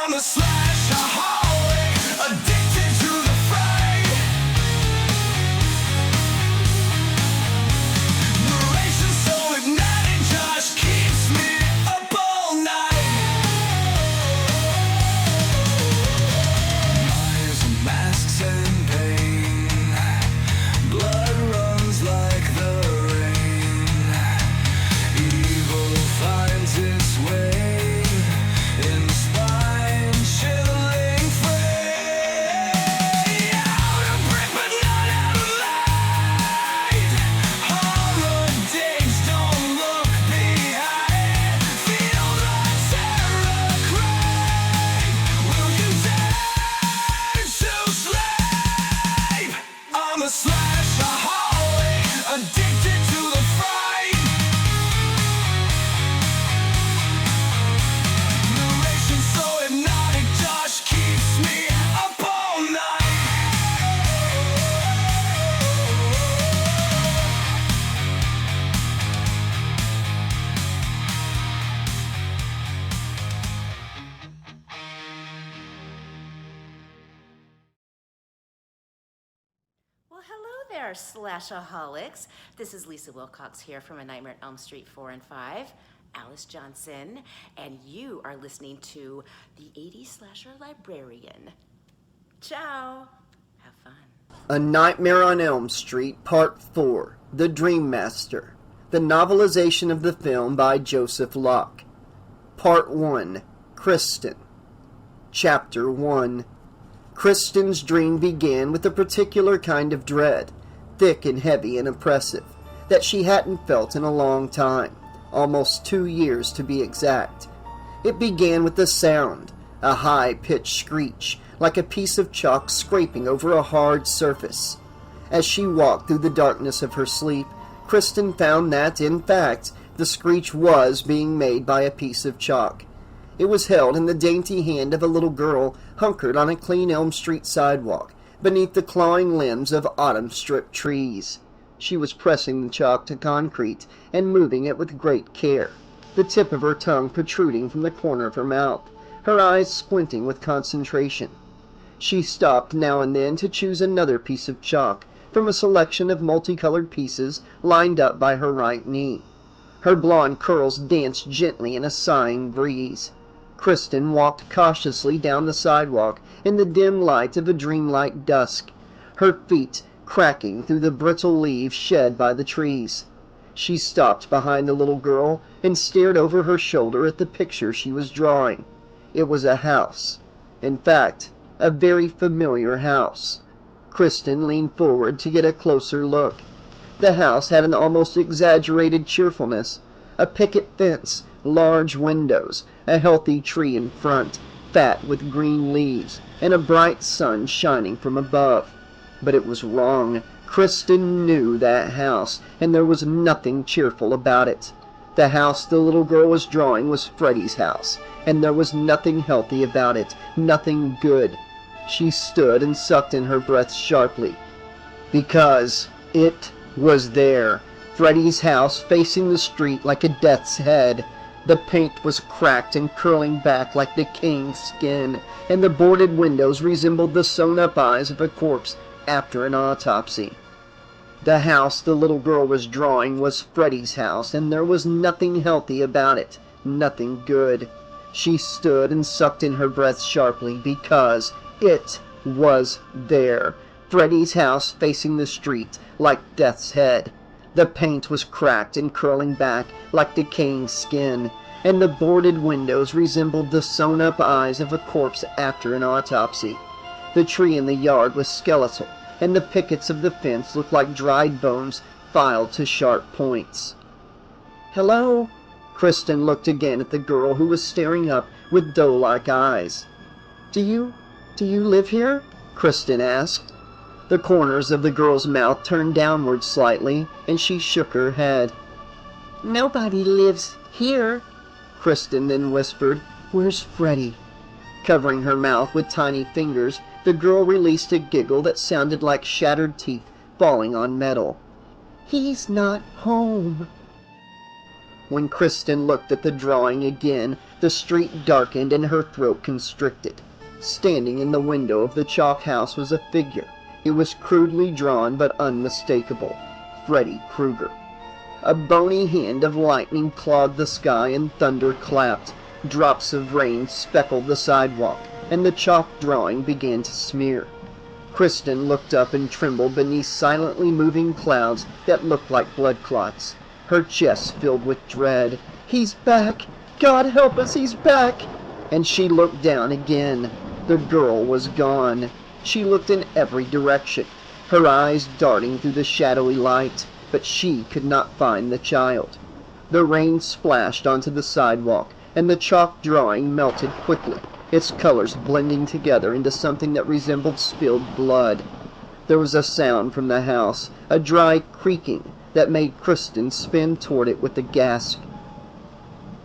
I'm a slash-a-holic, addicted to the fright. Narration so hypnotic, Josh keeps me up all night. Eyes and masks and pain, blood runs like the rain. Evil finds its way in spine-chilling fray. Out of breath but not out of light. Holidays don't look behind. Feel the terror cry. Will you dare to slave? I'm a slash-a-holic, addicted to the fright. Narration so hypnotic, Josh keeps me up all night. Well, hello there, Slash-a-Holics. This is Lisa Wilcox here from A Nightmare on Elm Street 4 and 5, Alice Johnson, and you are listening to the 80s Slasher Librarian. Ciao. Have fun. A Nightmare on Elm Street, Part 4, The Dream Master, the novelization of the film by Joseph Locke. Part 1, Kristen. Chapter 1. Kristen's dream began with a particular kind of dread, thick and heavy and oppressive, that she hadn't felt in a long time, almost 2 years to be exact. It began with a sound, a high-pitched screech, like a piece of chalk scraping over a hard surface. As she walked through the darkness of her sleep, Kristen found that, in fact, the screech was being made by a piece of chalk. It was held in the dainty hand of a little girl hunkered on a clean Elm Street sidewalk, beneath the clawing limbs of autumn-stripped trees. She was pressing the chalk to concrete and moving it with great care, the tip of her tongue protruding from the corner of her mouth, her eyes squinting with concentration. She stopped now and then to choose another piece of chalk from a selection of multicolored pieces lined up by her right knee. Her blonde curls danced gently in a sighing breeze. Kristen walked cautiously down the sidewalk in the dim light of a dreamlike dusk, her feet cracking through the brittle leaves shed by the trees. She stopped behind the little girl and stared over her shoulder at the picture she was drawing. It was a house. In fact, a very familiar house. Kristen leaned forward to get a closer look. The house had an almost exaggerated cheerfulness, a picket fence, large windows, a healthy tree in front, fat with green leaves, and a bright sun shining from above. But it was wrong. Kristen knew that house, and there was nothing cheerful about it. The house the little girl was drawing was Freddy's house, and there was nothing healthy about it, nothing good. She stood and sucked in her breath sharply, because it was there. Freddy's house facing the street like a death's head. The paint was cracked and curling back like decaying skin, and the boarded windows resembled the sewn-up eyes of a corpse after an autopsy. The house the little girl was drawing was Freddy's house, and there was nothing healthy about it, nothing good. She stood and sucked in her breath sharply, because it was there. Freddy's house facing the street like death's head. The paint was cracked and curling back like decaying skin, and the boarded windows resembled the sewn-up eyes of a corpse after an autopsy. The tree in the yard was skeletal, and the pickets of the fence looked like dried bones filed to sharp points. "Hello?" Kristen looked again at the girl who was staring up with doe-like eyes. Do you live here?" Kristen asked. The corners of the girl's mouth turned downward slightly, and she shook her head. "Nobody lives here," Kristen then whispered. "Where's Freddy?" Covering her mouth with tiny fingers, the girl released a giggle that sounded like shattered teeth falling on metal. "He's not home." When Kristen looked at the drawing again, The street darkened and her throat constricted. Standing in the window of the chalk house was a figure. It was crudely drawn but unmistakable. Freddy Krueger. A bony hand of lightning clawed the sky and thunder clapped. Drops of rain speckled the sidewalk, and the chalk drawing began to smear. Kristen looked up and trembled beneath silently moving clouds that looked like blood clots. Her chest filled with dread. "He's back! God help us, he's back!" And she looked down again. The girl was gone. She looked in every direction, her eyes darting through the shadowy light, but she could not find the child. The rain splashed onto the sidewalk, and the chalk drawing melted quickly, its colors blending together into something that resembled spilled blood. There was a sound from the house, a dry creaking that made Kristen spin toward it with a gasp.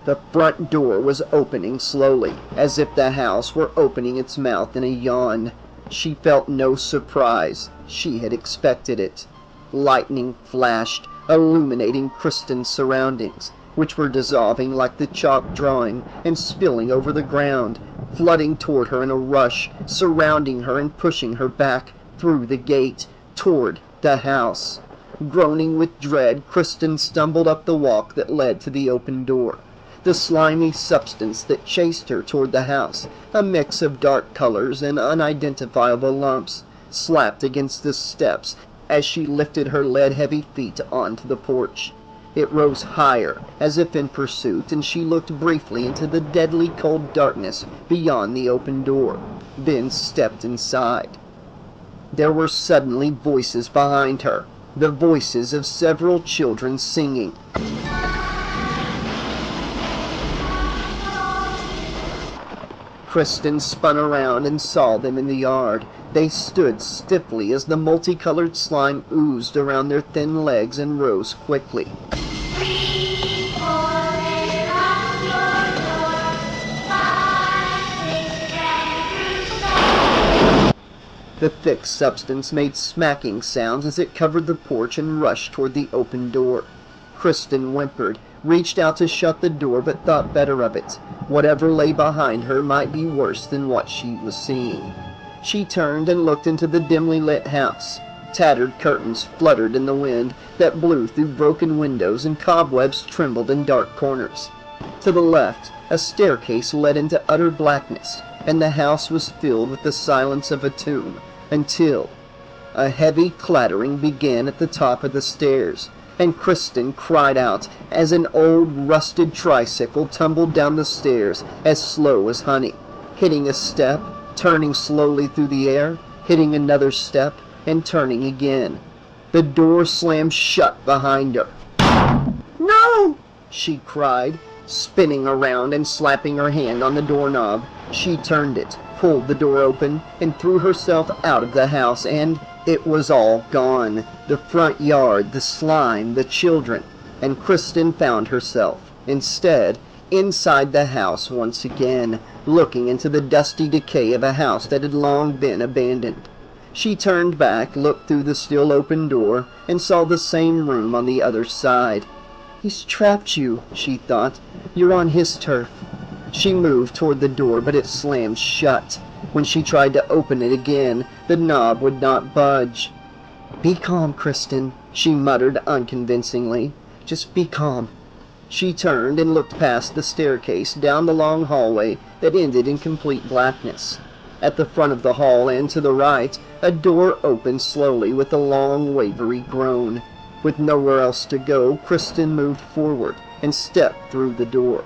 The front door was opening slowly, as if the house were opening its mouth in a yawn. She felt no surprise. She had expected it. Lightning flashed, illuminating Kristen's surroundings, which were dissolving like the chalk drawing and spilling over the ground, flooding toward her in a rush, surrounding her and pushing her back through the gate, toward the house. Groaning with dread, Kristen stumbled up the walk that led to the open door. The slimy substance that chased her toward the house, a mix of dark colors and unidentifiable lumps, slapped against the steps as she lifted her lead-heavy feet onto the porch. It rose higher, as if in pursuit, and she looked briefly into the deadly cold darkness beyond the open door, then stepped inside. There were suddenly voices behind her, the voices of several children singing. Kristen spun around and saw them in the yard. They stood stiffly as the multicolored slime oozed around their thin legs and rose quickly. The thick substance made smacking sounds as it covered the porch and rushed toward the open door. Kristen whimpered, reached out to shut the door, but thought better of it. Whatever lay behind her might be worse than what she was seeing. She turned and looked into the dimly lit house. Tattered curtains fluttered in the wind that blew through broken windows, and cobwebs trembled in dark corners. To the left, a staircase led into utter blackness, and the house was filled with the silence of a tomb, until a heavy clattering began at the top of the stairs, and Kristen cried out as an old rusted tricycle tumbled down the stairs as slow as honey, hitting a step, turning slowly through the air, hitting another step, and turning again. The door slammed shut behind her. "No!" she cried, spinning around and slapping her hand on the doorknob. She turned it, pulled the door open, and threw herself out of the house, and it was all gone. The front yard, the slime, the children, and Kristen found herself, instead, inside the house once again, looking into the dusty decay of a house that had long been abandoned. She turned back, looked through the still open door, and saw the same room on the other side. "He's trapped you," she thought. "You're on his turf." She moved toward the door, but it slammed shut. When she tried to open it again, the knob would not budge. "Be calm, Kristen," she muttered unconvincingly. "Just be calm." She turned and looked past the staircase down the long hallway that ended in complete blackness. At the front of the hall and to the right, a door opened slowly with a long, wavery groan. With nowhere else to go, Kristen moved forward and stepped through the door.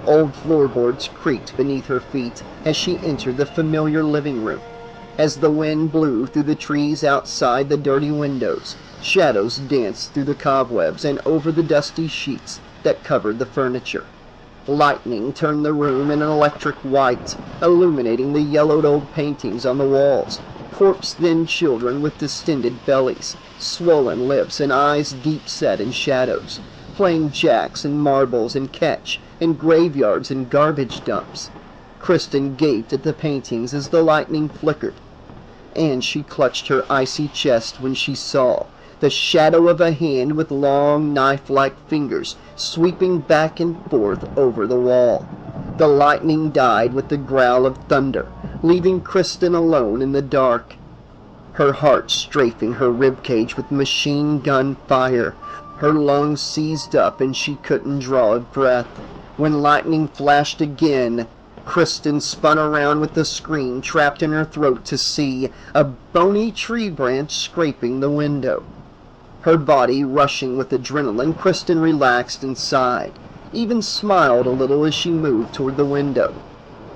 Old floorboards creaked beneath her feet as she entered the familiar living room. As the wind blew through the trees outside the dirty windows, shadows danced through the cobwebs and over the dusty sheets that covered the furniture. Lightning turned the room in an electric white, illuminating the yellowed old paintings on the walls, corpse-thin children with distended bellies, swollen lips, and eyes deep-set in shadows, playing jacks and marbles and catch in graveyards and garbage dumps. Kristen gaped at the paintings as the lightning flickered, and she clutched her icy chest when she saw the shadow of a hand with long, knife-like fingers sweeping back and forth over the wall. The lightning died with the growl of thunder, leaving Kristen alone in the dark. Her heart strafing her ribcage with machine gun fire. Her lungs seized up and she couldn't draw a breath. When lightning flashed again, Kristen spun around with the scream trapped in her throat to see a bony tree branch scraping the window. Her body rushing with adrenaline, Kristen relaxed and sighed, even smiled a little as she moved toward the window.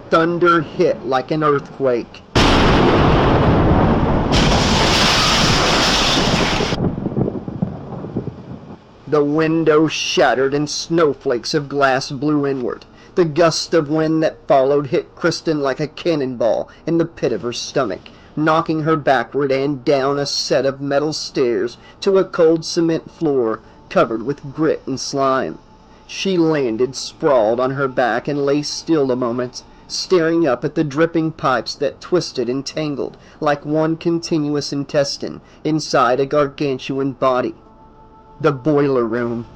Thunder hit like an earthquake. The window shattered and snowflakes of glass blew inward. The gust of wind that followed hit Kristen like a cannonball in the pit of her stomach, knocking her backward and down a set of metal stairs to a cold cement floor covered with grit and slime. She landed sprawled on her back and lay still a moment, staring up at the dripping pipes that twisted and tangled like one continuous intestine inside a gargantuan body. The boiler room.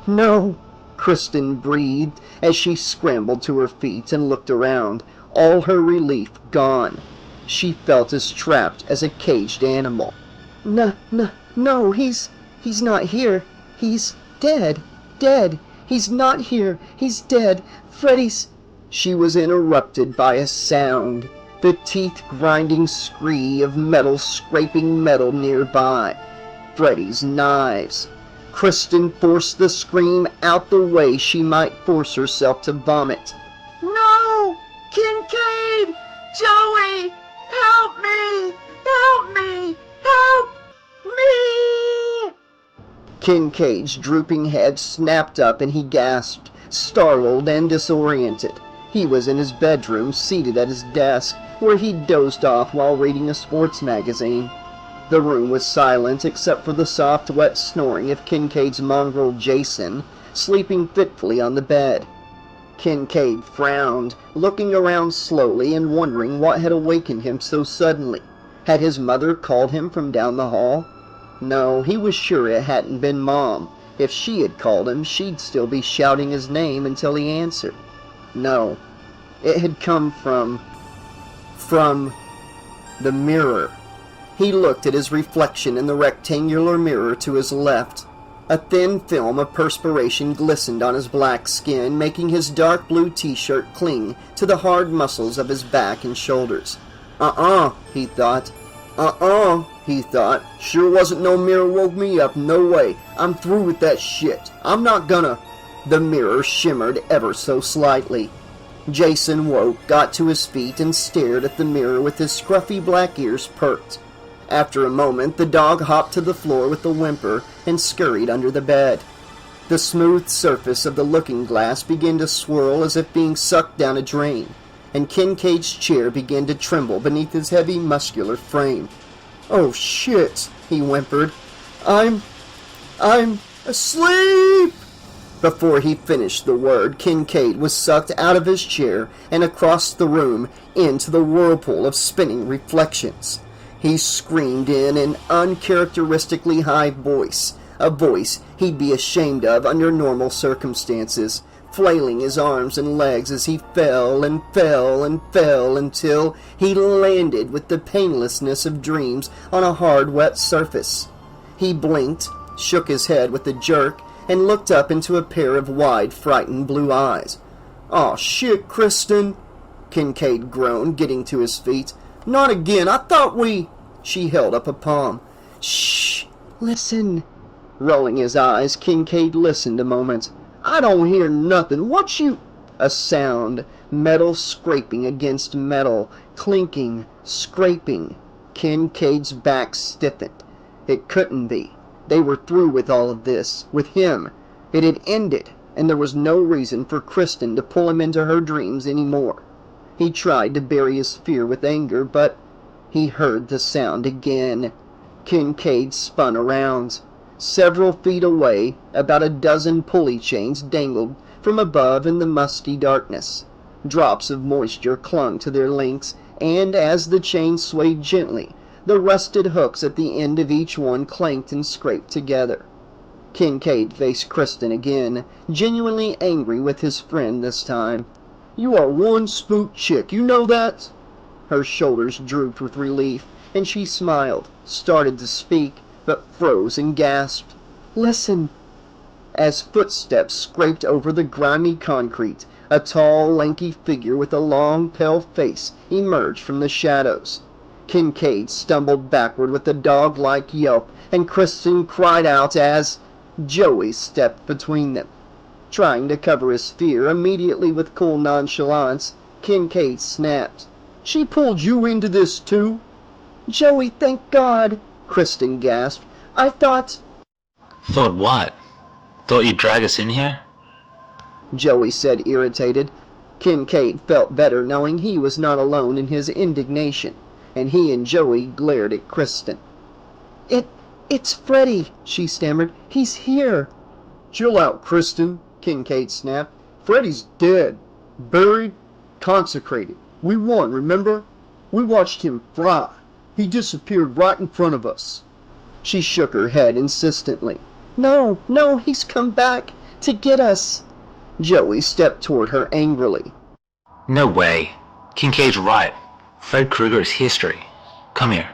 No, Kristen breathed as she scrambled to her feet and looked around, all her relief gone. She felt as trapped as a caged animal. No, he's not here. He's dead. He's not here. He's dead. Freddy's... She was interrupted by a sound, the teeth-grinding scree of metal scraping metal nearby. Freddy's knives. Kristen forced the scream out the way she might force herself to vomit. No! Kincade! Joey! Help me! Help me! Help me! Kincaid's drooping head snapped up and he gasped, startled and disoriented. He was in his bedroom, seated at his desk, where he dozed off while reading a sports magazine. The room was silent except for the soft, wet snoring of Kincaid's mongrel Jason, sleeping fitfully on the bed. Kincade frowned, looking around slowly and wondering what had awakened him so suddenly. Had his mother called him from down the hall? No, he was sure it hadn't been Mom. If she had called him, she'd still be shouting his name until he answered. No, it had come from the mirror. He looked at his reflection in the rectangular mirror to his left. A thin film of perspiration glistened on his black skin, making his dark blue t-shirt cling to the hard muscles of his back and shoulders. He thought. He thought. Sure wasn't no mirror woke me up, no way. I'm through with that shit. I'm not gonna... The mirror shimmered ever so slightly. Jason woke, got to his feet, and stared at the mirror with his scruffy black ears perked. After a moment, the dog hopped to the floor with a whimper and scurried under the bed. The smooth surface of the looking-glass began to swirl as if being sucked down a drain, and Kincaid's chair began to tremble beneath his heavy, muscular frame. "Oh, shit," he whimpered. I'm asleep!" Before he finished the word, Kincade was sucked out of his chair and across the room into the whirlpool of spinning reflections. He screamed in an uncharacteristically high voice, a voice he'd be ashamed of under normal circumstances, flailing his arms and legs as he fell and fell and fell until he landed with the painlessness of dreams on a hard, wet surface. He blinked, shook his head with a jerk, and looked up into a pair of wide, frightened blue eyes. "Aw, shit, Kristen," Kincade groaned, getting to his feet. "Not again, I thought we..." She held up a palm. "Shh, listen." Rolling his eyes, Kincade listened a moment. "I don't hear nothing. What you..." A sound, metal scraping against metal, clinking, scraping. Kincade's back stiffened. It couldn't be. They were through with all of this, with him. It had ended, and there was no reason for Kristen to pull him into her dreams any more. He tried to bury his fear with anger, but he heard the sound again. Kincade spun around. Several feet away, about a dozen pulley chains dangled from above in the musty darkness. Drops of moisture clung to their links, and as the chains swayed gently, the rusted hooks at the end of each one clanked and scraped together. Kincade faced Kristen again, genuinely angry with his friend this time. You are one spook chick, you know that? Her shoulders drooped with relief, and she smiled, started to speak, but froze and gasped. Listen! As footsteps scraped over the grimy concrete, a tall, lanky figure with a long, pale face emerged from the shadows. Kincade stumbled backward with a dog-like yelp, and Kristen cried out as Joey stepped between them. Trying to cover his fear immediately with cool nonchalance, Kincade snapped. She pulled you into this too? Joey, thank God, Kristen gasped. I thought... Thought what? Thought you'd drag us in here? Joey said, irritated. Kincade felt better knowing he was not alone in his indignation, and he and Joey glared at Kristen. It's Freddy, she stammered. He's here. Chill out, Kristen, Kincade snapped. Freddy's dead. Buried. Consecrated. We won, remember? We watched him fry. He disappeared right in front of us. She shook her head insistently. No, he's come back to get us. Joey stepped toward her angrily. No way. Kincaid's right. Fred Krueger is history. Come here.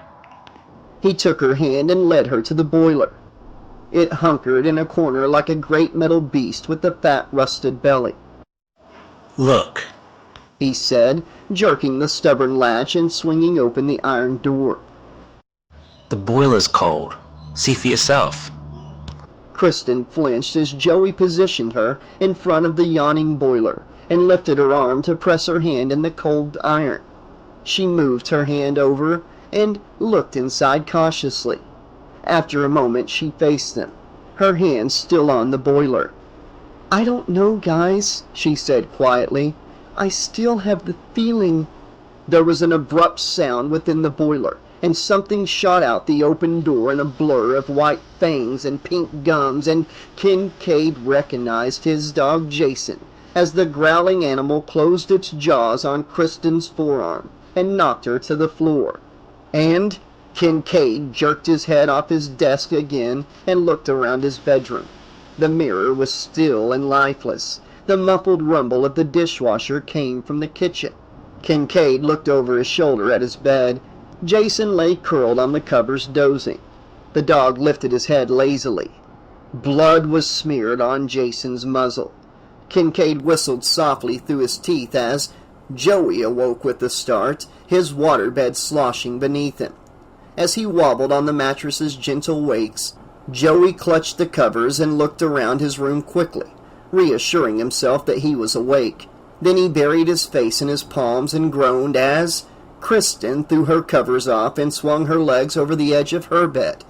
He took her hand and led her to the boiler. It hunkered in a corner like a great metal beast with a fat, rusted belly. Look, he said, jerking the stubborn latch and swinging open the iron door. the boiler's cold. See for yourself. Kristen flinched as Joey positioned her in front of the yawning boiler and lifted her arm to press her hand in the cold iron. She moved her hand over and looked inside cautiously. After a moment, she faced them, her hand still on the boiler. I don't know, guys, she said quietly. I still have the feeling. There was an abrupt sound within the boiler, and something shot out the open door in a blur of white fangs and pink gums, and Kincade recognized his dog Jason as the growling animal closed its jaws on Kristen's forearm and knocked her to the floor. And Kincade jerked his head off his desk again and looked around his bedroom. The mirror was still and lifeless. The muffled rumble of the dishwasher came from the kitchen. Kincade looked over his shoulder at his bed. Jason lay curled on the covers dozing. The dog lifted his head lazily. Blood was smeared on Jason's muzzle. Kincade whistled softly through his teeth as Joey awoke with a start, his waterbed sloshing beneath him. As he wobbled on the mattress's gentle wakes, Joey clutched the covers and looked around his room quickly, reassuring himself that he was awake. Then he buried his face in his palms and groaned as Kristen threw her covers off and swung her legs over the edge of her bed,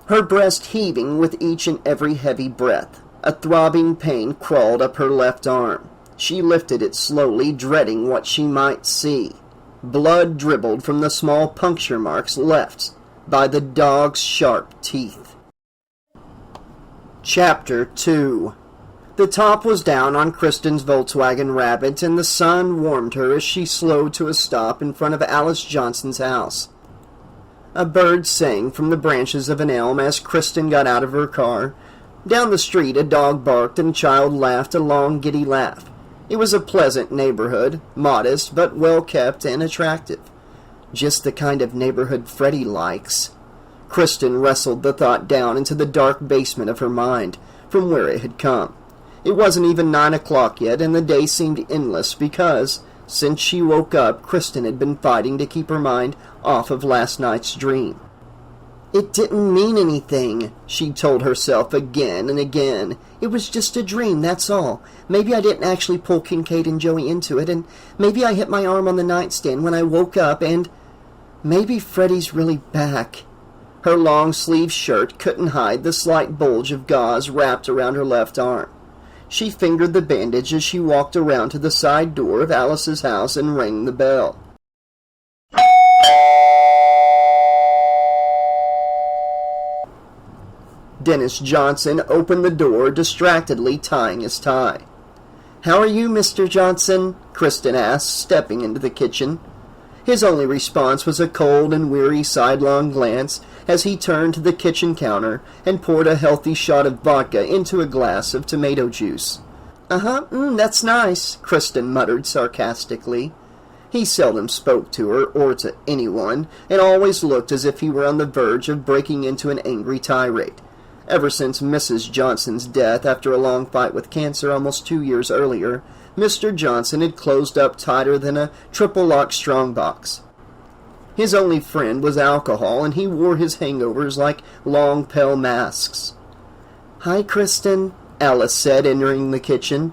her breast heaving with each and every heavy breath. A throbbing pain crawled up her left arm. She lifted it slowly, dreading what she might see. Blood dribbled from the small puncture marks left by the dog's sharp teeth. Chapter 2. The top was down on Kristen's Volkswagen Rabbit, and the sun warmed her as she slowed to a stop in front of Alice Johnson's house. A bird sang from the branches of an elm as Kristen got out of her car. Down the street, a dog barked and a child laughed a long, giddy laugh. It was a pleasant neighborhood, modest but well-kept and attractive. Just the kind of neighborhood Freddy likes. Kristen wrestled the thought down into the dark basement of her mind, from where it had come. It wasn't even 9 o'clock yet, and the day seemed endless because, since she woke up, Kristen had been fighting to keep her mind off of last night's dream. It didn't mean anything, she told herself again and again. It was just a dream, that's all. Maybe I didn't actually pull Kincade and Joey into it, and maybe I hit my arm on the nightstand when I woke up, and maybe Freddy's really back. Her long-sleeved shirt couldn't hide the slight bulge of gauze wrapped around her left arm. She fingered the bandage as she walked around to the side door of Alice's house and rang the bell. Dennis Johnson opened the door, distractedly tying his tie. "How are you, Mr. Johnson?" Kristen asked, stepping into the kitchen. His only response was a cold and weary sidelong glance as he turned to the kitchen counter and poured a healthy shot of vodka into a glass of tomato juice. That's nice, Kristen muttered sarcastically. He seldom spoke to her or to anyone, and always looked as if he were on the verge of breaking into an angry tirade. Ever since Mrs. Johnson's death after a long fight with cancer almost 2 years earlier, Mr. Johnson had closed up tighter than a triple-lock strongbox. His only friend was alcohol, and he wore his hangovers like long, pale masks. "Hi, Kristen," Alice said, entering the kitchen.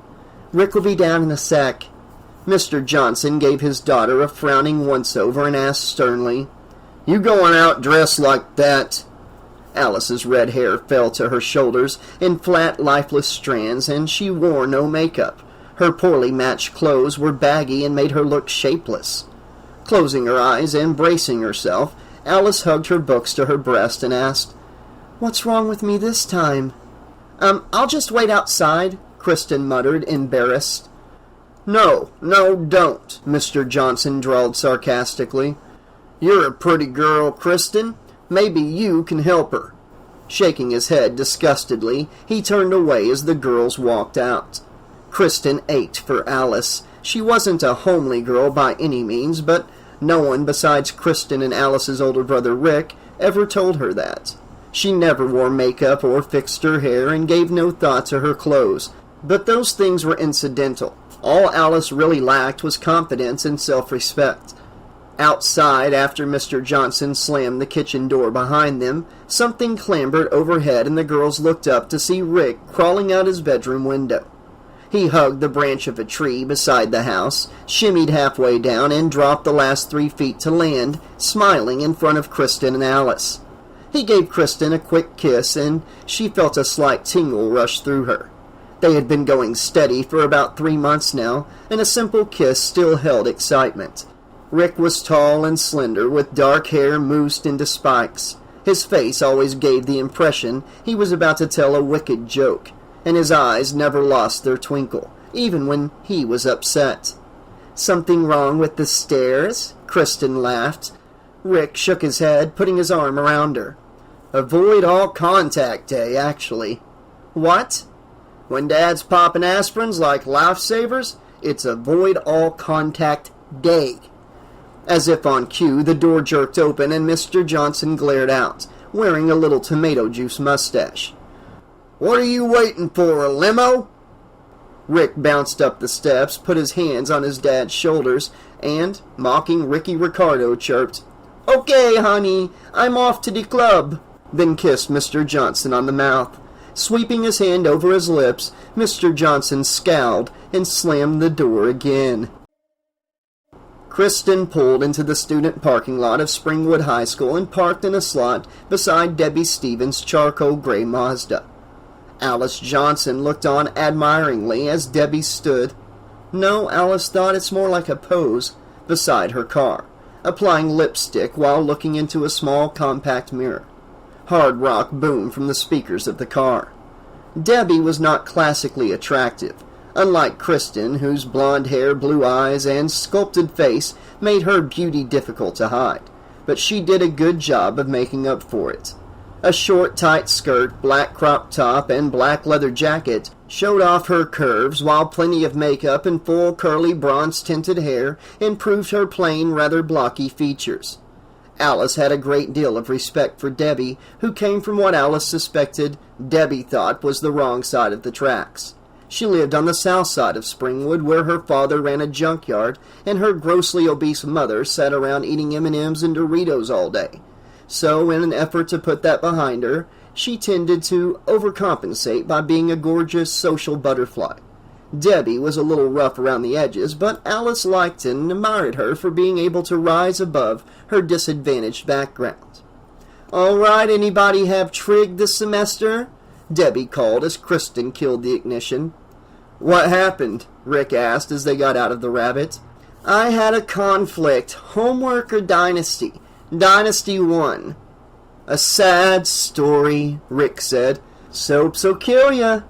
"Rick will be down in a sec." Mr. Johnson gave his daughter a frowning once-over and asked sternly, "You going out dressed like that?" Alice's red hair fell to her shoulders in flat, lifeless strands, and she wore no makeup. Her poorly matched clothes were baggy and made her look shapeless. Closing her eyes and bracing herself, Alice hugged her books to her breast and asked, "What's wrong with me this time?" I'll just wait outside," Kristen muttered, embarrassed. No, don't," Mr. Johnson drawled sarcastically. "You're a pretty girl, Kristen. Maybe you can help her." Shaking his head disgustedly, he turned away as the girls walked out. Kristen ached for Alice. She wasn't a homely girl by any means, but no one besides Kristen and Alice's older brother Rick ever told her that. She never wore makeup or fixed her hair and gave no thought to her clothes, but those things were incidental. All Alice really lacked was confidence and self-respect. Outside, after Mr. Johnson slammed the kitchen door behind them, something clambered overhead and the girls looked up to see Rick crawling out his bedroom window. He hugged the branch of a tree beside the house, shimmied halfway down, and dropped the last 3 feet to land, smiling in front of Kristen and Alice. He gave Kristen a quick kiss, and she felt a slight tingle rush through her. They had been going steady for about 3 months now, and a simple kiss still held excitement. Rick was tall and slender, with dark hair moosed into spikes. His face always gave the impression he was about to tell a wicked joke, and his eyes never lost their twinkle, even when he was upset. "Something wrong with the stairs?" Kristen laughed. Rick shook his head, putting his arm around her. "Avoid all contact day, actually." "What?" "When Dad's popping aspirins like lifesavers, it's avoid all contact day." As if on cue, the door jerked open and Mr. Johnson glared out, wearing a little tomato juice mustache. "What are you waiting for, a limo?" Rick bounced up the steps, put his hands on his dad's shoulders, and, mocking Ricky Ricardo, chirped, "Okay, honey, I'm off to the club," then kissed Mr. Johnson on the mouth. Sweeping his hand over his lips, Mr. Johnson scowled and slammed the door again. Kristen pulled into the student parking lot of Springwood High School and parked in a slot beside Debbie Stevens' charcoal gray Mazda. Alice Johnson looked on admiringly as Debbie stood. No, Alice thought it's more like a pose, beside her car, applying lipstick while looking into a small compact mirror. Hard rock boomed from the speakers of the car. Debbie was not classically attractive, unlike Kristen, whose blonde hair, blue eyes, and sculpted face made her beauty difficult to hide, but she did a good job of making up for it. A short, tight skirt, black crop top, and black leather jacket showed off her curves, while plenty of makeup and full, curly, bronze-tinted hair improved her plain, rather blocky features. Alice had a great deal of respect for Debbie, who came from what Alice suspected Debbie thought was the wrong side of the tracks. She lived on the south side of Springwood, where her father ran a junkyard, and her grossly obese mother sat around eating M&Ms and Doritos all day. So, in an effort to put that behind her, she tended to overcompensate by being a gorgeous social butterfly. Debbie was a little rough around the edges, but Alice liked and admired her for being able to rise above her disadvantaged background. "All right, anybody have trig this semester?" Debbie called as Kristen killed the ignition. "What happened?" Rick asked as they got out of the Rabbit. "I had a conflict. Homework or Dynasty? Dynasty won." "A sad story," Rick said. "Soaps'll kill ya."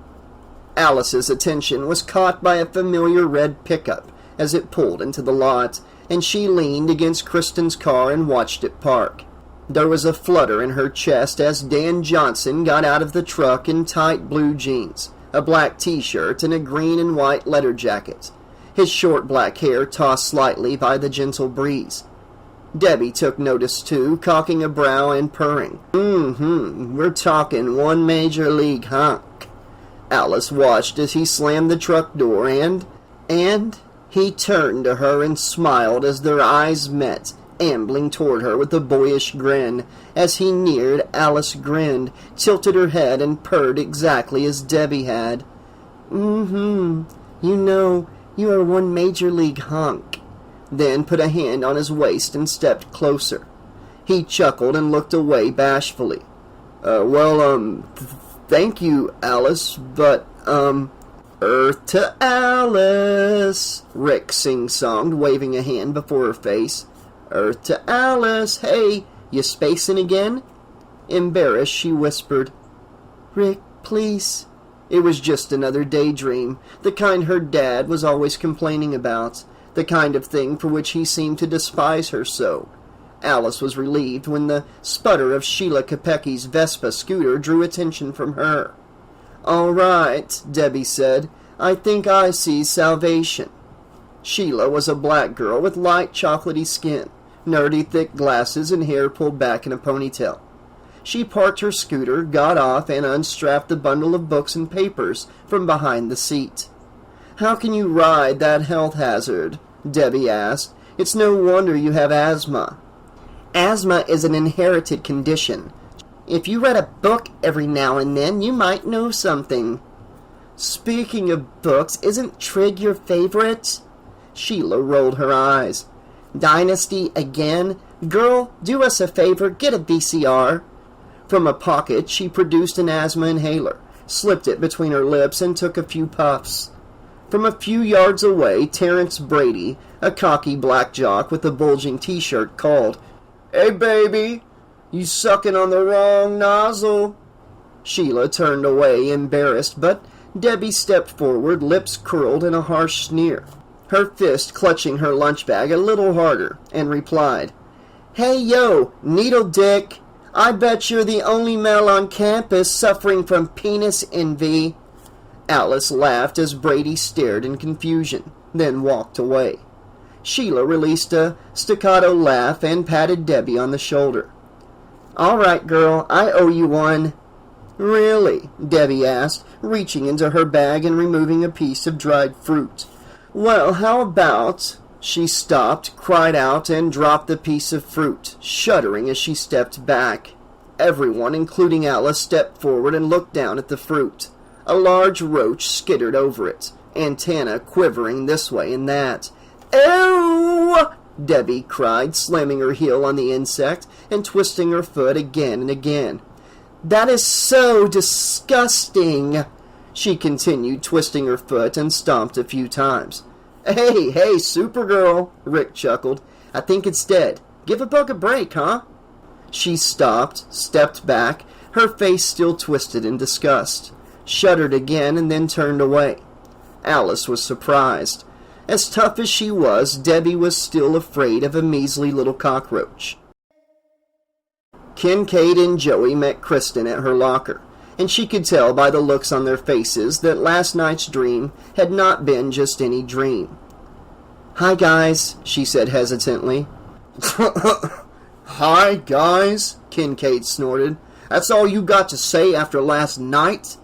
Alice's attention was caught by a familiar red pickup as it pulled into the lot, and she leaned against Kristen's car and watched it park. There was a flutter in her chest as Dan Johnson got out of the truck in tight blue jeans, a black t-shirt, and a green and white leather jacket, his short black hair tossed slightly by the gentle breeze. Debbie took notice too, cocking a brow and purring. We're talking one major league hunk. Alice watched as he slammed the truck door and he turned to her and smiled as their eyes met, ambling toward her with a boyish grin. As he neared, Alice grinned, tilted her head, and purred exactly as Debbie had. You know, you are one major league hunk. Then put a hand on his waist and stepped closer. He chuckled and looked away bashfully. Thank you, Alice, but, Earth to Alice, Rick sing-songed, waving a hand before her face. Earth to Alice, hey, you spacing again? Embarrassed, she whispered, Rick, please. It was just another daydream, the kind her dad was always complaining about, the kind of thing for which he seemed to despise her so. Alice was relieved when the sputter of Sheila Kopecki's Vespa scooter drew attention from her. All right, Debbie said. I think I see salvation. Sheila was a black girl with light chocolatey skin, nerdy thick glasses, and hair pulled back in a ponytail. She parked her scooter, got off, and unstrapped the bundle of books and papers from behind the seat. How can you ride that health hazard? Debbie asked. It's no wonder you have asthma. Asthma is an inherited condition. If you read a book every now and then, you might know something. Speaking of books, isn't Trig your favorite? Sheila rolled her eyes. Dynasty again? Girl, do us a favor, get a VCR. From a pocket, she produced an asthma inhaler, slipped it between her lips, and took a few puffs. From a few yards away, Terrence Brady, a cocky black jock with a bulging t-shirt, called, Hey, baby, you sucking on the wrong nozzle. Sheila turned away, embarrassed, but Debbie stepped forward, lips curled in a harsh sneer, her fist clutching her lunch bag a little harder, and replied, Hey, yo, needle dick, I bet you're the only male on campus suffering from penis envy. Alice laughed as Brady stared in confusion, then walked away. Sheila released a staccato laugh and patted Debbie on the shoulder. All right, girl, I owe you one. Really? Debbie asked, reaching into her bag and removing a piece of dried fruit. Well, how about... She stopped, cried out, and dropped the piece of fruit, shuddering as she stepped back. Everyone, including Alice, stepped forward and looked down at the fruit. A large roach skittered over it, antenna quivering this way and that. Ew! Debbie cried, slamming her heel on the insect and twisting her foot again and again. That is so disgusting, she continued, twisting her foot, and stomped a few times. Hey, Supergirl, Rick chuckled. I think it's dead. Give a bug a break, huh? She stopped, stepped back, her face still twisted in disgust, shuddered again, and then turned away. Alice was surprised. As tough as she was, Debbie was still afraid of a measly little cockroach. Kincade and Joey met Kristen at her locker, and she could tell by the looks on their faces that last night's dream had not been just any dream. Hi, guys, she said hesitantly. Hi, guys, Kincade snorted. That's all you got to say after last night?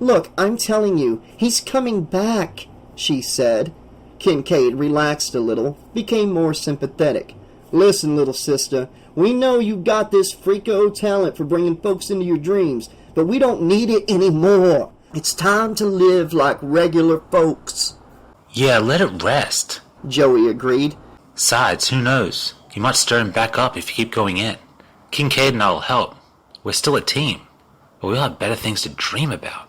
Look, I'm telling you, he's coming back, she said. Kincade relaxed a little, became more sympathetic. Listen, little sister, we know you got this freako talent for bringing folks into your dreams, but we don't need it anymore. It's time to live like regular folks. Yeah, let it rest, Joey agreed. Besides, who knows? You might stir him back up if you keep going in. Kincade and I'll help. We're still a team, but we'll have better things to dream about.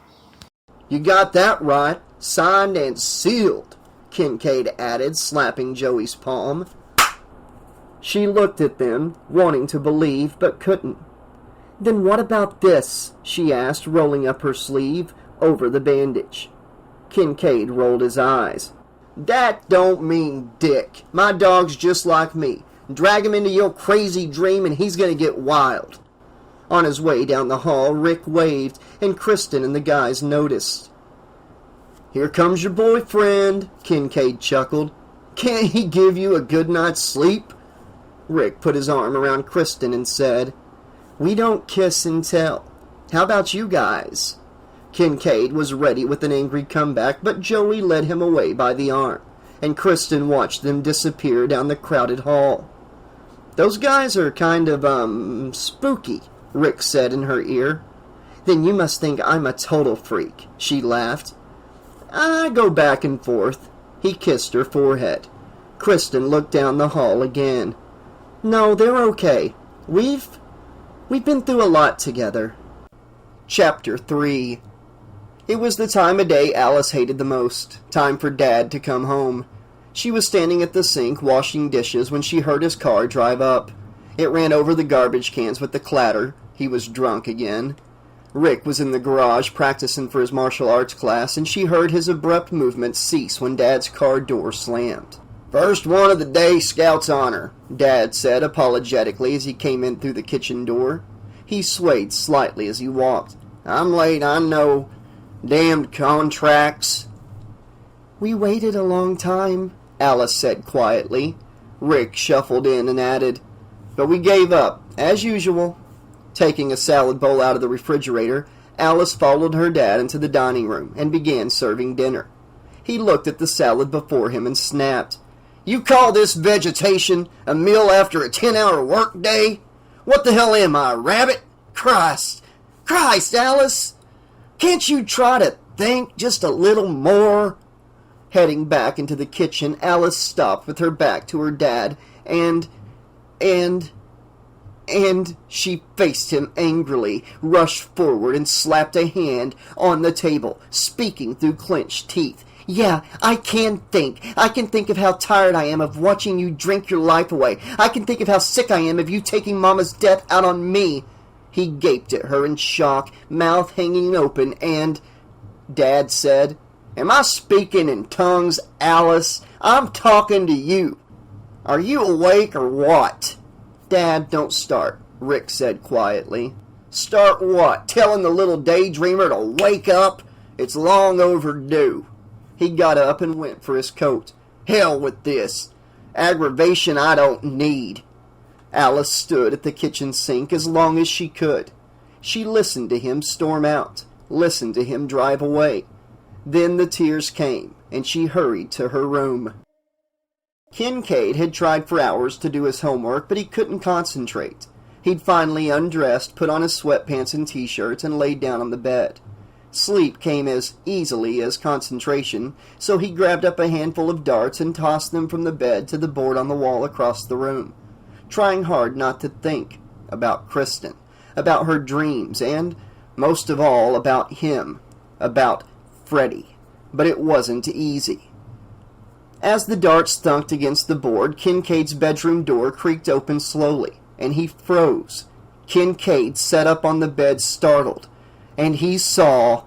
You got that right. Signed and sealed, Kincade added, slapping Joey's palm. She looked at them, wanting to believe, but couldn't. Then what about this? She asked, rolling up her sleeve over the bandage. Kincade rolled his eyes. That don't mean dick. My dog's just like me. Drag him into your crazy dream and he's gonna get wild. On his way down the hall, Rick waved, and Kristen and the guys noticed. "Here comes your boyfriend," Kincade chuckled. "Can't he give you a good night's sleep?" Rick put his arm around Kristen and said, "We don't kiss and tell. How about you guys?" Kincade was ready with an angry comeback, but Joey led him away by the arm, and Kristen watched them disappear down the crowded hall. "Those guys are kind of, spooky," Rick said in her ear. "Then you must think I'm a total freak," she laughed. "I go back and forth." He kissed her forehead. Kristen looked down the hall again. "No, they're okay. We've been through a lot together." Chapter 3. It was the time of day Alice hated the most. Time for Dad to come home. She was standing at the sink washing dishes when she heard his car drive up. It ran over the garbage cans with a clatter. He was drunk again. Rick was in the garage practicing for his martial arts class, and she heard his abrupt movements cease when Dad's car door slammed. "First one of the day, Scout's honor," Dad said apologetically as he came in through the kitchen door. He swayed slightly as he walked. "I'm late, I know. Damned contracts." "We waited a long time," Alice said quietly. Rick shuffled in and added, "But we gave up, as usual." Taking a salad bowl out of the refrigerator, Alice followed her dad into the dining room and began serving dinner. He looked at the salad before him and snapped, "You call this vegetation a meal after a 10-hour work day? What the hell am I, a rabbit? Christ, Alice! Can't you try to think just a little more?" Heading back into the kitchen, Alice stopped with her back to her dad and she faced him angrily, rushed forward and slapped a hand on the table, speaking through clenched teeth. "Yeah, I can think. I can think of how tired I am of watching you drink your life away. I can think of how sick I am of you taking Mama's death out on me." He gaped at her in shock, mouth hanging open, and Dad said, "Am I speaking in tongues, Alice? I'm talking to you. Are you awake or what?" "Dad, don't start," Rick said quietly. "Start what? Telling the little daydreamer to wake up? It's long overdue." He got up and went for his coat. "Hell with this. Aggravation I don't need." Alice stood at the kitchen sink as long as she could. She listened to him storm out, listened to him drive away. Then the tears came, and she hurried to her room. Kincade had tried for hours to do his homework, but he couldn't concentrate. He'd finally undressed, put on his sweatpants and t-shirts, and laid down on the bed. Sleep came as easily as concentration, so he grabbed up a handful of darts and tossed them from the bed to the board on the wall across the room, trying hard not to think about Kristen, about her dreams, and, most of all, about him, about Freddy. But it wasn't easy. As the darts thunked against the board, Kincaid's bedroom door creaked open slowly, and he froze. Kincade sat up on the bed startled, and he saw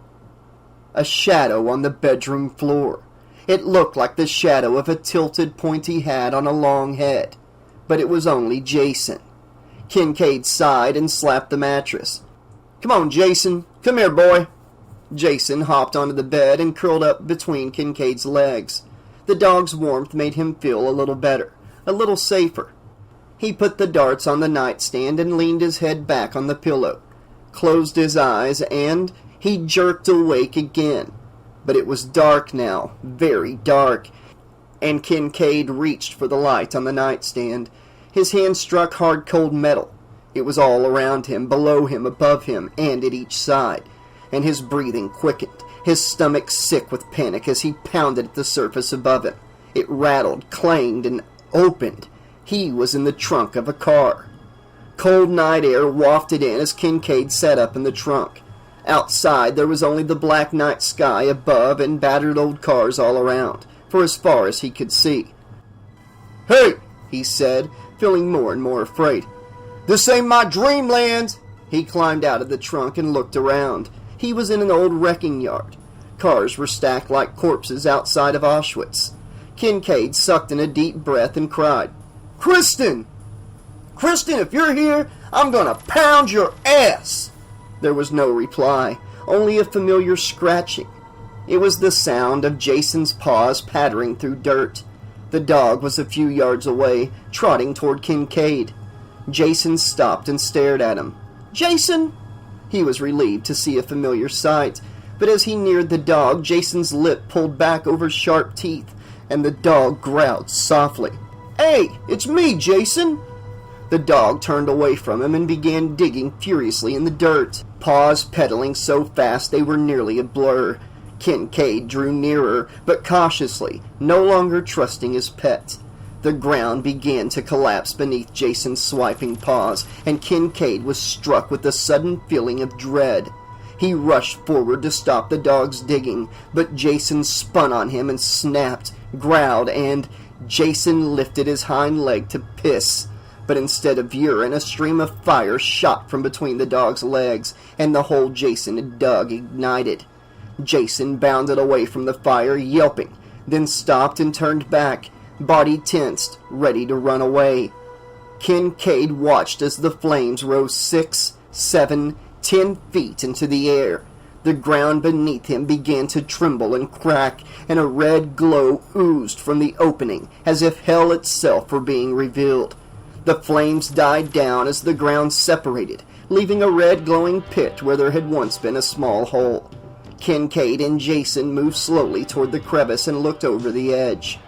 a shadow on the bedroom floor. It looked like the shadow of a tilted, pointy hat on a long head, but it was only Jason. Kincade sighed and slapped the mattress. "Come on, Jason. Come here, boy." Jason hopped onto the bed and curled up between Kincaid's legs. The dog's warmth made him feel a little better, a little safer. He put the darts on the nightstand and leaned his head back on the pillow, closed his eyes, and he jerked awake again. But it was dark now, very dark, and Kincade reached for the light on the nightstand. His hand struck hard cold metal. It was all around him, below him, above him, and at each side, and his breathing quickened, his stomach sick with panic as he pounded at the surface above him. It rattled, clanged, and opened. He was in the trunk of a car. Cold night air wafted in as Kincade sat up in the trunk. Outside there was only the black night sky above and battered old cars all around, for as far as he could see. "Hey!" he said, feeling more and more afraid. "This ain't my dreamland!" He climbed out of the trunk and looked around. He was in an old wrecking yard. Cars were stacked like corpses outside of Auschwitz. Kincade sucked in a deep breath and cried, "Kristen! Kristen, if you're here, I'm gonna pound your ass!" There was no reply, only a familiar scratching. It was the sound of Jason's paws pattering through dirt. The dog was a few yards away, trotting toward Kincade. Jason stopped and stared at him. "Jason!" He was relieved to see a familiar sight, but as he neared the dog, Jason's lip pulled back over sharp teeth, and the dog growled softly. "Hey, it's me, Jason!" The dog turned away from him and began digging furiously in the dirt, paws pedaling so fast they were nearly a blur. Kincade drew nearer, but cautiously, no longer trusting his pet. The ground began to collapse beneath Jason's swiping paws, and Kincade was struck with a sudden feeling of dread. He rushed forward to stop the dog's digging, but Jason spun on him and snapped, growled, and Jason lifted his hind leg to piss. But instead of urine, a stream of fire shot from between the dog's legs, and the hole Jason had dug ignited. Jason bounded away from the fire, yelping, then stopped and turned back, body tensed, ready to run away. Kincade watched as the flames rose 6, 7, 10 feet into the air. The ground beneath him began to tremble and crack, and a red glow oozed from the opening, as if hell itself were being revealed. The flames died down as the ground separated, leaving a red glowing pit where there had once been a small hole. Kincade and Jason moved slowly toward the crevice and looked over the edge.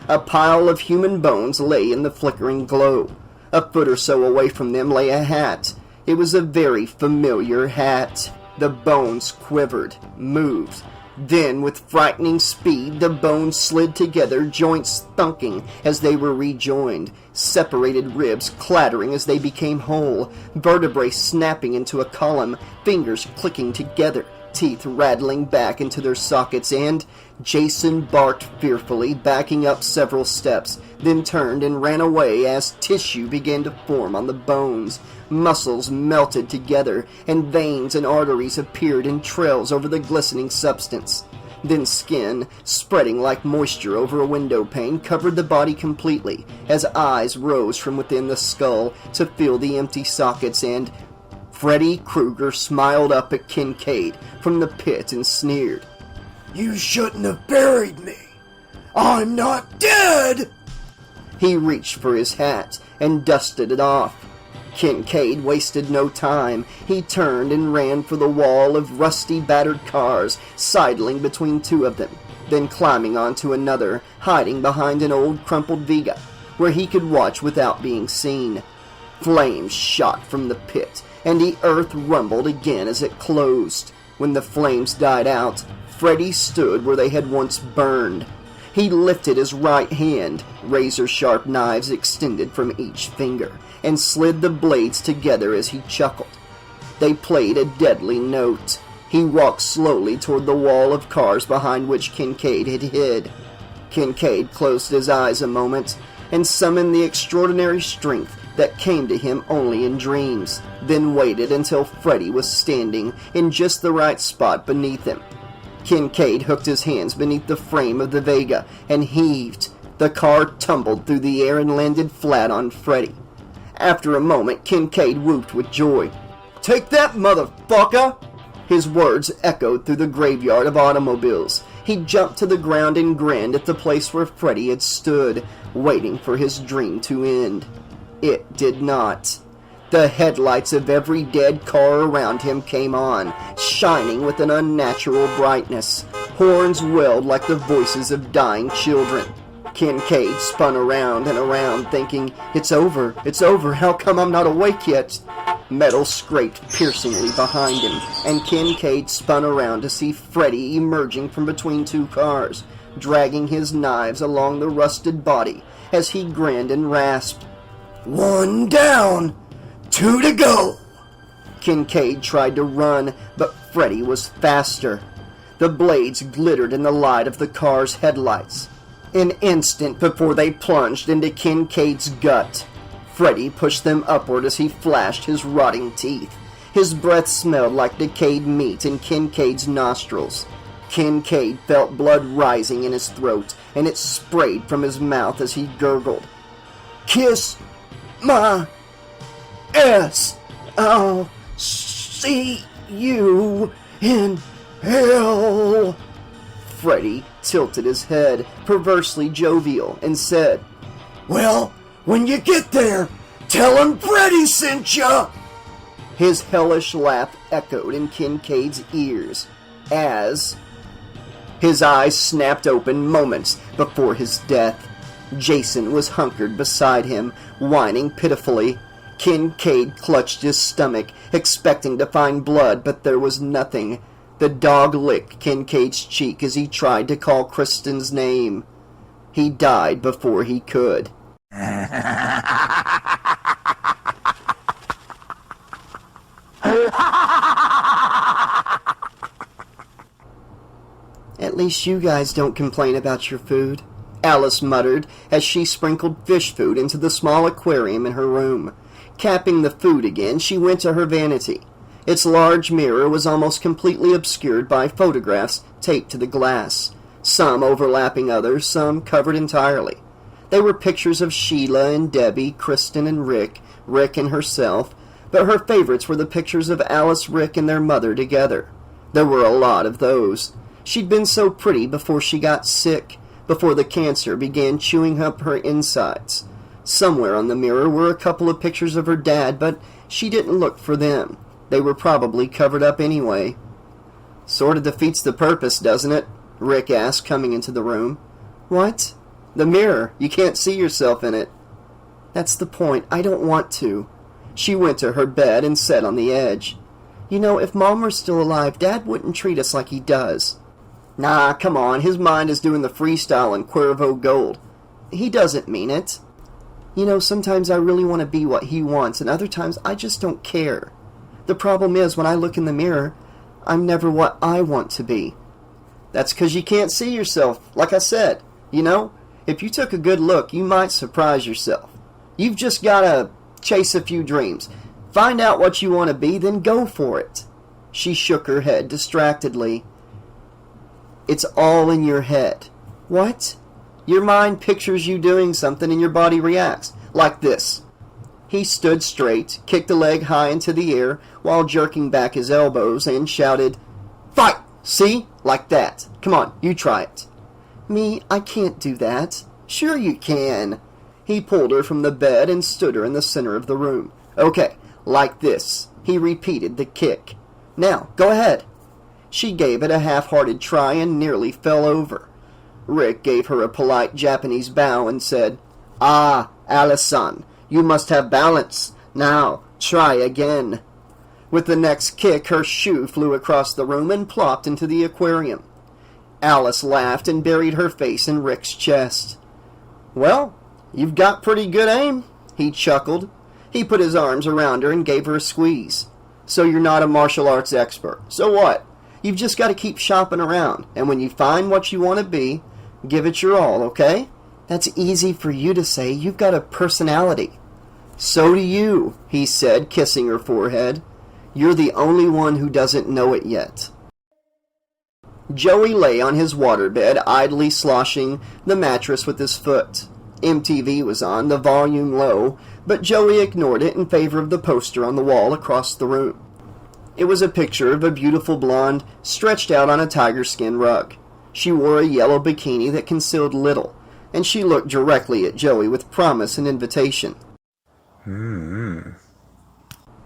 A pile of human bones lay in the flickering glow. A foot or so away from them lay a hat. It was a very familiar hat. The bones quivered, moved. Then, with frightening speed, the bones slid together, joints thunking as they were rejoined, separated ribs clattering as they became whole, vertebrae snapping into a column, fingers clicking together, teeth rattling back into their sockets, and Jason barked fearfully, backing up several steps, then turned and ran away as tissue began to form on the bones. Muscles melted together, and veins and arteries appeared in trails over the glistening substance. Then skin, spreading like moisture over a window pane, covered the body completely, as eyes rose from within the skull to fill the empty sockets, and Freddy Krueger smiled up at Kincade from the pit and sneered. You shouldn't have buried me. I'm not dead! He reached for his hat and dusted it off. Kincade wasted no time. He turned and ran for the wall of rusty, battered cars, sidling between two of them, then climbing onto another, hiding behind an old crumpled Vega, where he could watch without being seen. Flames shot from the pit, and the earth rumbled again as it closed. When the flames died out, Freddy stood where they had once burned. He lifted his right hand, razor-sharp knives extended from each finger, and slid the blades together as he chuckled. They played a deadly note. He walked slowly toward the wall of cars behind which Kincade had hid. Kincade closed his eyes a moment and summoned the extraordinary strength that came to him only in dreams, then waited until Freddy was standing in just the right spot beneath him. Kincade hooked his hands beneath the frame of the Vega and heaved. The car tumbled through the air and landed flat on Freddy. After a moment, Kincade whooped with joy. "Take that, motherfucker!" His words echoed through the graveyard of automobiles. He jumped to the ground and grinned at the place where Freddy had stood, waiting for his dream to end. It did not. The headlights of every dead car around him came on, shining with an unnatural brightness. Horns wailed like the voices of dying children. Kincade spun around and around, thinking, it's over, how come I'm not awake yet?" Metal scraped piercingly behind him, and Kincade spun around to see Freddy emerging from between two cars, dragging his knives along the rusted body as he grinned and rasped, "One down! 2 to go!" Kincade tried to run, but Freddy was faster. The blades glittered in the light of the car's headlights. An instant before they plunged into Kincade's gut, Freddy pushed them upward as he flashed his rotting teeth. His breath smelled like decayed meat in Kincade's nostrils. Kincade felt blood rising in his throat, and it sprayed from his mouth as he gurgled, "Kiss my ass! I'll see you in hell!" Freddy tilted his head, perversely jovial, and said, "Well, when you get there, tell him Freddy sent ya!" His hellish laugh echoed in Kincaid's ears as his eyes snapped open moments before his death. Jason was hunkered beside him, whining pitifully. Kincade clutched his stomach, expecting to find blood, but there was nothing. The dog licked Kincaid's cheek as he tried to call Kristen's name. He died before he could. At least you guys don't complain about your food, Alice muttered as she sprinkled fish food into the small aquarium in her room. Capping the food again, she went to her vanity. Its large mirror was almost completely obscured by photographs taped to the glass, some overlapping others, some covered entirely. They were pictures of Sheila and Debbie, Kristen and Rick and herself, but her favorites were the pictures of Alice, Rick, and their mother together. There were a lot of those. She'd been so pretty before she got sick, before the cancer began chewing up her insides. Somewhere on the mirror were a couple of pictures of her dad, but she didn't look for them. They were probably covered up anyway. Sort of defeats the purpose, doesn't it? Rick asked, coming into the room. What? The mirror. You can't see yourself in it. That's the point. I don't want to. She went to her bed and sat on the edge. You know, if Mom were still alive, Dad wouldn't treat us like he does. Nah, come on. His mind is doing the freestyle in Cuervo Gold. He doesn't mean it. You know, sometimes I really want to be what he wants, and other times I just don't care. The problem is, when I look in the mirror, I'm never what I want to be. That's 'cause you can't see yourself, like I said. You know, if you took a good look, you might surprise yourself. You've just gotta chase a few dreams. Find out what you want to be, then go for it. She shook her head distractedly. It's all in your head. What? Your mind pictures you doing something and your body reacts. Like this. He stood straight, kicked a leg high into the air while jerking back his elbows and shouted, "Fight! See? Like that. Come on, you try it." Me, I can't do that. Sure you can. He pulled her from the bed and stood her in the center of the room. Okay, like this. He repeated the kick. Now, go ahead. She gave it a half-hearted try and nearly fell over. Rick gave her a polite Japanese bow and said, "Ah, Alice-san, you must have balance. Now, try again." With the next kick, her shoe flew across the room and plopped into the aquarium. Alice laughed and buried her face in Rick's chest. "Well, you've got pretty good aim," he chuckled. He put his arms around her and gave her a squeeze. "So you're not a martial arts expert. So what? You've just got to keep shopping around, and when you find what you want to be, give it your all, okay?" "That's easy for you to say. You've got a personality." "So do you," he said, kissing her forehead. "You're the only one who doesn't know it yet." Joey lay on his waterbed, idly sloshing the mattress with his foot. MTV was on, the volume low, but Joey ignored it in favor of the poster on the wall across the room. It was a picture of a beautiful blonde stretched out on a tiger skin rug. She wore a yellow bikini that concealed little, and she looked directly at Joey with promise and invitation.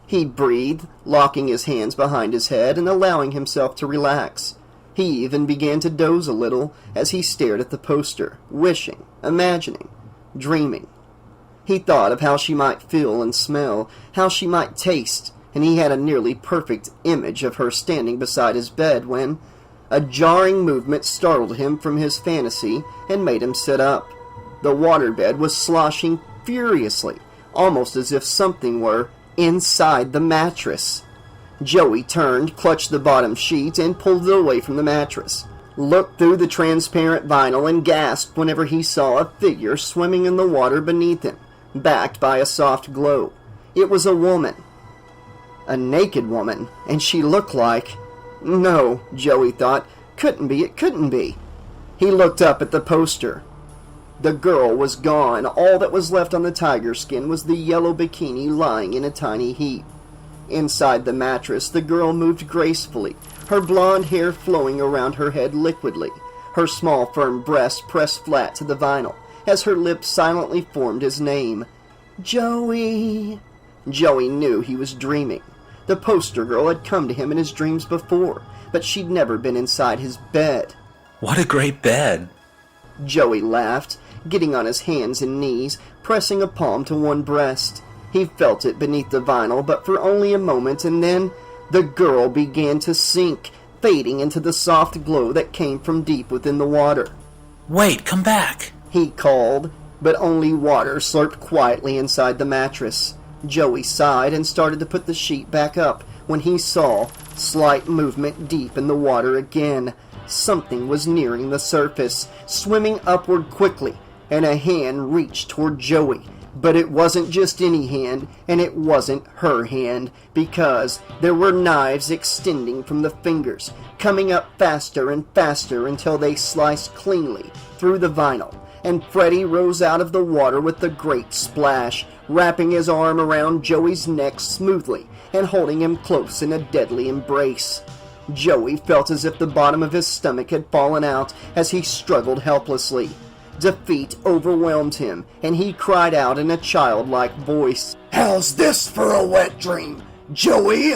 He breathed, locking his hands behind his head and allowing himself to relax. He even began to doze a little as he stared at the poster, wishing, imagining, dreaming. He thought of how she might feel and smell, how she might taste, and he had a nearly perfect image of her standing beside his bed when a jarring movement startled him from his fantasy and made him sit up. The waterbed was sloshing furiously, almost as if something were inside the mattress. Joey turned, clutched the bottom sheet, and pulled it away from the mattress, looked through the transparent vinyl, and gasped whenever he saw a figure swimming in the water beneath him, backed by a soft glow. It was a woman. A naked woman, and she looked like... No, Joey thought. Couldn't be, it couldn't be. He looked up at the poster. The girl was gone. All that was left on the tiger skin was the yellow bikini lying in a tiny heap. Inside the mattress, the girl moved gracefully, her blonde hair flowing around her head liquidly, Her small, firm breast pressed flat to the vinyl as her lips silently formed his name. Joey. Joey knew he was dreaming. The poster girl had come to him in his dreams before, but she'd never been inside his bed. What a great bed. Joey laughed, getting on his hands and knees, pressing a palm to one breast. He felt it beneath the vinyl, but for only a moment, and then the girl began to sink, fading into the soft glow that came from deep within the water. Wait, come back. He called, but only water slurped quietly inside the mattress. Joey sighed and started to put the sheet back up when he saw slight movement deep in the water again. Something was nearing the surface, swimming upward quickly, and a hand reached toward Joey. But it wasn't just any hand, and it wasn't her hand, because there were knives extending from the fingers, coming up faster and faster until they sliced cleanly through the vinyl, and Freddy rose out of the water with a great splash, wrapping his arm around Joey's neck smoothly and holding him close in a deadly embrace. Joey felt as if the bottom of his stomach had fallen out as he struggled helplessly. Defeat overwhelmed him, and he cried out in a childlike voice, How's this for a wet dream, Joey?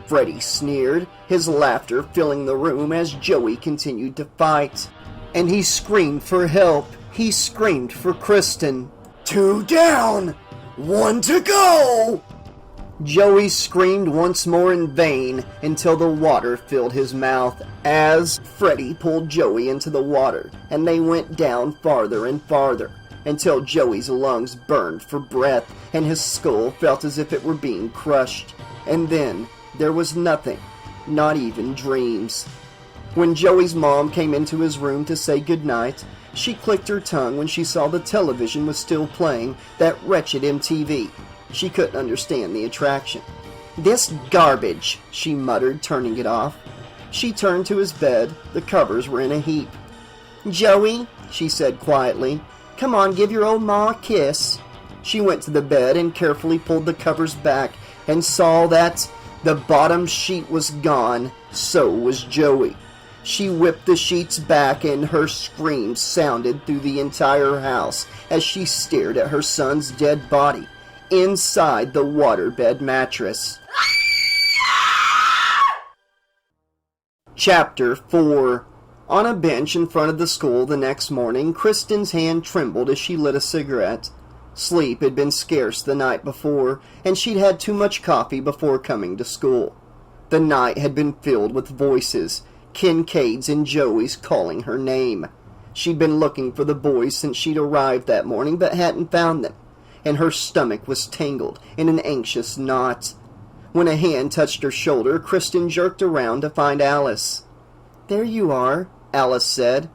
Freddy sneered, his laughter filling the room as Joey continued to fight. And he screamed for help. He screamed for Kristen. 2 down, 1 to go! Joey screamed once more in vain until the water filled his mouth as Freddy pulled Joey into the water, and they went down farther and farther until Joey's lungs burned for breath and his skull felt as if it were being crushed. And then there was nothing, not even dreams. When Joey's mom came into his room to say goodnight, she clicked her tongue when she saw the television was still playing that wretched MTV. She couldn't understand the attraction. This garbage, she muttered, turning it off. She turned to his bed. The covers were in a heap. Joey, she said quietly, come on, give your old ma a kiss. She went to the bed and carefully pulled the covers back and saw that the bottom sheet was gone. So was Joey. She whipped the sheets back and her screams sounded through the entire house as she stared at her son's dead body inside the waterbed mattress. Chapter 4. On a bench in front of the school the next morning, Kristen's hand trembled as she lit a cigarette. Sleep had been scarce the night before, and she'd had too much coffee before coming to school. The night had been filled with voices, Kincaid's and Joey's calling her name. She'd been looking for the boys since she'd arrived that morning, but hadn't found them, and her stomach was tangled in an anxious knot. When a hand touched her shoulder, Kristen jerked around to find Alice. There you are, Alice said.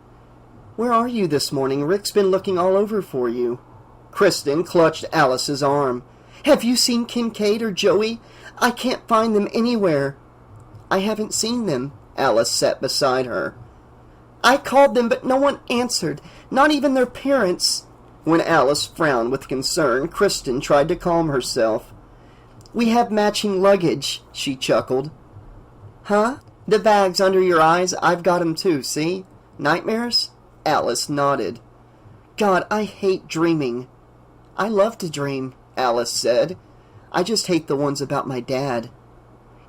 Where are you this morning? Rick's been looking all over for you. Kristen clutched Alice's arm. Have you seen Kincade or Joey? I can't find them anywhere. I haven't seen them. Alice sat beside her. I called them, but no one answered, not even their parents. When Alice frowned with concern, Kristen tried to calm herself. We have matching luggage, she chuckled. Huh? The bags under your eyes, I've got 'em too, see? Nightmares? Alice nodded. God, I hate dreaming. I love to dream, Alice said. I just hate the ones about my dad.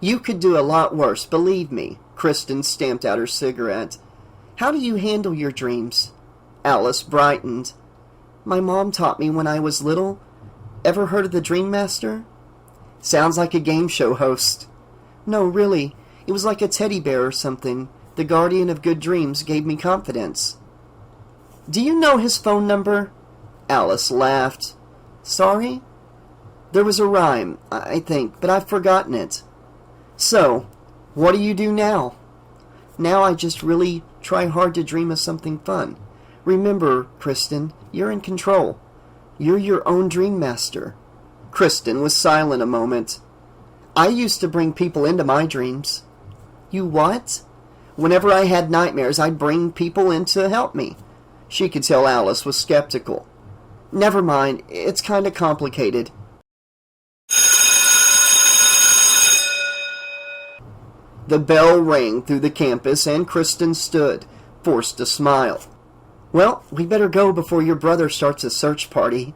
You could do a lot worse, believe me. Kristen stamped out her cigarette. How do you handle your dreams? Alice brightened. My mom taught me when I was little. Ever heard of the Dream Master? Sounds like a game show host. No, really. It was like a teddy bear or something. The guardian of good dreams gave me confidence. Do you know his phone number? Alice laughed. Sorry? There was a rhyme, I think, but I've forgotten it. So, what do you do now? Now I just really try hard to dream of something fun. Remember, Kristen, you're in control. You're your own dream master. Kristen was silent a moment. I used to bring people into my dreams. You what? Whenever I had nightmares, I'd bring people in to help me. She could tell Alice was skeptical. Never mind, it's kind of complicated. The bell rang through the campus and Kristen stood, forced a smile. Well, we better go before your brother starts a search party.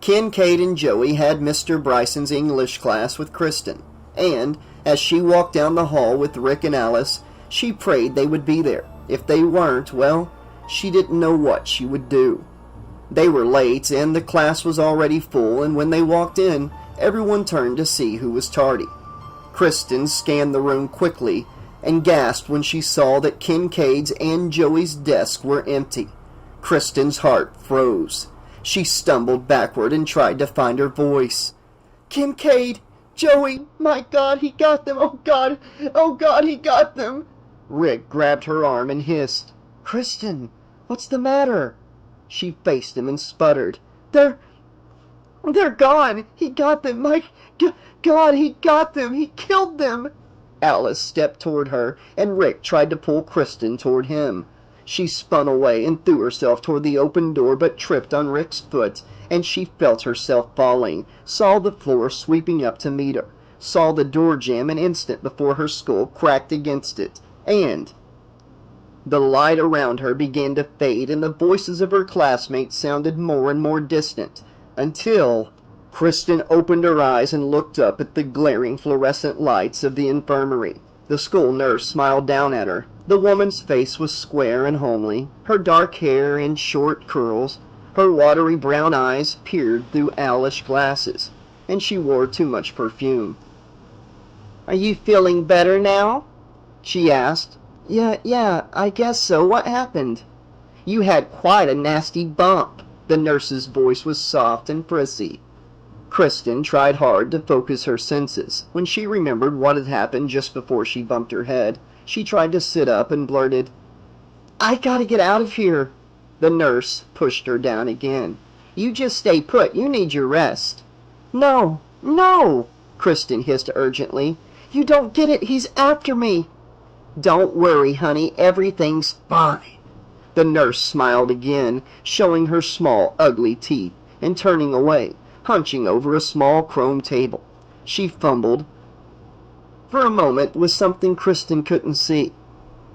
Kincade and Joey had Mr. Bryson's English class with Kristen, and as she walked down the hall with Rick and Alice, she prayed they would be there. If they weren't, well, she didn't know what she would do. They were late, and the class was already full, and when they walked in, everyone turned to see who was tardy. Kristen scanned the room quickly and gasped when she saw that Kincaid's and Joey's desks were empty. Kristen's heart froze. She stumbled backward and tried to find her voice. "Kincade! Joey! My God, he got them! Oh God! Oh God, he got them!" Rick grabbed her arm and hissed, "Kristen, what's the matter?" She faced him and sputtered, They're gone! He got them! My God, he got them! He killed them!" Alice stepped toward her, and Rick tried to pull Kristen toward him. She spun away and threw herself toward the open door, but tripped on Rick's foot, and she felt herself falling, saw the floor sweeping up to meet her, saw the door jam an instant before her skull cracked against it, and the light around her began to fade, and the voices of her classmates sounded more and more distant, until Kristen opened her eyes and looked up at the glaring fluorescent lights of the infirmary. The school nurse smiled down at her. The woman's face was square and homely, her dark hair in short curls, her watery brown eyes peered through owlish glasses, and she wore too much perfume. "Are you feeling better now?" she asked. Yeah, I guess so. What happened?" "You had quite a nasty bump." The nurse's voice was soft and prissy. Kristen tried hard to focus her senses. When she remembered what had happened just before she bumped her head, she tried to sit up and blurted, "I gotta get out of here." The nurse pushed her down again. "You just stay put. You need your rest." No, Kristen hissed urgently. "You don't get it. He's after me." "Don't worry, honey. Everything's fine." The nurse smiled again, showing her small, ugly teeth, and turning away, hunching over a small chrome table. She fumbled for a moment with something Kristen couldn't see.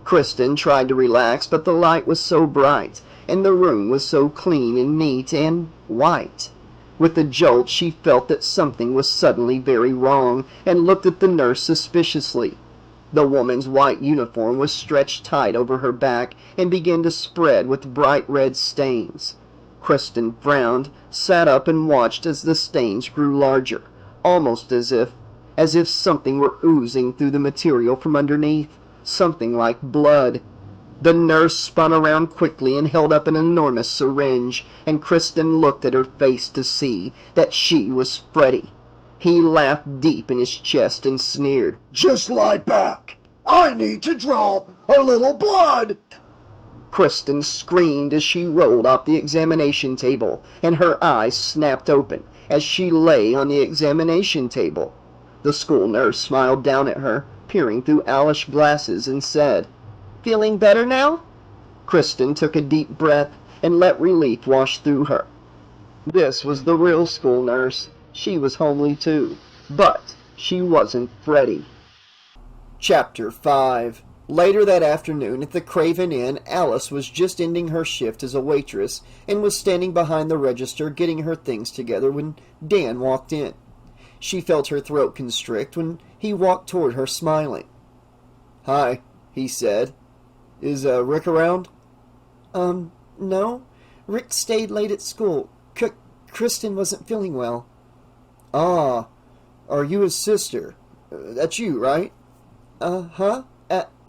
Kristen tried to relax, but the light was so bright, and the room was so clean and neat and white. With a jolt, she felt that something was suddenly very wrong, and looked at the nurse suspiciously. The woman's white uniform was stretched tight over her back and began to spread with bright red stains. Kristen frowned, sat up, and watched as the stains grew larger, almost as if something were oozing through the material from underneath, something like blood. The nurse spun around quickly and held up an enormous syringe, and Kristen looked at her face to see that she was Freddy. He laughed deep in his chest and sneered, "Just lie back. I need to draw a little blood." Kristen screamed as she rolled off the examination table, and her eyes snapped open as she lay on the examination table. The school nurse smiled down at her, peering through owlish glasses, and said, "Feeling better now?" Kristen took a deep breath and let relief wash through her. This was the real school nurse. She was homely too, but she wasn't Freddy. Chapter 5. Later that afternoon at the Craven Inn, Alice was just ending her shift as a waitress and was standing behind the register getting her things together when Dan walked in. She felt her throat constrict when he walked toward her smiling. "Hi," he said. "Is Rick around?" No. Rick stayed late at school. Kristen wasn't feeling well." "Ah, are you his sister? That's you, right?" Huh?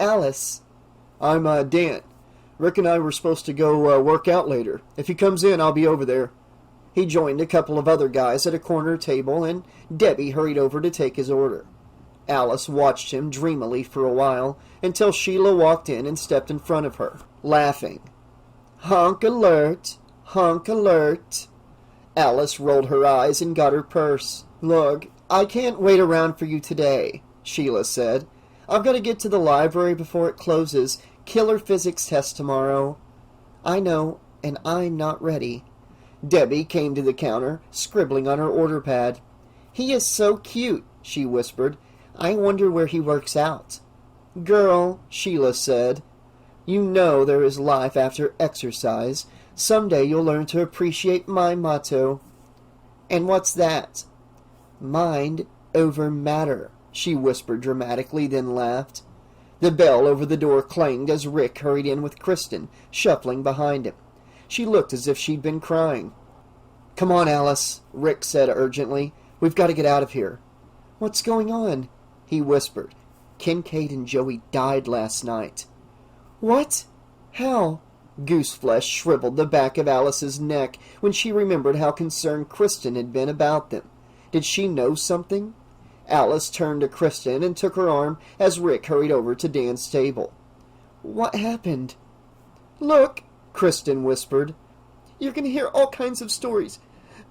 Alice. "I'm, Dan. Rick and I were supposed to go, work out later. If he comes in, I'll be over there." He joined a couple of other guys at a corner table, and Debbie hurried over to take his order. Alice watched him dreamily for a while, until Sheila walked in and stepped in front of her, laughing. "Honk alert! Honk alert!" Alice rolled her eyes and got her purse. "Look, I can't wait around for you today," Sheila said. "I've got to get to the library before it closes. Killer physics test tomorrow." "I know, and I'm not ready." Debbie came to the counter, scribbling on her order pad. "He is so cute," she whispered. "I wonder where he works out." "Girl," Sheila said. You know there is life after exercise. Someday you'll learn to appreciate my motto. And what's that? Mind over matter, she whispered dramatically, then laughed. The bell over the door clanged as Rick hurried in with Kristen, shuffling behind him. She looked as if she'd been crying. "Come on, Alice," Rick said urgently. "We've got to get out of here." "What's going on?" he whispered. "Kincade and Joey died last night." "What? How?" Gooseflesh shriveled the back of Alice's neck when she remembered how concerned Kristen had been about them. Did she know something? Alice turned to Kristen and took her arm as Rick hurried over to Dan's table. "What happened?" "Look," Kristen whispered. "You're going to hear all kinds of stories,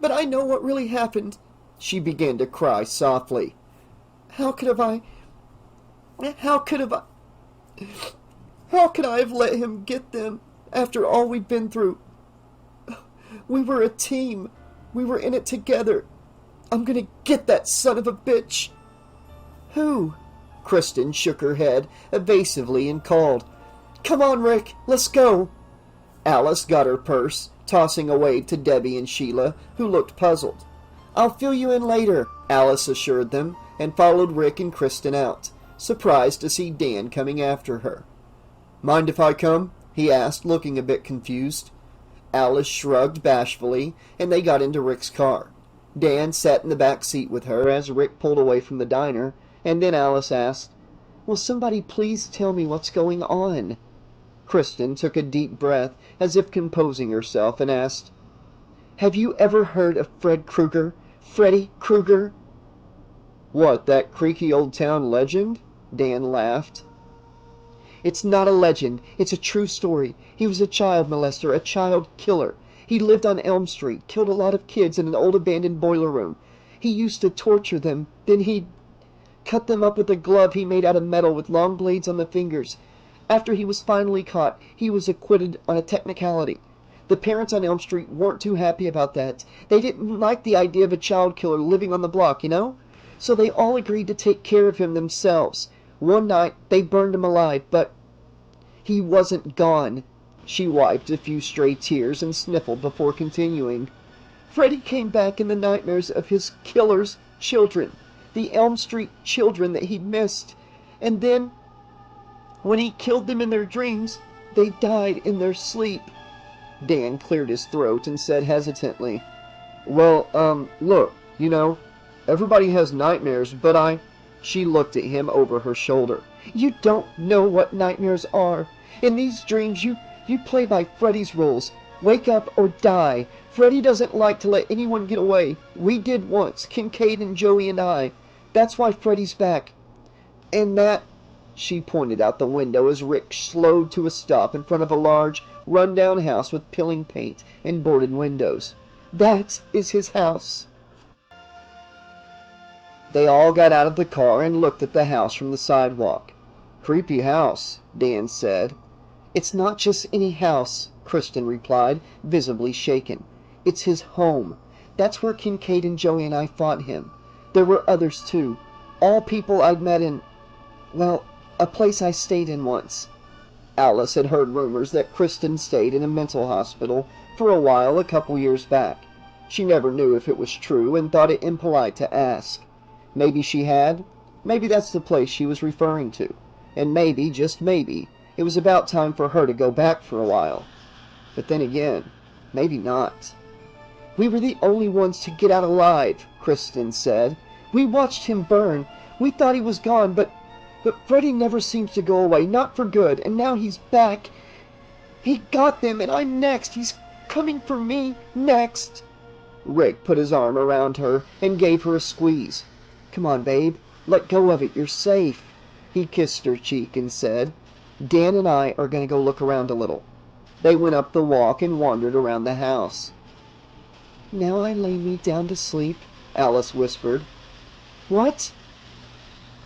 but I know what really happened." She began to cry softly. How could I have let him get them after all we'd been through? We were a team. We were in it together. I'm gonna get that son of a bitch." "Who?" Kristen shook her head evasively and called. "Come on, Rick, let's go." Alice got her purse, tossing a wave to Debbie and Sheila, who looked puzzled. "I'll fill you in later," Alice assured them, and followed Rick and Kristen out, surprised to see Dan coming after her. "Mind if I come?" he asked, looking a bit confused. Alice shrugged bashfully, and they got into Rick's car. Dan sat in the back seat with her as Rick pulled away from the diner, and then Alice asked, "Will somebody please tell me what's going on?" Kristen took a deep breath, as if composing herself, and asked, "Have you ever heard of Fred Krueger? Freddy Krueger?" "What, that creaky old town legend?" Dan laughed. "It's not a legend. It's a true story. He was a child molester, a child killer. He lived on Elm Street, killed a lot of kids in an old abandoned boiler room. He used to torture them, then he'd cut them up with a glove he made out of metal with long blades on the fingers. After he was finally caught, he was acquitted on a technicality. The parents on Elm Street weren't too happy about that. They didn't like the idea of a child killer living on the block, you know? So they all agreed to take care of him themselves. One night, they burned him alive, but he wasn't gone." She wiped a few stray tears and sniffled before continuing. "Freddy came back in the nightmares of his killer's children, the Elm Street children that he'd missed. And then, when he killed them in their dreams, they died in their sleep." Dan cleared his throat and said hesitantly, "Well, look, you know, everybody has nightmares, but She looked at him over her shoulder. "You don't know what nightmares are. In these dreams, you play by Freddy's rules. Wake up or die. Freddy doesn't like to let anyone get away. We did once, Kincade and Joey and I. That's why Freddy's back. And that," she pointed out the window as Rick slowed to a stop in front of a large, run-down house with peeling paint and boarded windows. "That is his house." They all got out of the car and looked at the house from the sidewalk. "Creepy house," Dan said. "It's not just any house," Kristen replied, visibly shaken. "It's his home. That's where Kincade and Joey and I fought him. There were others too. All people I'd met in, well, a place I stayed in once." Alice had heard rumors that Kristen stayed in a mental hospital for a while a couple years back. She never knew if it was true and thought it impolite to ask. Maybe she had. Maybe that's the place she was referring to. And maybe, just maybe, it was about time for her to go back for a while. But then again, maybe not. "We were the only ones to get out alive," Kristen said. "We watched him burn. We thought he was gone, but Freddy never seems to go away, not for good, and now he's back. He got them, and I'm next. He's coming for me next." Rick put his arm around her and gave her a squeeze. "Come on, babe. Let go of it. You're safe." He kissed her cheek and said, "Dan and I are going to go look around a little." They went up the walk and wandered around the house. "Now I lay me down to sleep," Alice whispered. "What?"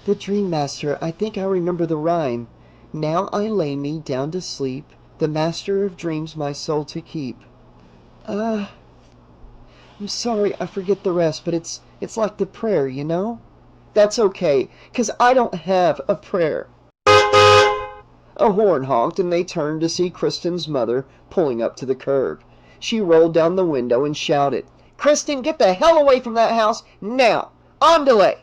"The Dream Master. I think I remember the rhyme. Now I lay me down to sleep, the Master of Dreams my soul to keep. I'm sorry I forget the rest, but it's like the prayer, you know?" "That's okay, 'cause I don't have a prayer." A horn honked, and they turned to see Kristen's mother pulling up to the curb. She rolled down the window and shouted, "Kristen, get the hell away from that house, now! On delay!"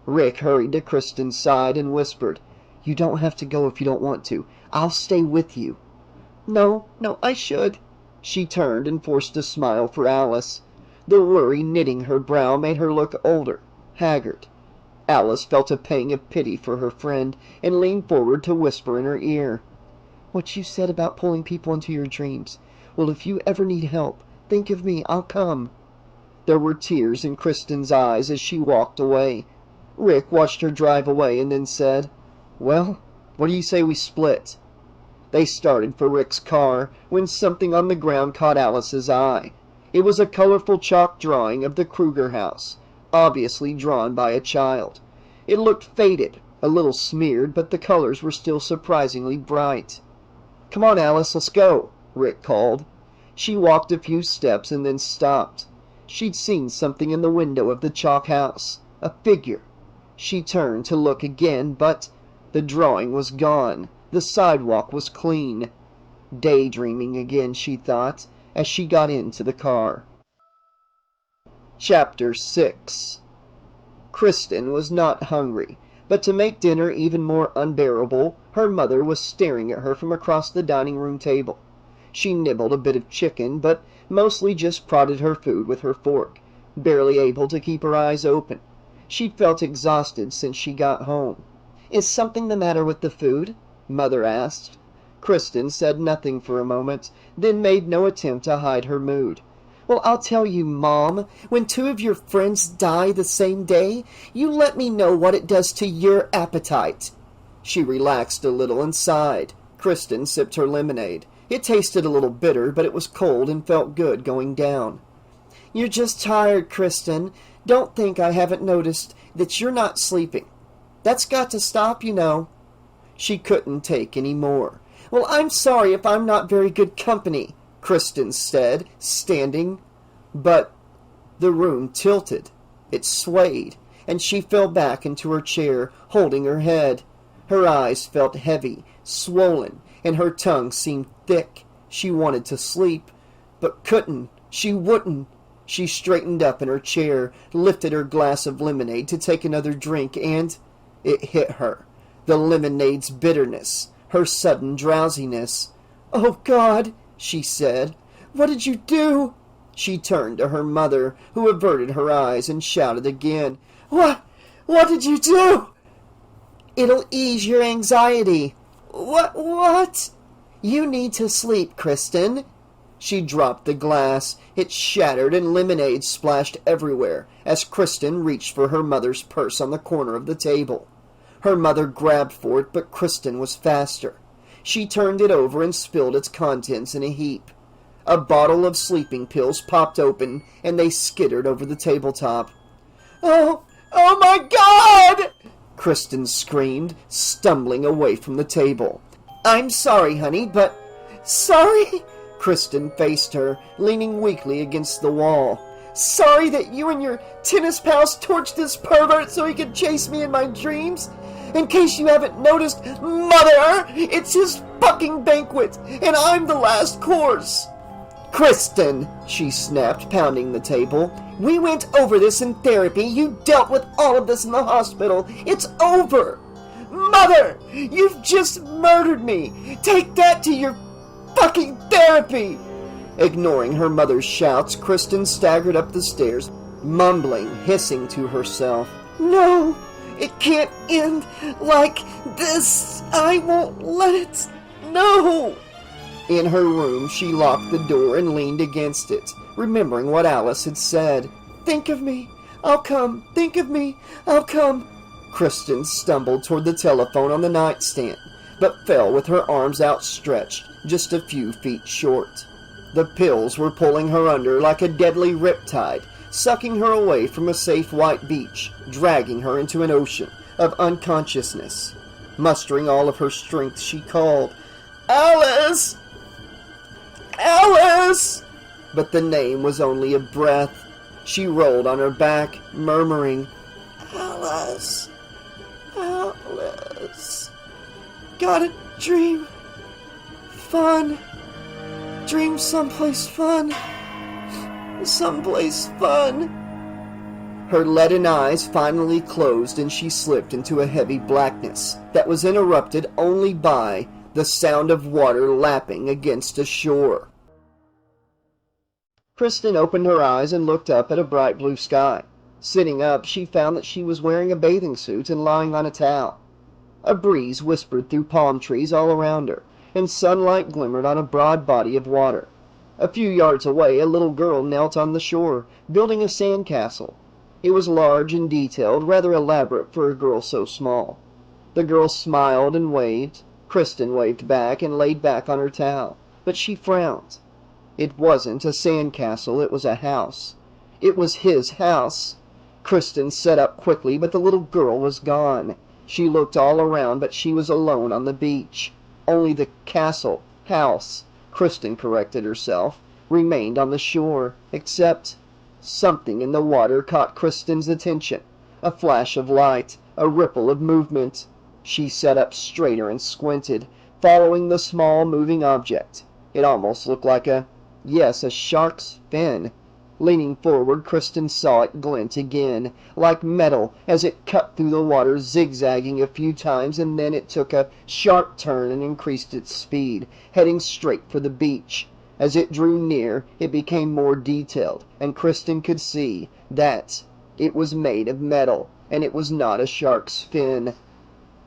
Rick hurried to Kristen's side and whispered, "You don't have to go if you don't want to. I'll stay with you." No, I should." She turned and forced a smile for Alice. The worry knitting her brow made her look older, haggard. Alice felt a pang of pity for her friend and leaned forward to whisper in her ear, "What you said about pulling people into your dreams. Well, if you ever need help, think of me. I'll come." There were tears in Kristen's eyes as she walked away. Rick watched her drive away and then said, "Well, what do you say we split?" They started for Rick's car when something on the ground caught Alice's eye. It was a colorful chalk drawing of the Kruger house, obviously drawn by a child. It looked faded, a little smeared, but the colors were still surprisingly bright. "Come on, Alice, let's go," Rick called. She walked a few steps and then stopped. She'd seen something in the window of the chalk house, a figure. She turned to look again, but the drawing was gone. The sidewalk was clean. Daydreaming again, she thought, as she got into the car. Chapter 6. Kristen was not hungry, but to make dinner even more unbearable, her mother was staring at her from across the dining room table. She nibbled a bit of chicken, but mostly just prodded her food with her fork, barely able to keep her eyes open. She felt exhausted since she got home. "Is something the matter with the food?" Mother asked. Kristen said nothing for a moment, then made no attempt to hide her mood. "Well, I'll tell you, Mom. When two of your friends die the same day, you let me know what it does to your appetite." She relaxed a little and sighed. Kristen sipped her lemonade. It tasted a little bitter, but it was cold and felt good going down. "You're just tired, Kristen. Don't think I haven't noticed that you're not sleeping. That's got to stop, you know." She couldn't take any more. "Well, I'm sorry if I'm not very good company," Kristen said, standing. But the room tilted. It swayed, and she fell back into her chair, holding her head. Her eyes felt heavy, swollen, and her tongue seemed thick. She wanted to sleep, but couldn't. She wouldn't. She straightened up in her chair, lifted her glass of lemonade to take another drink, and it hit her. The lemonade's bitterness, her sudden drowsiness. "Oh, God," she said. "What did you do?" She turned to her mother, who averted her eyes and shouted again. What did you do?" "It'll ease your anxiety." What? "You need to sleep, Kristen." She dropped the glass. It shattered and lemonade splashed everywhere as Kristen reached for her mother's purse on the corner of the table. Her mother grabbed for it, but Kristen was faster. She turned it over and spilled its contents in a heap. A bottle of sleeping pills popped open, and they skittered over the tabletop. Oh my God!" Kristen screamed, stumbling away from the table. "I'm sorry, honey, but..." "Sorry?" Kristen faced her, leaning weakly against the wall. "Sorry that you and your tennis pals torched this pervert so he could chase me in my dreams? In case you haven't noticed, Mother, it's his fucking banquet, and I'm the last course." "Kristen," she snapped, pounding the table. "We went over this in therapy. You dealt with all of this in the hospital. It's over." "Mother, you've just murdered me. Take that to your fucking therapy." Ignoring her mother's shouts, Kristen staggered up the stairs, mumbling, hissing to herself. "No, it can't end like this. I won't let it. No." In her room, she locked the door and leaned against it, remembering what Alice had said. "Think of me. I'll come. Think of me. I'll come." Kristen stumbled toward the telephone on the nightstand, but fell with her arms outstretched, just a few feet short. The pills were pulling her under like a deadly riptide, sucking her away from a safe white beach, dragging her into an ocean of unconsciousness. Mustering all of her strength, she called, "Alice! Alice!" But the name was only a breath. She rolled on her back, murmuring, "Alice! Alice!" gotta dream fun. Dream someplace fun. Someplace fun. Her leaden eyes finally closed and she slipped into a heavy blackness that was interrupted only by the sound of water lapping against a shore. Kristen opened her eyes and looked up at a bright blue sky. Sitting up, she found that she was wearing a bathing suit and lying on a towel. A breeze whispered through palm trees all around her, and sunlight glimmered on a broad body of water. A few yards away, a little girl knelt on the shore, building a sand castle. It was large and detailed, rather elaborate for a girl so small. The girl smiled and waved. Kristen waved back and laid back on her towel, but she frowned. It wasn't a sand castle, it was a house. It was his house. Kristen sat up quickly, but the little girl was gone. She looked all around, but she was alone on the beach. Only the castle, house, Kristen corrected herself, remained on the shore, except something in the water caught Kristen's attention. A flash of light, a ripple of movement. She sat up straighter and squinted, following the small moving object. It almost looked like a shark's fin. Leaning forward, Kristen saw it glint again, like metal, as it cut through the water, zigzagging a few times, and then it took a sharp turn and increased its speed, heading straight for the beach. As it drew near, it became more detailed, and Kristen could see that it was made of metal, and it was not a shark's fin.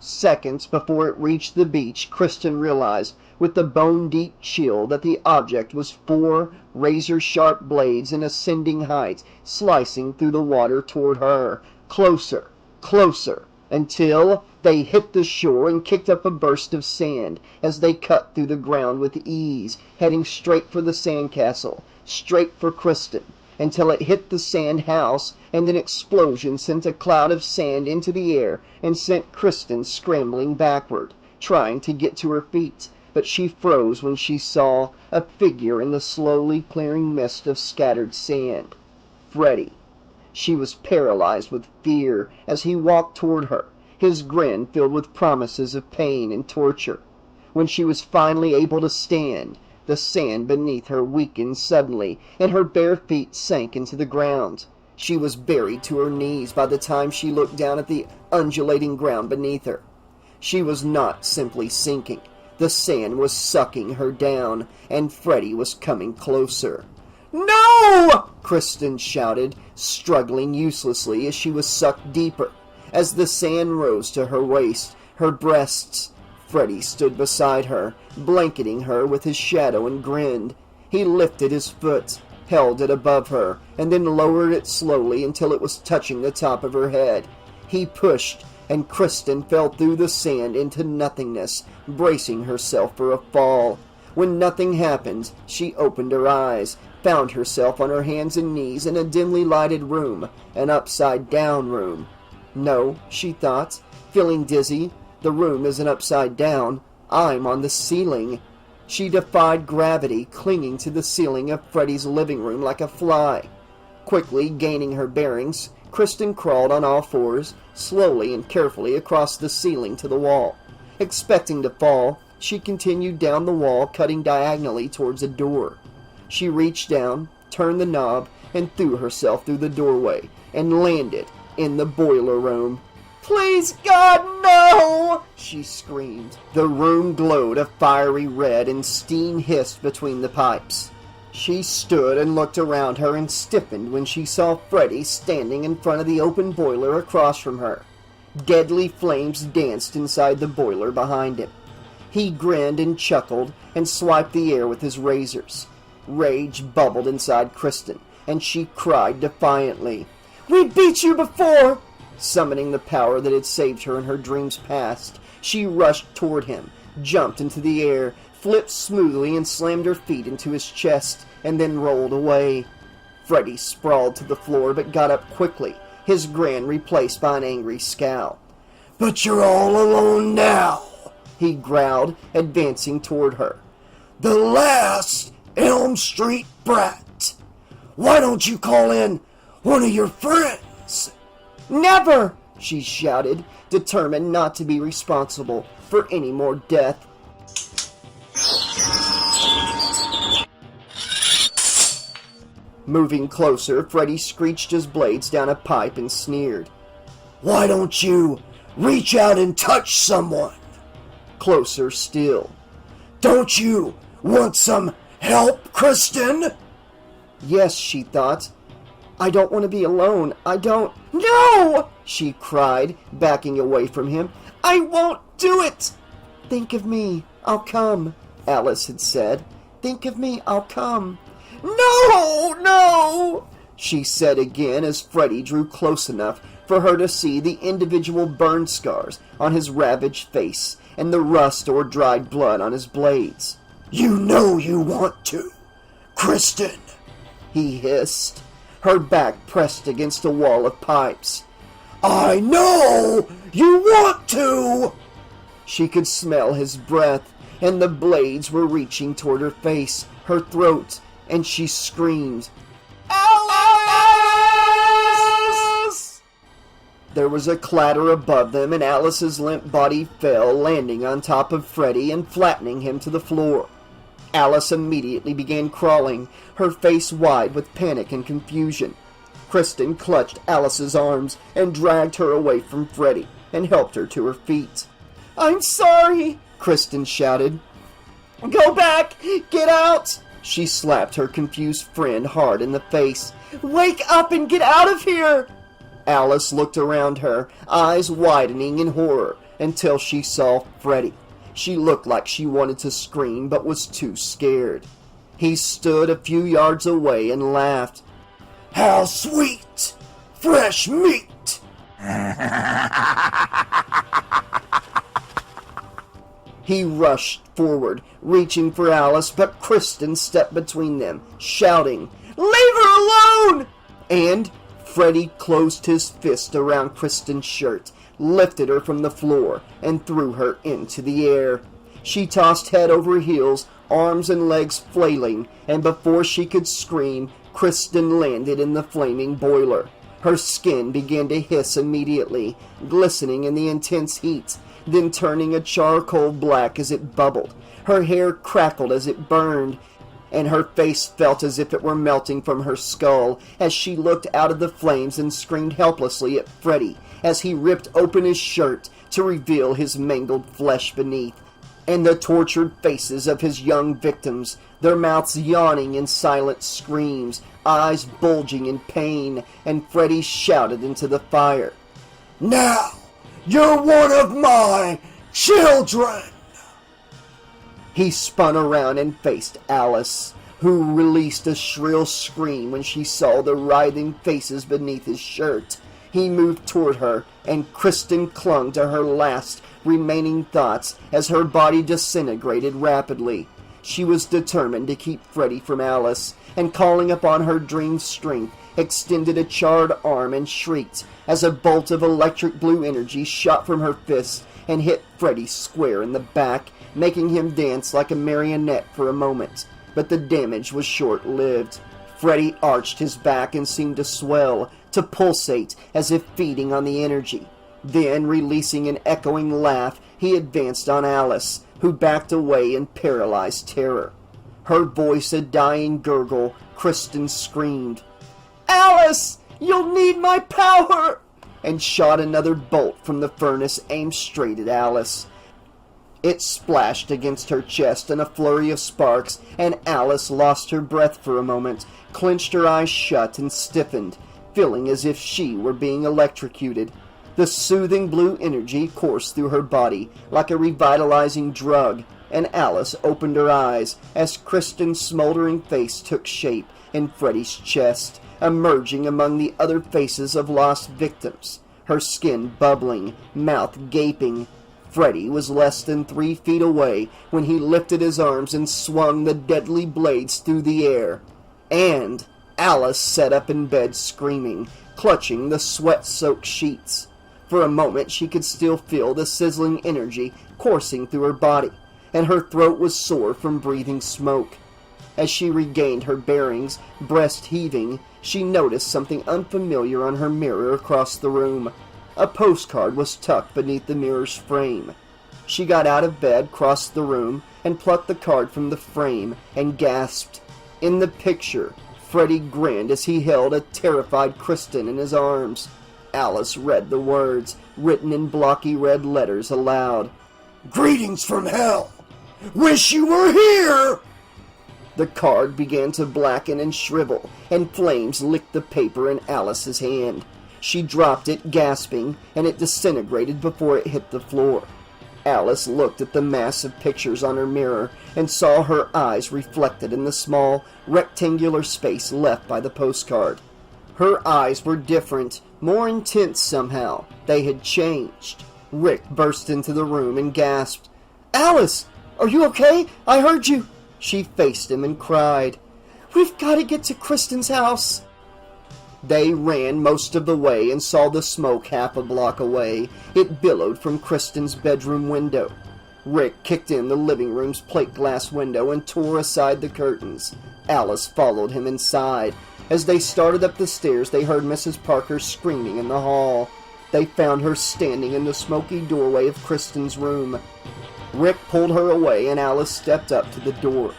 Seconds before it reached the beach, Kristen realized with the bone-deep chill that the object was 4 razor-sharp blades in ascending height, slicing through the water toward her, closer, closer, until they hit the shore and kicked up a burst of sand as they cut through the ground with ease, heading straight for the sandcastle, straight for Kristen, until it hit the sand house, and an explosion sent a cloud of sand into the air and sent Kristen scrambling backward, trying to get to her feet. But she froze when she saw a figure in the slowly clearing mist of scattered sand. Freddy. She was paralyzed with fear as he walked toward her, his grin filled with promises of pain and torture. When she was finally able to stand, the sand beneath her weakened suddenly, and her bare feet sank into the ground. She was buried to her knees by the time she looked down at the undulating ground beneath her. She was not simply sinking. The sand was sucking her down, and Freddy was coming closer. "No!" Kristen shouted, struggling uselessly as she was sucked deeper. As the sand rose to her waist, her breasts, Freddy stood beside her, blanketing her with his shadow, and grinned. He lifted his foot, held it above her, and then lowered it slowly until it was touching the top of her head. He pushed, and Kristen fell through the sand into nothingness, bracing herself for a fall. When nothing happened, she opened her eyes, found herself on her hands and knees in a dimly lighted room, an upside-down room. No, she thought, feeling dizzy, the room isn't upside down. I'm on the ceiling. She defied gravity, clinging to the ceiling of Freddy's living room like a fly. Quickly gaining her bearings, Kristen crawled on all fours, slowly and carefully across the ceiling to the wall. Expecting to fall, she continued down the wall, cutting diagonally towards a door. She reached down, turned the knob, and threw herself through the doorway, and landed in the boiler room. "Please, God, no!" she screamed. The room glowed a fiery red, and steam hissed between the pipes. She stood and looked around her and stiffened when she saw Freddy standing in front of the open boiler across from her. Deadly flames danced inside the boiler behind him. He grinned and chuckled and swiped the air with his razors. Rage bubbled inside Kristen, and she cried defiantly, "We beat you before!" Summoning the power that had saved her in her dreams past, she rushed toward him, jumped into the air, flipped smoothly and slammed her feet into his chest, and then rolled away. Freddy sprawled to the floor but got up quickly, his grin replaced by an angry scowl. "But you're all alone now," he growled, advancing toward her. "The last Elm Street brat. Why don't you call in one of your friends?" "Never!" she shouted, determined not to be responsible for any more death. Moving closer, Freddy screeched his blades down a pipe and sneered. Why don't you reach out and touch someone? Closer still. Don't you want some help, Kristen? Yes, she thought. I don't want to be alone. I don't. No! She cried, backing away from him. I won't do it! Think of me. I'll come, Alice had said. Think of me. I'll come. No! No! She said again as Freddy drew close enough for her to see the individual burn scars on his ravaged face and the rust or dried blood on his blades. You know you want to, Kristen, he hissed, her back pressed against a wall of pipes. I know you want to! She could smell his breath, and the blades were reaching toward her face, her throat, and she screamed, Alice! There was a clatter above them, and Alice's limp body fell, landing on top of Freddy and flattening him to the floor. Alice immediately began crawling, her face wide with panic and confusion. Kristen clutched Alice's arms and dragged her away from Freddy and helped her to her feet. I'm sorry, Kristen shouted. Go back! Get out! She slapped her confused friend hard in the face. Wake up and get out of here! Alice looked around her, eyes widening in horror, until she saw Freddy. She looked like she wanted to scream, but was too scared. He stood a few yards away and laughed. How sweet! Fresh meat! He rushed forward, reaching for Alice, but Kristen stepped between them, shouting, Leave her alone! And Freddy closed his fist around Kristen's shirt, lifted her from the floor, and threw her into the air. She tossed head over heels, arms and legs flailing, and before she could scream, Kristen landed in the flaming boiler. Her skin began to hiss immediately, glistening in the intense heat, then turning a charcoal black as it bubbled. Her hair crackled as it burned, and her face felt as if it were melting from her skull as she looked out of the flames and screamed helplessly at Freddy as he ripped open his shirt to reveal his mangled flesh beneath, and the tortured faces of his young victims, their mouths yawning in silent screams, eyes bulging in pain, and Freddy shouted into the fire. Now, you're one of my children! He spun around and faced Alice, who released a shrill scream when she saw the writhing faces beneath his shirt. He moved toward her, and Kristen clung to her last remaining thoughts as her body disintegrated rapidly. She was determined to keep Freddy from Alice, and calling upon her dream strength, extended a charred arm and shrieked as a bolt of electric blue energy shot from her fist and hit Freddy square in the back, making him dance like a marionette for a moment. But the damage was short-lived. Freddy arched his back and seemed to swell, to pulsate as if feeding on the energy. Then, releasing an echoing laugh, he advanced on Alice, who backed away in paralyzed terror. Her voice a dying gurgle, Kristen screamed, Alice! You'll need my power! And shot another bolt from the furnace aimed straight at Alice. It splashed against her chest in a flurry of sparks, and Alice lost her breath for a moment, clenched her eyes shut, and stiffened, feeling as if she were being electrocuted. The soothing blue energy coursed through her body like a revitalizing drug, and Alice opened her eyes as Kristen's smoldering face took shape in Freddy's chest, emerging among the other faces of lost victims, her skin bubbling, mouth gaping. Freddy was less than 3 feet away when he lifted his arms and swung the deadly blades through the air. And Alice sat up in bed screaming, clutching the sweat-soaked sheets. For a moment she could still feel the sizzling energy coursing through her body, and her throat was sore from breathing smoke. As she regained her bearings, breast heaving, she noticed something unfamiliar on her mirror across the room. A postcard was tucked beneath the mirror's frame. She got out of bed, crossed the room, and plucked the card from the frame, and gasped. In the picture, Freddy grinned as he held a terrified Kristen in his arms. Alice read the words, written in blocky red letters, aloud. Greetings from hell. Wish you were here. The card began to blacken and shrivel, and flames licked the paper in Alice's hand. She dropped it, gasping, and it disintegrated before it hit the floor. Alice looked at the mass of pictures on her mirror and saw her eyes reflected in the small, rectangular space left by the postcard. Her eyes were different, more intense somehow. They had changed. Rick burst into the room and gasped, Alice! Are you okay? I heard you! She faced him and cried, We've got to get to Kristen's house! They ran most of the way and saw the smoke half a block away. It billowed from Kristen's bedroom window. Rick kicked in the living room's plate glass window and tore aside the curtains. Alice followed him inside. As they started up the stairs, they heard Mrs. Parker screaming in the hall. They found her standing in the smoky doorway of Kristen's room. Rick pulled her away and Alice stepped up to the door.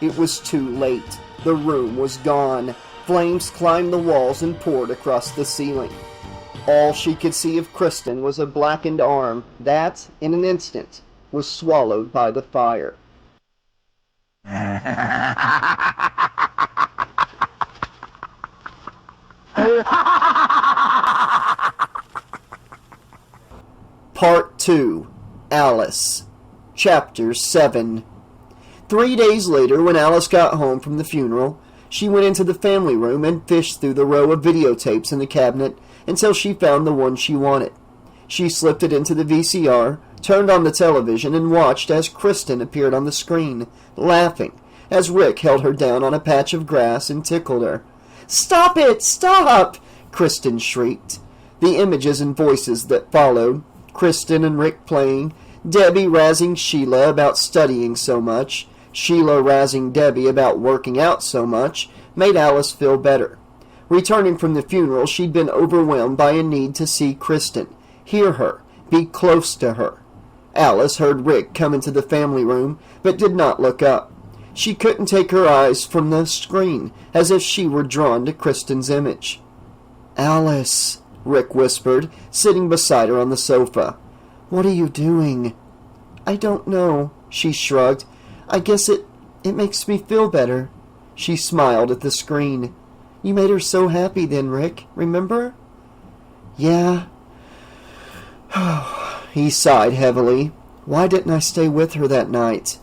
It was too late. The room was gone. Flames climbed the walls and poured across the ceiling. All she could see of Kristen was a blackened arm that, in an instant, was swallowed by the fire. Part 2. Alice. Chapter 7. 3 days later, when Alice got home from the funeral, she went into the family room and fished through the row of videotapes in the cabinet until she found the one she wanted. She slipped it into the VCR, turned on the television, and watched as Kristen appeared on the screen, laughing, as Rick held her down on a patch of grass and tickled her. "Stop it! Stop!" Kristen shrieked. The images and voices that followed, Kristen and Rick playing, Debbie razzing Sheila about studying so much, Sheila razzing Debbie about working out so much, made Alice feel better. Returning from the funeral, she'd been overwhelmed by a need to see Kristen, hear her, be close to her. Alice heard Rick come into the family room, but did not look up. She couldn't take her eyes from the screen, as if she were drawn to Kristen's image. "Alice," Rick whispered, sitting beside her on the sofa. "What are you doing?" "I don't know," she shrugged. "I guess it makes me feel better." She smiled at the screen. "You made her so happy then, Rick, remember?" "Yeah." He sighed heavily. "Why didn't I stay with her that night?"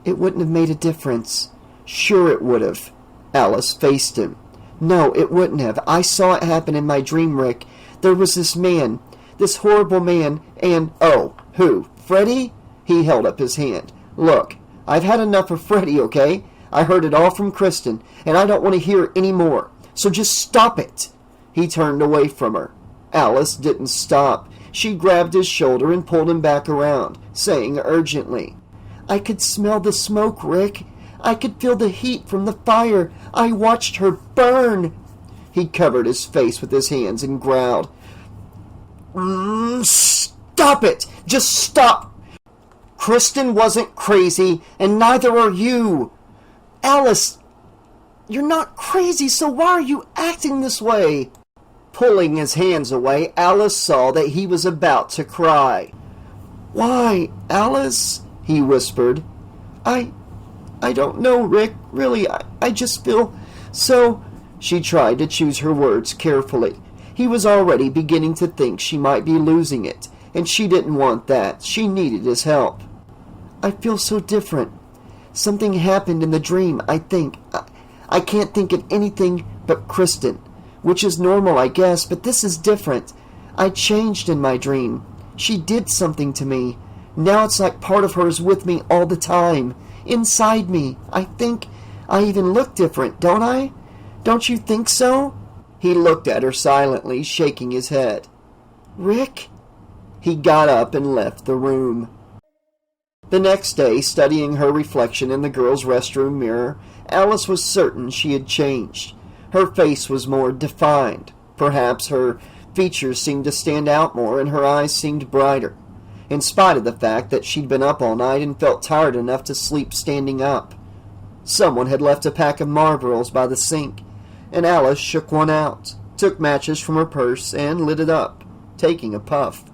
"It wouldn't have made a difference." "Sure it would have." Alice faced him. "No, it wouldn't have. I saw it happen in my dream, Rick. There was this man, this horrible man, and, oh, who? Freddy?" He held up his hand. "Look, I've had enough of Freddy, okay? I heard it all from Kristen, and I don't want to hear it any more. So just stop it." He turned away from her. Alice didn't stop. She grabbed his shoulder and pulled him back around, saying urgently, "I could smell the smoke, Rick. I could feel the heat from the fire. I watched her burn." He covered his face with his hands and growled, "Stop it! Just stop! Kristen wasn't crazy, and neither are you. Alice, you're not crazy, so why are you acting this way?" Pulling his hands away, Alice saw that he was about to cry. "Why, Alice?" he whispered. I don't know, Rick. Really, I just feel so..." She tried to choose her words carefully. He was already beginning to think she might be losing it, and she didn't want that. She needed his help. "I feel so different. Something happened in the dream, I think. I can't think of anything but Kristen, which is normal, I guess, but this is different. I changed in my dream. She did something to me. Now it's like part of her is with me all the time, inside me. I think I even look different, don't I? Don't you think so?" He looked at her silently, shaking his head. "Rick?" He got up and left the room. The next day, studying her reflection in the girls' restroom mirror, Alice was certain she had changed. Her face was more defined. Perhaps her features seemed to stand out more and her eyes seemed brighter, in spite of the fact that she'd been up all night and felt tired enough to sleep standing up. Someone had left a pack of Marlboros by the sink, and Alice shook one out, took matches from her purse, and lit it up, taking a puff.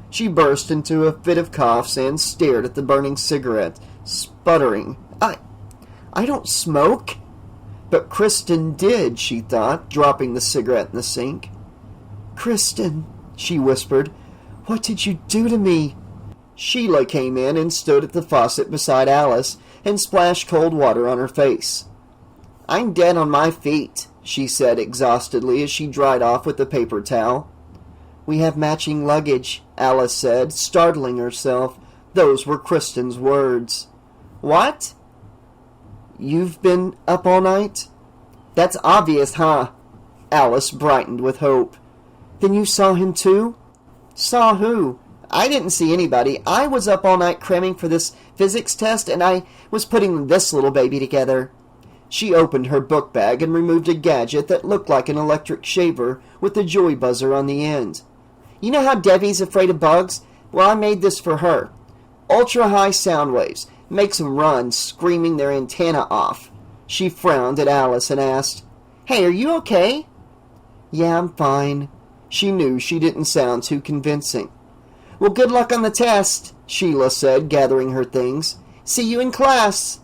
She burst into a fit of coughs and stared at the burning cigarette, sputtering. I don't smoke." But Kristen did, she thought, dropping the cigarette in the sink. "Kristen," she whispered, "what did you do to me?" Sheila came in and stood at the faucet beside Alice and splashed cold water on her face. "I'm dead on my feet," she said exhaustedly as she dried off with the paper towel. "We have matching luggage," Alice said, startling herself. Those were Kristen's words. "What? You've been up all night? That's obvious, huh?" Alice brightened with hope. "Then you saw him too?" "Saw who? I didn't see anybody. I was up all night cramming for this physics test, and I was putting this little baby together." She opened her book bag and removed a gadget that looked like an electric shaver with a joy buzzer on the end. "You know how Debbie's afraid of bugs? Well, I made this for her. Ultra-high sound waves. Makes 'em run, screaming their antenna off." She frowned at Alice and asked, "Hey, are you okay?" "Yeah, I'm fine." She knew she didn't sound too convincing. "Well, good luck on the test," Sheila said, gathering her things. "See you in class."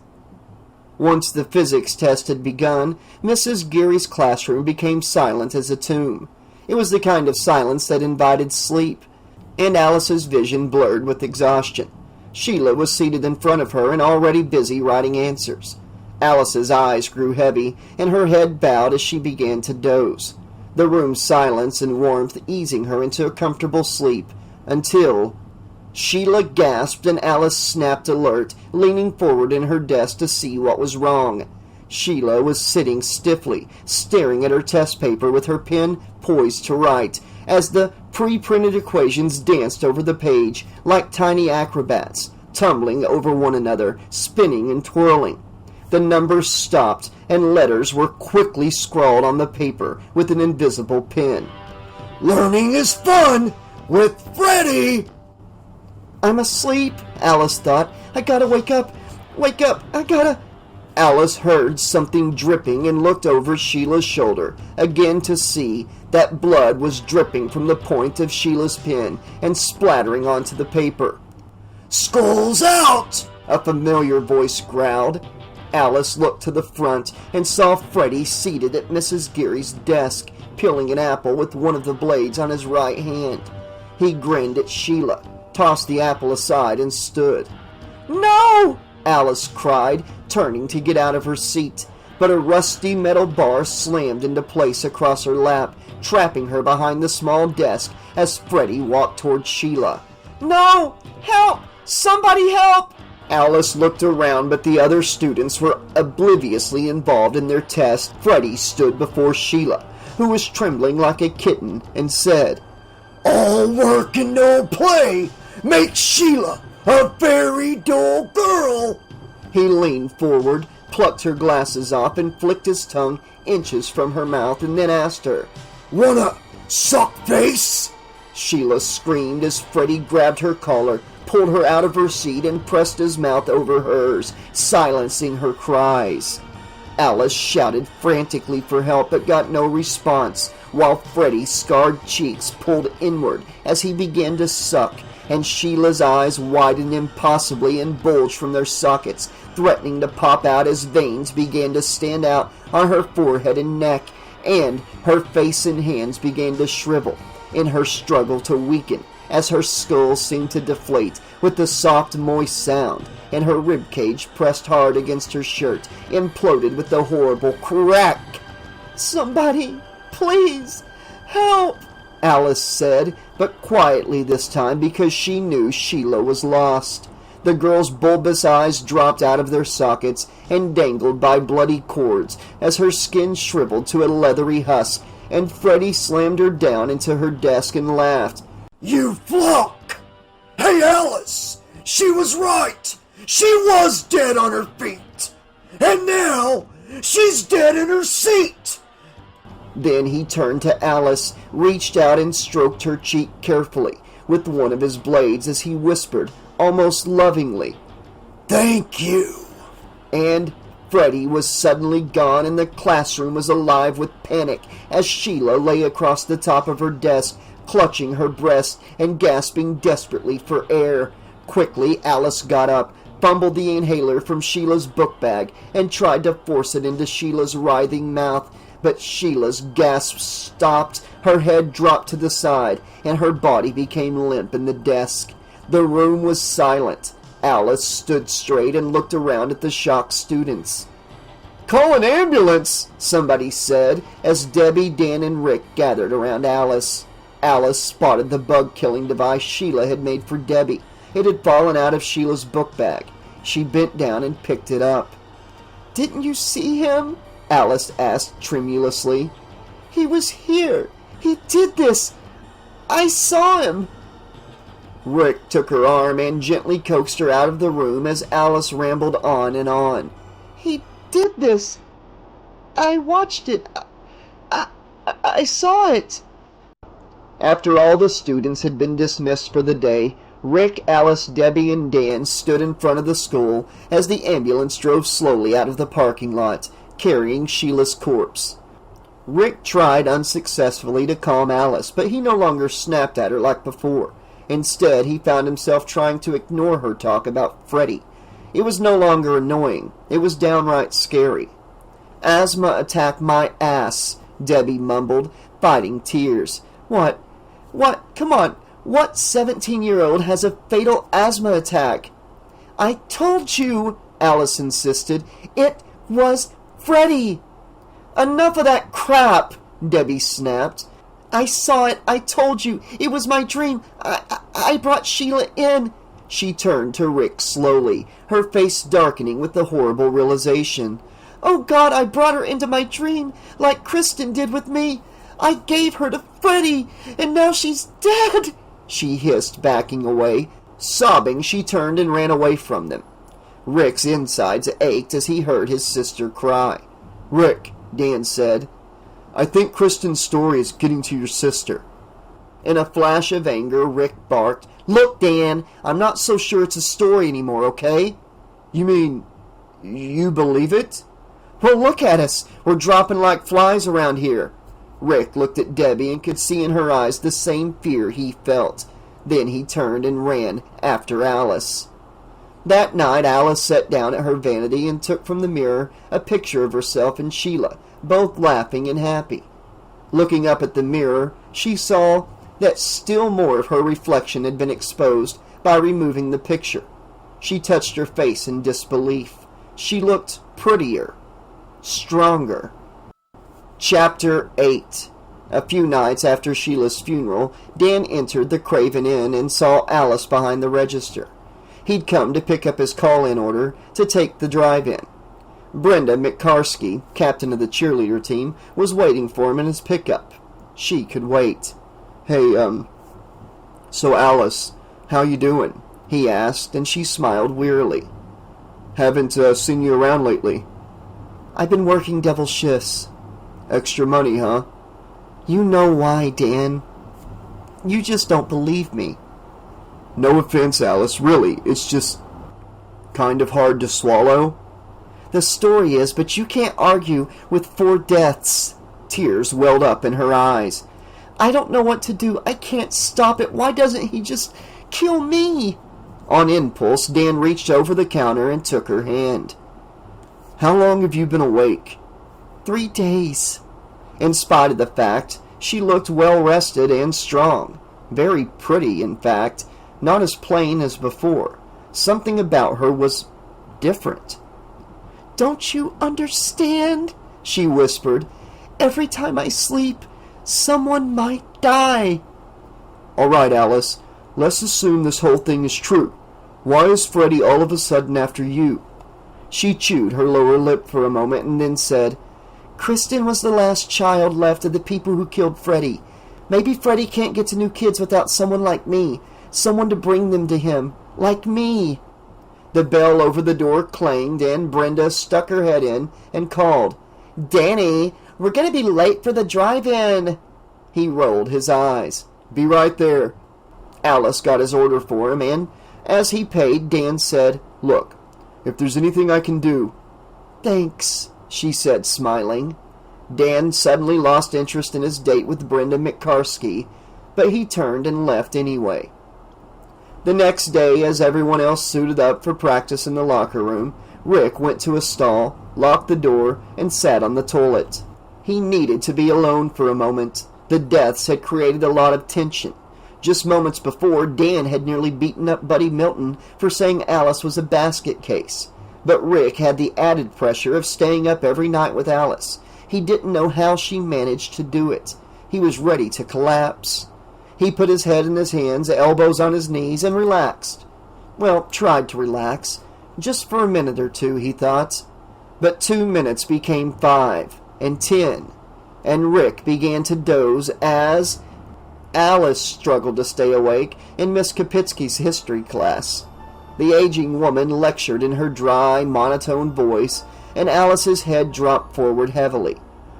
Once the physics test had begun, Mrs. Geary's classroom became silent as a tomb. It was the kind of silence that invited sleep, and Alice's vision blurred with exhaustion. Sheila was seated in front of her and already busy writing answers. Alice's eyes grew heavy, and her head bowed as she began to doze, the room's silence and warmth easing her into a comfortable sleep, until Sheila gasped and Alice snapped alert, leaning forward in her desk to see what was wrong. Sheila was sitting stiffly, staring at her test paper with her pen poised to write, as the pre-printed equations danced over the page like tiny acrobats, tumbling over one another, spinning and twirling. The numbers stopped, and letters were quickly scrawled on the paper with an invisible pen. "Learning is fun with Freddy!" "I'm asleep," Alice thought. "I gotta wake up. Wake up. I gotta..." Alice heard something dripping and looked over Sheila's shoulder, again to see that blood was dripping from the point of Sheila's pen and splattering onto the paper. "School's out!" a familiar voice growled. Alice looked to the front and saw Freddy seated at Mrs. Geary's desk, peeling an apple with one of the blades on his right hand. He grinned at Sheila, tossed the apple aside, and stood. "No!" Alice cried, turning to get out of her seat, but a rusty metal bar slammed into place across her lap, trapping her behind the small desk as Freddy walked toward Sheila. "No! Help! Somebody help!" Alice looked around, but the other students were obliviously involved in their test. Freddy stood before Sheila, who was trembling like a kitten, and said, "All work and no play makes Sheila a very dull girl." He leaned forward, plucked her glasses off, and flicked his tongue inches from her mouth, and then asked her, "Wanna suck face?" Sheila screamed as Freddy grabbed her collar, pulled her out of her seat, and pressed his mouth over hers, silencing her cries. Alice shouted frantically for help but got no response, while Freddy's scarred cheeks pulled inward as he began to suck, and Sheila's eyes widened impossibly and bulged from their sockets, threatening to pop out as veins began to stand out on her forehead and neck, and her face and hands began to shrivel in her struggle to weaken as her skull seemed to deflate with the soft, moist sound, and her ribcage, pressed hard against her shirt, imploded with the horrible crack. "Somebody, please, help!" Alice said, but quietly this time because she knew Sheila was lost. The girl's bulbous eyes dropped out of their sockets and dangled by bloody cords as her skin shriveled to a leathery husk, and Freddy slammed her down into her desk and laughed. "You flunk! Hey, Alice! She was right! She was dead on her feet! And now, she's dead in her seat!" Then he turned to Alice, reached out and stroked her cheek carefully with one of his blades as he whispered, almost lovingly, Thank you. And Freddy was suddenly gone and the classroom was alive with panic as Sheila lay across the top of her desk, clutching her breast and gasping desperately for air. Quickly, Alice got up, fumbled the inhaler from Sheila's book bag, and tried to force it into Sheila's writhing mouth. But Sheila's gasps stopped, her head dropped to the side, and her body became limp in the desk. The room was silent. Alice stood straight and looked around at the shocked students. "Call an ambulance," somebody said, as Debbie, Dan, and Rick gathered around Alice. Alice spotted the bug-killing device Sheila had made for Debbie. It had fallen out of Sheila's book bag. She bent down and picked it up. "Didn't you see him?" Alice asked tremulously. "He was here. He did this. I saw him." Rick took her arm and gently coaxed her out of the room as Alice rambled on and on. "He did this. I watched it. I saw it." After all the students had been dismissed for the day, Rick, Alice, Debbie, and Dan stood in front of the school as the ambulance drove slowly out of the parking lot, carrying Sheila's corpse. Rick tried unsuccessfully to calm Alice, but he no longer snapped at her like before. Instead, he found himself trying to ignore her talk about Freddy. It was no longer annoying. It was downright scary. "Asthma attack my ass," Debbie mumbled, fighting tears. What? Come on. What 17-year-old has a fatal asthma attack?" "I told you," Alice insisted. "It was Freddy." "Enough of that crap," Debbie snapped. "I saw it. I told you. It was my dream. I brought Sheila in." She turned to Rick slowly, her face darkening with the horrible realization. "Oh God, I brought her into my dream, like Kristen did with me. I gave her to Freddy, and now she's dead," she hissed, backing away. Sobbing, she turned and ran away from them. Rick's insides ached as he heard his sister cry. "Rick," Dan said, "I think Kristen's story is getting to your sister." In a flash of anger, Rick barked, "Look, Dan, I'm not so sure it's a story anymore, okay?" "You mean, you believe it?" "Well, look at us. We're dropping like flies around here." Rick looked at Debbie and could see in her eyes the same fear he felt. Then he turned and ran after Alice. That night, Alice sat down at her vanity and took from the mirror a picture of herself and Sheila, both laughing and happy. Looking up at the mirror, she saw that still more of her reflection had been exposed by removing the picture. She touched her face in disbelief. She looked prettier, stronger. Chapter 8. A few nights after Sheila's funeral, Dan entered the Craven Inn and saw Alice behind the register. He'd come to pick up his call-in order to take the drive-in. Brenda McCarsky, captain of the cheerleader team, was waiting for him in his pickup. She could wait. "Hey, so Alice, how you doing?" he asked, and she smiled wearily. "Haven't seen you around lately." "I've been working double shifts." "Extra money, huh?" "You know why, Dan. You just don't believe me." "No offense, Alice, really. It's just kind of hard to swallow." "The story is, but you can't argue with 4 deaths." Tears welled up in her eyes. "I don't know what to do. I can't stop it. Why doesn't he just kill me?" On impulse, Dan reached over the counter and took her hand. "How long have you been awake?" 3 days. In spite of the fact, she looked well-rested and strong. Very pretty, in fact. Not as plain as before. Something about her was different. "Don't you understand?" she whispered. "Every time I sleep, someone might die." "All right, Alice. Let's assume this whole thing is true. Why is Freddy all of a sudden after you?" She chewed her lower lip for a moment and then said, "Kristen was the last child left of the people who killed Freddy. Maybe Freddy can't get to new kids without someone like me. Someone to bring them to him. Like me." The bell over the door clanged and Brenda stuck her head in and called, "Danny, we're gonna be late for the drive-in." He rolled his eyes. "Be right there." Alice got his order for him, and as he paid, Dan said, "Look, if there's anything I can do—" "Thanks," she said, smiling. Dan suddenly lost interest in his date with Brenda McCarsky, but he turned and left anyway. The next day, as everyone else suited up for practice in the locker room, Rick went to a stall, locked the door, and sat on the toilet. He needed to be alone for a moment. The deaths had created a lot of tension. Just moments before, Dan had nearly beaten up Buddy Milton for saying Alice was a basket case. But Rick had the added pressure of staying up every night with Alice. He didn't know how she managed to do it. He was ready to collapse. He put his head in his hands, elbows on his knees, and relaxed. Well, tried to relax. Just for a minute or two, he thought. But 2 minutes became 5, and 10, and Rick began to doze as Alice struggled to stay awake in Miss Kapitsky's history class. The aging woman lectured in her dry, monotone voice, and Alice's head dropped forward heavily.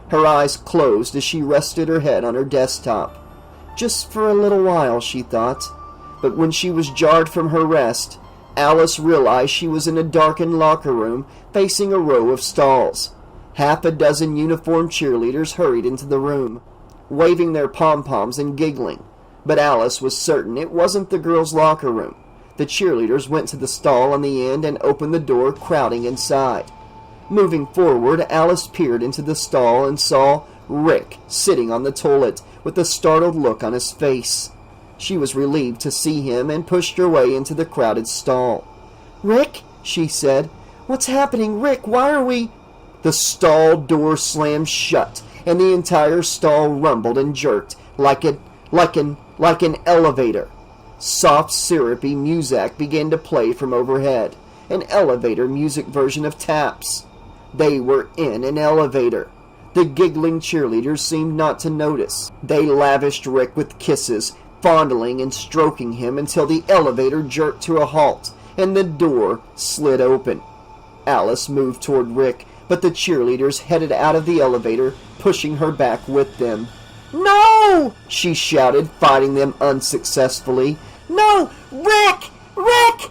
Her eyes closed as she rested her head on her desktop. Just for a little while, she thought. But when she was jarred from her rest, Alice realized she was in a darkened locker room facing a row of stalls. Half a dozen uniformed cheerleaders hurried into the room, waving their pom-poms and giggling. But Alice was certain it wasn't the girls' locker room. The cheerleaders went to the stall on the end and opened the door, crowding inside. Moving forward, Alice peered into the stall and saw Rick sitting on the toilet with a startled look on his face. She was relieved to see him and pushed her way into the crowded stall. "Rick," she said. "What's happening? Rick, why are we—" The stall door slammed shut, and the entire stall rumbled and jerked like an elevator. Soft, syrupy music began to play from overhead, an elevator music version of Taps. They were in an elevator. The giggling cheerleaders seemed not to notice. They lavished Rick with kisses, fondling and stroking him until the elevator jerked to a halt and the door slid open. Alice moved toward Rick, but the cheerleaders headed out of the elevator, pushing her back with them. "No!" she shouted, fighting them unsuccessfully. "No! Rick! Rick!"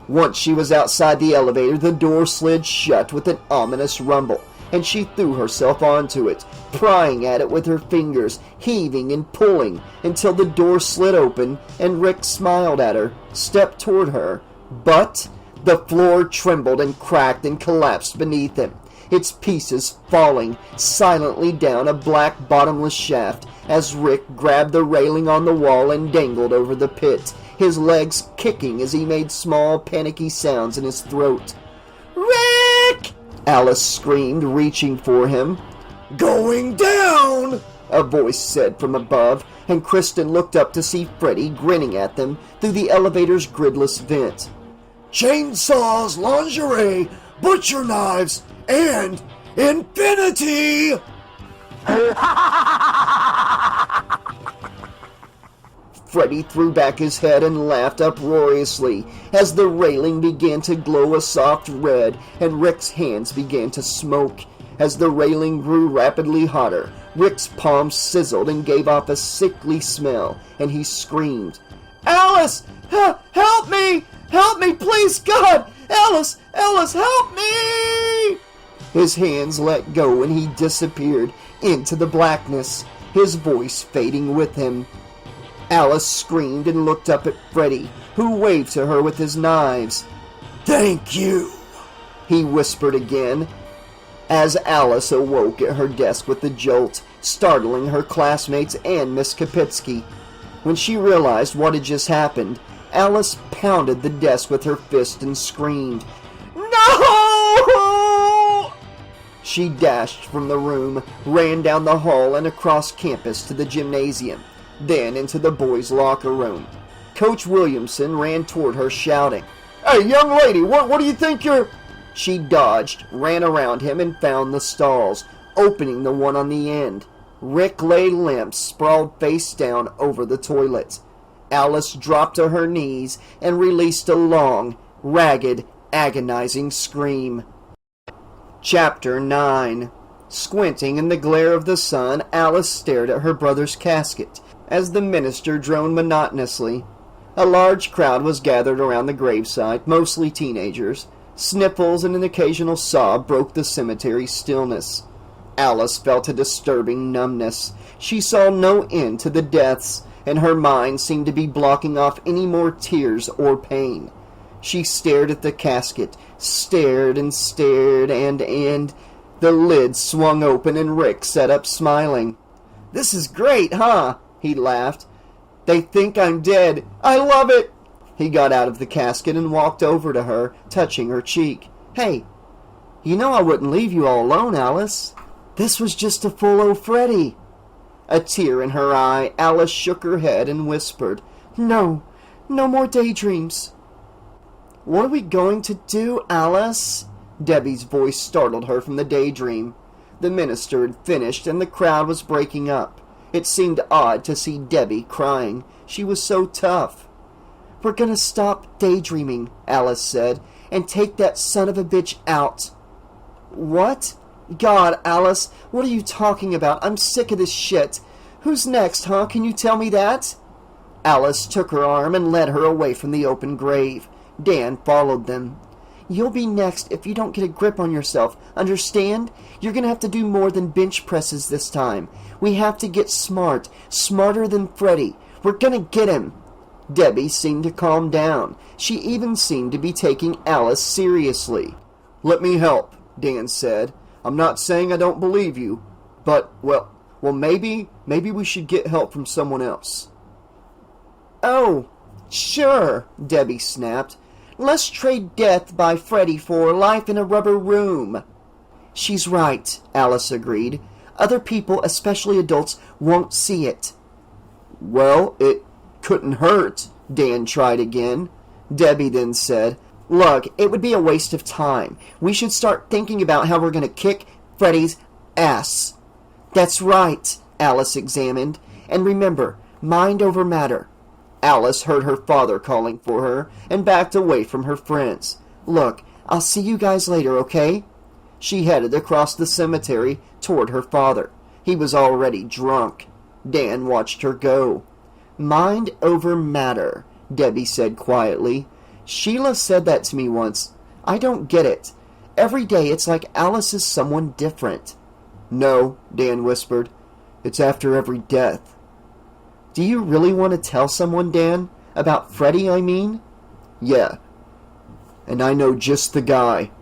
Once she was outside the elevator, the door slid shut with an ominous rumble, and she threw herself onto it, prying at it with her fingers, heaving and pulling, until the door slid open and Rick smiled at her, stepped toward her. But the floor trembled and cracked and collapsed beneath him, its pieces falling silently down a black bottomless shaft as Rick grabbed the railing on the wall and dangled over the pit, his legs kicking as he made small panicky sounds in his throat. "Rick!" Alice screamed, reaching for him. Going down! A voice said from above, and Kristen looked up to see Freddy grinning at them through the elevator's gridless vent. Chainsaws, lingerie, butcher knives, and infinity! Freddy threw back his head and laughed uproariously as the railing began to glow a soft red and Rick's hands began to smoke. As the railing grew rapidly hotter, Rick's palms sizzled and gave off a sickly smell, and he screamed, "Alice! Help me! Help me, please, God! Alice! Alice, help me!" His hands let go and he disappeared into the blackness, his voice fading with him. Alice screamed and looked up at Freddy, who waved to her with his knives. "Thank you," he whispered again, as Alice awoke at her desk with a jolt, startling her classmates and Miss Kapitsky. When she realized what had just happened, Alice pounded the desk with her fist and screamed, "No!" She dashed from the room, ran down the hall and across campus to the gymnasium, then into the boys' locker room. Coach Williamson ran toward her, shouting, "Hey, young lady, what do you think you're—" She dodged, ran around him, and found the stalls, opening the one on the end. Rick lay limp, sprawled face down over the toilet. Alice dropped to her knees and released a long, ragged, agonizing scream. Chapter 9. Squinting in the glare of the sun, Alice stared at her brother's casket as the minister droned monotonously. A large crowd was gathered around the graveside, mostly teenagers. Sniffles and an occasional sob broke the cemetery's stillness. Alice felt a disturbing numbness. She saw no end to the deaths, and her mind seemed to be blocking off any more tears or pain. She stared at the casket, stared and stared, and the lid swung open and Rick sat up smiling. "This is great, huh?" he laughed. "They think I'm dead. I love it!" He got out of the casket and walked over to her, touching her cheek. "Hey, you know I wouldn't leave you all alone, Alice. This was just a full old Freddy." A tear in her eye, Alice shook her head and whispered, "No, no more daydreams." "What are we going to do, Alice?" Debbie's voice startled her from the daydream. The minister had finished and the crowd was breaking up. It seemed odd to see Debbie crying. She was so tough. "We're gonna stop daydreaming," Alice said, "and take that son of a bitch out." "What? God, Alice, what are you talking about? I'm sick of this shit. Who's next, huh? Can you tell me that?" Alice took her arm and led her away from the open grave. Dan followed them. "You'll be next if you don't get a grip on yourself. Understand? You're going to have to do more than bench presses this time. We have to get smart. Smarter than Freddy. We're going to get him." Debbie seemed to calm down. She even seemed to be taking Alice seriously. "Let me help," Dan said. "I'm not saying I don't believe you, but, well, maybe we should get help from someone else." "Oh, sure," Debbie snapped. "Let's trade death by Freddy for life in a rubber room." "She's right," Alice agreed. "Other people, especially adults, won't see it." "Well, it couldn't hurt," Dan tried again. Debbie then said, "Look, it would be a waste of time. We should start thinking about how we're going to kick Freddy's ass." "That's right," Alice examined. "And remember, mind over matter." Alice heard her father calling for her and backed away from her friends. "Look, I'll see you guys later, okay?" She headed across the cemetery toward her father. He was already drunk. Dan watched her go. "Mind over matter," Debbie said quietly. "Sheila said that to me once. I don't get it. Every day it's like Alice is someone different." "No," Dan whispered. "It's after every death." "Do you really want to tell someone, Dan? About Freddy, I mean?" "Yeah. And I know just the guy."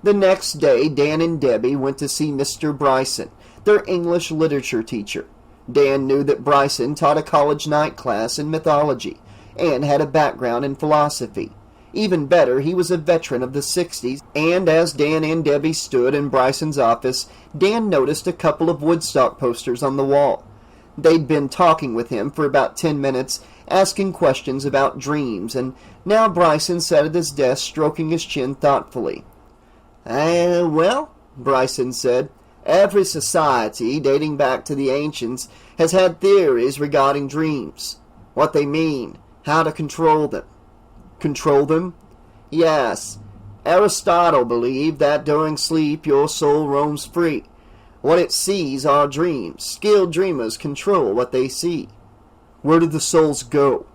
The next day, Dan and Debbie went to see Mr. Bryson, their English literature teacher. Dan knew that Bryson taught a college night class in mythology and had a background in philosophy. Even better, he was a veteran of the 60s, and as Dan and Debbie stood in Bryson's office, Dan noticed a couple of Woodstock posters on the wall. They'd been talking with him for about 10 minutes, asking questions about dreams, and now Bryson sat at his desk stroking his chin thoughtfully. Well, Bryson said, every society, dating back to the ancients, has had theories regarding dreams. What they mean, how to control them." "Control them?" "Yes. Aristotle believed that during sleep your soul roams free. What it sees are dreams. Skilled dreamers control what they see." "Where do the souls go?"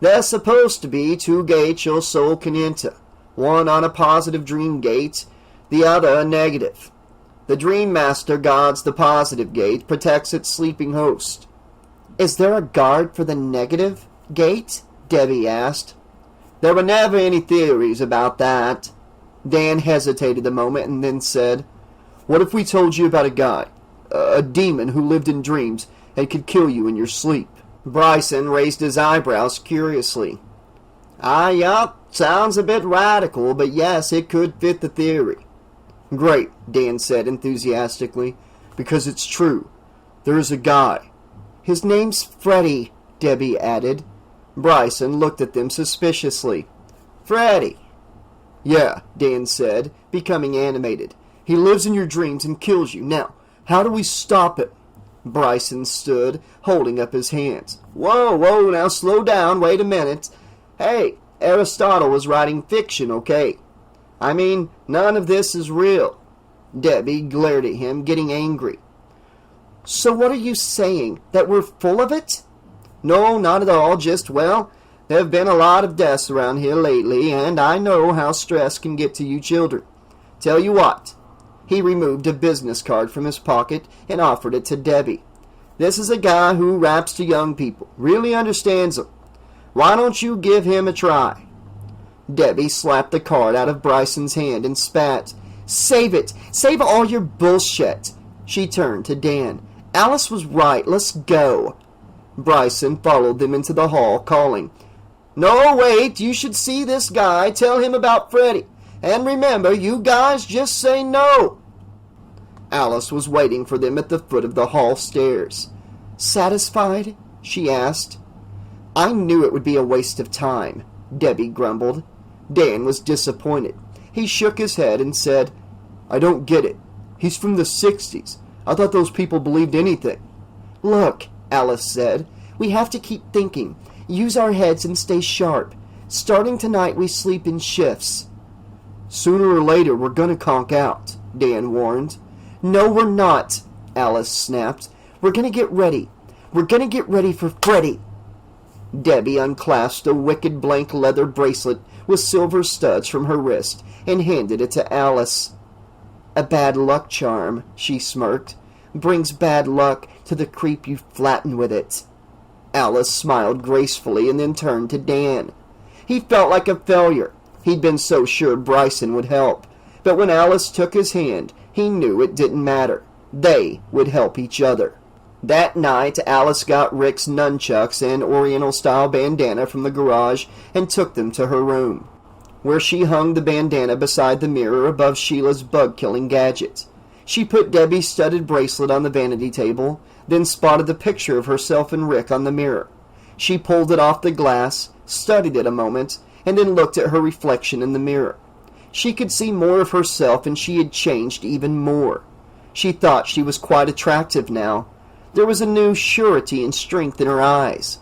"There's supposed to be 2 gates your soul can enter. One on a positive dream gate, the other a negative. The dream master guards the positive gate, protects its sleeping host." "Is there a guard for the negative gate?" Debbie asked. "There were never any theories about that." Dan hesitated a moment and then said, "What if we told you about a guy, a demon who lived in dreams and could kill you in your sleep?" Bryson raised his eyebrows curiously. Yup, sounds a bit radical, but yes, it could fit the theory." "Great," Dan said enthusiastically, "because it's true. There is a guy." "His name's Freddy," Debbie added. Bryson looked at them suspiciously. "Freddy?" "Yeah," Dan said, becoming animated. "He lives in your dreams and kills you. Now, how do we stop him?" Bryson stood, holding up his hands. Whoa, now slow down, wait a minute. Hey, Aristotle was writing fiction, okay? I mean, none of this is real." Debbie glared at him, getting angry. So what are you saying? That we're full of it? No, not at all. Just, well, there have been a lot of deaths around here lately, and I know how stress can get to you children. Tell you what. He removed a business card from his pocket and offered it to Debbie. This is a guy who raps to young people, really understands them. Why don't you give him a try? Debbie slapped the card out of Bryson's hand and spat. Save it! Save all your bullshit! She turned to Dan. Alice was right. Let's go. Bryson followed them into the hall, calling, No, wait, you should see this guy. Tell him about Freddy. And remember, you guys just say no. Alice was waiting for them at the foot of the hall stairs. Satisfied? She asked. I knew it would be a waste of time, Debbie grumbled. Dan was disappointed. He shook his head and said, I don't get it. He's from the 60s. I thought those people believed anything. Look, Alice said, we have to keep thinking. Use our heads and stay sharp. Starting tonight, we sleep in shifts. Sooner or later, we're gonna conk out, Dan warned. No, we're not, Alice snapped. We're gonna get ready. We're gonna get ready for Freddy. Debbie unclasped a wicked blank leather bracelet with silver studs from her wrist and handed it to Alice. A bad luck charm, she smirked. Brings bad luck to the creep you flatten with it. Alice smiled gracefully and then turned to Dan. He felt like a failure. He'd been so sure Bryson would help. But when Alice took his hand, he knew it didn't matter. They would help each other. That night, Alice got Rick's nunchucks and Oriental-style bandana from the garage and took them to her room, where she hung the bandana beside the mirror above Sheila's bug-killing gadget. She put Debbie's studded bracelet on the vanity table, then spotted the picture of herself and Rick on the mirror. She pulled it off the glass, studied it a moment, and then looked at her reflection in the mirror. She could see more of herself, and she had changed even more. She thought she was quite attractive now. There was a new surety and strength in her eyes.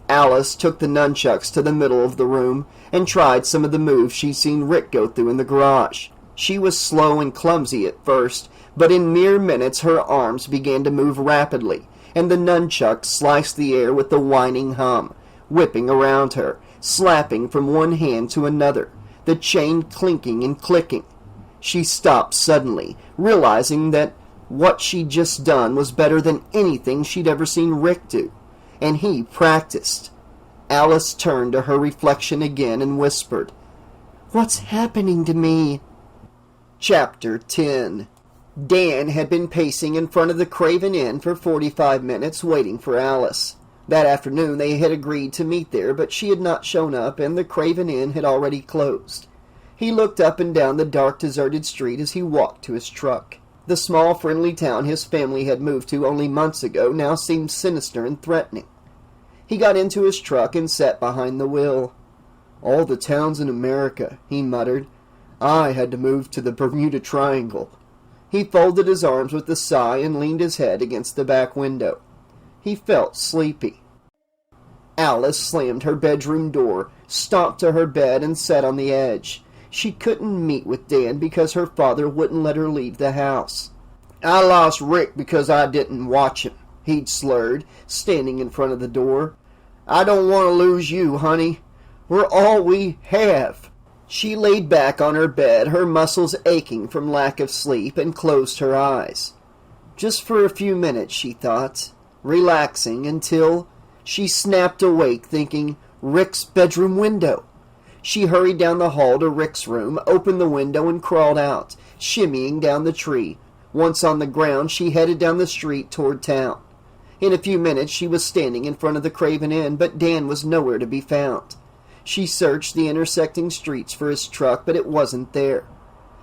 Alice took the nunchucks to the middle of the room and tried some of the moves she'd seen Rick go through in the garage. She was slow and clumsy at first, but in mere minutes her arms began to move rapidly, and the nunchucks sliced the air with a whining hum, whipping around her, slapping from one hand to another, the chain clinking and clicking. She stopped suddenly, realizing that what she'd just done was better than anything she'd ever seen Rick do, and he practiced. Alice turned to her reflection again and whispered, What's happening to me? Chapter 10. Dan had been pacing in front of the Craven Inn for 45 minutes waiting for Alice. That afternoon they had agreed to meet there, but she had not shown up, and the Craven Inn had already closed. He looked up and down the dark, deserted street as he walked to his truck. The small, friendly town his family had moved to only months ago now seemed sinister and threatening. He got into his truck and sat behind the wheel. All the towns in America, he muttered. I had to move to the Bermuda Triangle. He folded his arms with a sigh and leaned his head against the back window. He felt sleepy. Alice slammed her bedroom door, stomped to her bed, and sat on the edge. She couldn't meet with Dan because her father wouldn't let her leave the house. I lost Rick because I didn't watch him, he'd slurred, standing in front of the door. I don't want to lose you, honey. We're all we have. She laid back on her bed, her muscles aching from lack of sleep, and closed her eyes. Just for a few minutes, she thought, relaxing until she snapped awake thinking, Rick's bedroom window. She hurried down the hall to Rick's room, opened the window, and crawled out, shimmying down the tree. Once on the ground, she headed down the street toward town. In a few minutes, she was standing in front of the Craven Inn, but Dan was nowhere to be found. She searched the intersecting streets for his truck, but it wasn't there.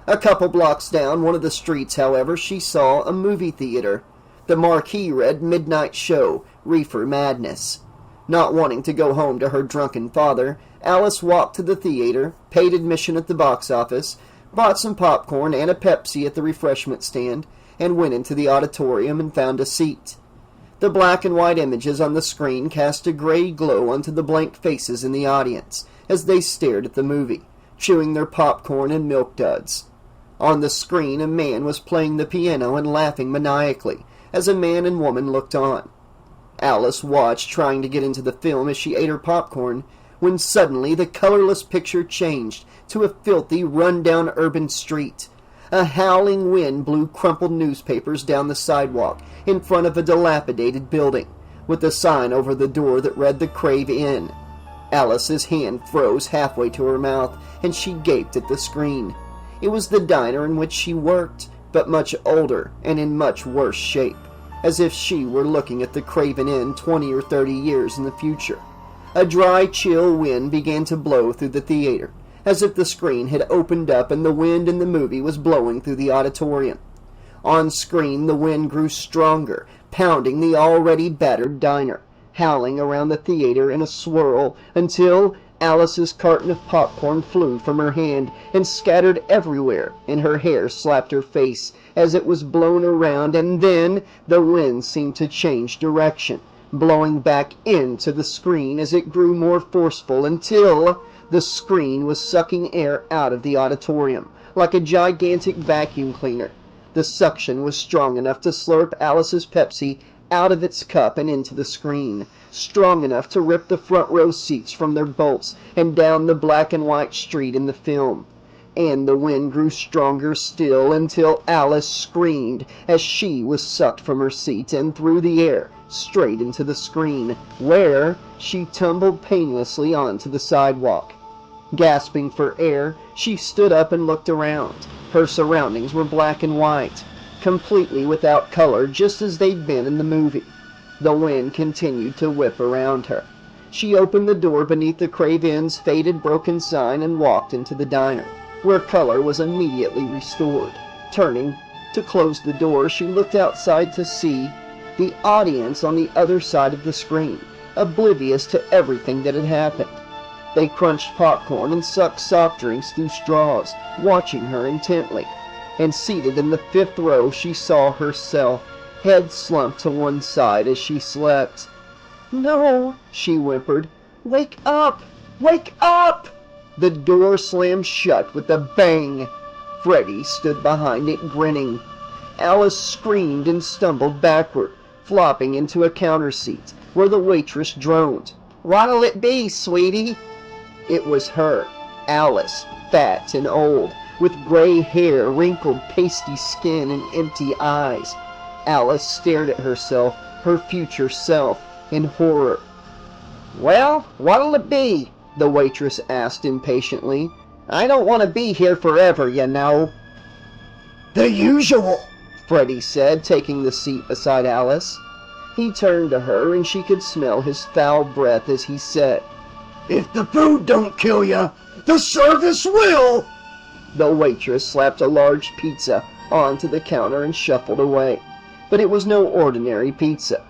A couple blocks down one of the streets, however, she saw a movie theater. The marquee read Midnight Show, Reefer Madness. Not wanting to go home to her drunken father, Alice walked to the theater, paid admission at the box office, bought some popcorn and a Pepsi at the refreshment stand, and went into the auditorium and found a seat. The black and white images on the screen cast a gray glow onto the blank faces in the audience as they stared at the movie, chewing their popcorn and milk duds. On the screen, a man was playing the piano and laughing maniacally as a man and woman looked on. Alice watched, trying to get into the film as she ate her popcorn, when suddenly the colorless picture changed to a filthy, run-down urban street. A howling wind blew crumpled newspapers down the sidewalk in front of a dilapidated building, with a sign over the door that read the Crave Inn. Alice's hand froze halfway to her mouth, and she gaped at the screen. It was the diner in which she worked, but much older and in much worse shape, as if she were looking at the Craven Inn 20 or 30 years in the future. A dry, chill wind began to blow through the theater, as if the screen had opened up and the wind in the movie was blowing through the auditorium. On screen, the wind grew stronger, pounding the already battered diner, howling around the theater in a swirl until Alice's carton of popcorn flew from her hand and scattered everywhere, and her hair slapped her face as it was blown around, and then the wind seemed to change direction, blowing back into the screen as it grew more forceful until the screen was sucking air out of the auditorium like a gigantic vacuum cleaner. The suction was strong enough to slurp Alice's Pepsi out of its cup and into the screen, strong enough to rip the front row seats from their bolts and down the black and white street in the film. And the wind grew stronger still until Alice screamed as she was sucked from her seat and through the air straight into the screen, where she tumbled painlessly onto the sidewalk. Gasping for air, she stood up and looked around. Her surroundings were black and white, completely without color, just as they'd been in the movie. The wind continued to whip around her. She opened the door beneath the Crave Inn's faded, broken sign and walked into the diner, where color was immediately restored. Turning to close the door, she looked outside to see the audience on the other side of the screen, oblivious to everything that had happened. They crunched popcorn and sucked soft drinks through straws, watching her intently. And seated in the fifth row, she saw herself, head slumped to one side as she slept. "No," she whimpered. "Wake up! Wake up!" The door slammed shut with a bang. Freddy stood behind it, grinning. Alice screamed and stumbled backward, flopping into a counter seat, where the waitress droned. "What'll it be, sweetie?" It was her, Alice, fat and old, with gray hair, wrinkled, pasty skin, and empty eyes. Alice stared at herself, her future self, in horror. "Well, what'll it be?" the waitress asked impatiently. "I don't want to be here forever, you know." The usual, Freddy said, taking the seat beside Alice. He turned to her, and she could smell his foul breath as he said, "If the food don't kill you, the service will." The waitress slapped a large pizza onto the counter and shuffled away. But it was no ordinary pizza.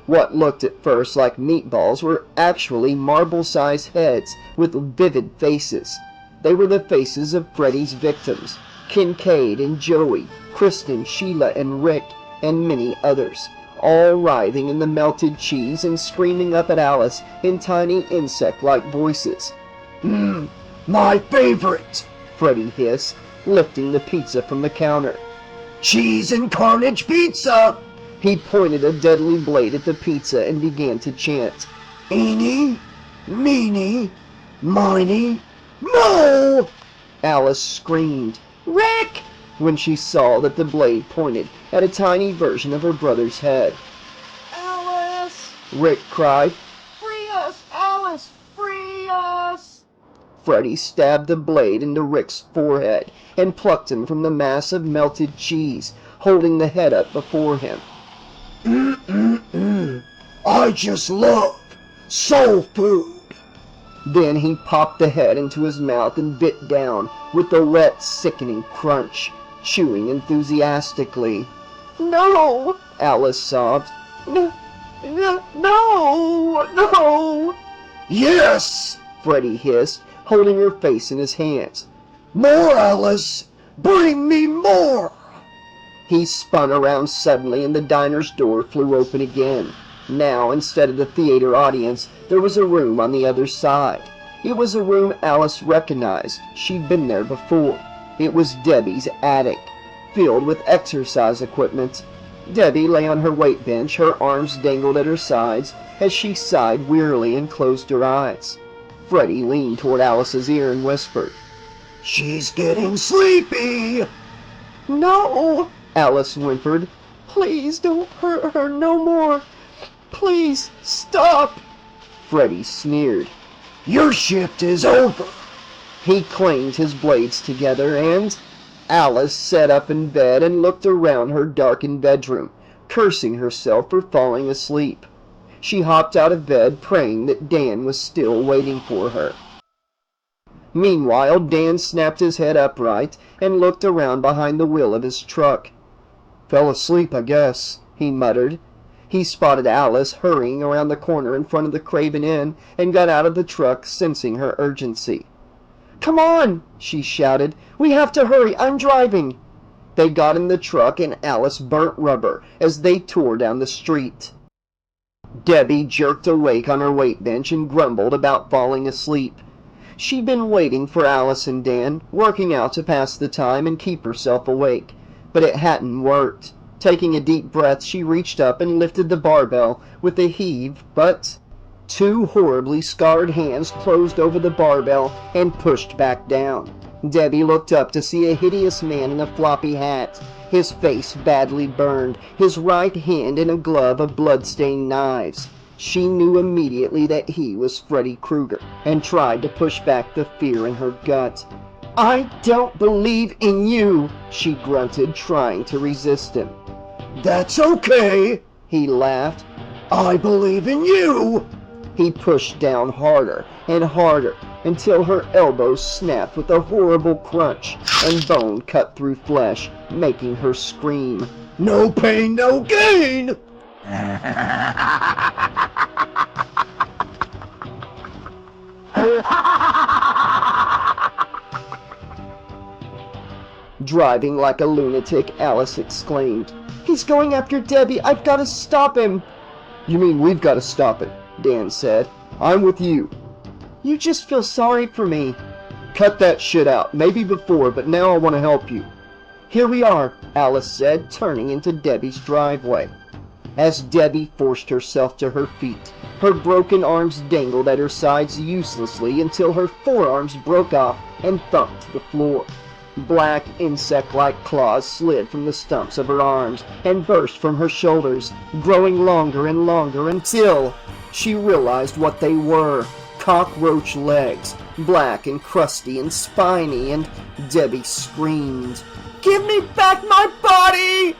What looked at first like meatballs were actually marble-sized heads with vivid faces. They were the faces of Freddy's victims, Kincade and Joey, Kristen, Sheila, and Rick, and many others, all writhing in the melted cheese and screaming up at Alice in tiny insect-like voices. My favorite," Freddy hissed, lifting the pizza from the counter. "Cheese and carnage pizza." He pointed a deadly blade at the pizza and began to chant, "Eeny, meeny, miny, mo!" Alice screamed, "Rick!" when she saw that the blade pointed at a tiny version of her brother's head. Alice! Rick cried. Free us, Alice! Free us! Freddy stabbed the blade into Rick's forehead and plucked him from the mass of melted cheese, holding the head up before him. I just love soul food." Then he popped the head into his mouth and bit down with the wet, sickening crunch, chewing enthusiastically. "No!" Alice sobbed. "No! No! "Yes!" Freddy hissed, holding her face in his hands. "More, Alice! Bring me more!" He spun around suddenly and the diner's door flew open again. Now, instead of the theater audience, there was a room on the other side. It was a room Alice recognized. She'd been there before. It was Debbie's attic, filled with exercise equipment. Debbie lay on her weight bench, her arms dangled at her sides as she sighed wearily and closed her eyes. Freddy leaned toward Alice's ear and whispered, She's getting sleepy. "No," Alice whimpered. "Please don't hurt her no more. Please stop." Freddy sneered. Your shift is over. He clanged his blades together, and Alice sat up in bed and looked around her darkened bedroom, cursing herself for falling asleep. She hopped out of bed, praying that Dan was still waiting for her. Meanwhile, Dan snapped his head upright and looked around behind the wheel of his truck. "Fell asleep, I guess," he muttered. He spotted Alice hurrying around the corner in front of the Craven Inn and got out of the truck, sensing her urgency. "Come on!" she shouted. "We have to hurry. I'm driving." They got in the truck and Alice burnt rubber as they tore down the street. Debbie jerked awake on her weight bench and grumbled about falling asleep. She'd been waiting for Alice and Dan, working out to pass the time and keep herself awake, but it hadn't worked. Taking a deep breath, she reached up and lifted the barbell with a heave, but two horribly scarred hands closed over the barbell and pushed back down. Debbie looked up to see a hideous man in a floppy hat, his face badly burned, his right hand in a glove of blood-stained knives. She knew immediately that he was Freddy Krueger and tried to push back the fear in her gut. "I don't believe in you," she grunted, trying to resist him. That's okay, He laughed. I believe in you. He pushed down harder and harder until her elbows snapped with a horrible crunch and bone cut through flesh, making her scream. No pain, no gain. Driving like a lunatic, Alice exclaimed, "He's going after Debbie! I've got to stop him!" "You mean we've got to stop it?" Dan said. "I'm with you." "You just feel sorry for me." "Cut that shit out. Maybe before, but now I want to help you." "Here we are," Alice said, turning into Debbie's driveway. As Debbie forced herself to her feet, her broken arms dangled at her sides uselessly until her forearms broke off and thumped to the floor. Black insect-like claws slid from the stumps of her arms and burst from her shoulders, growing longer and longer until she realized what they were. Cockroach legs, black and crusty and spiny, and Debbie screamed, "Give me back my body!"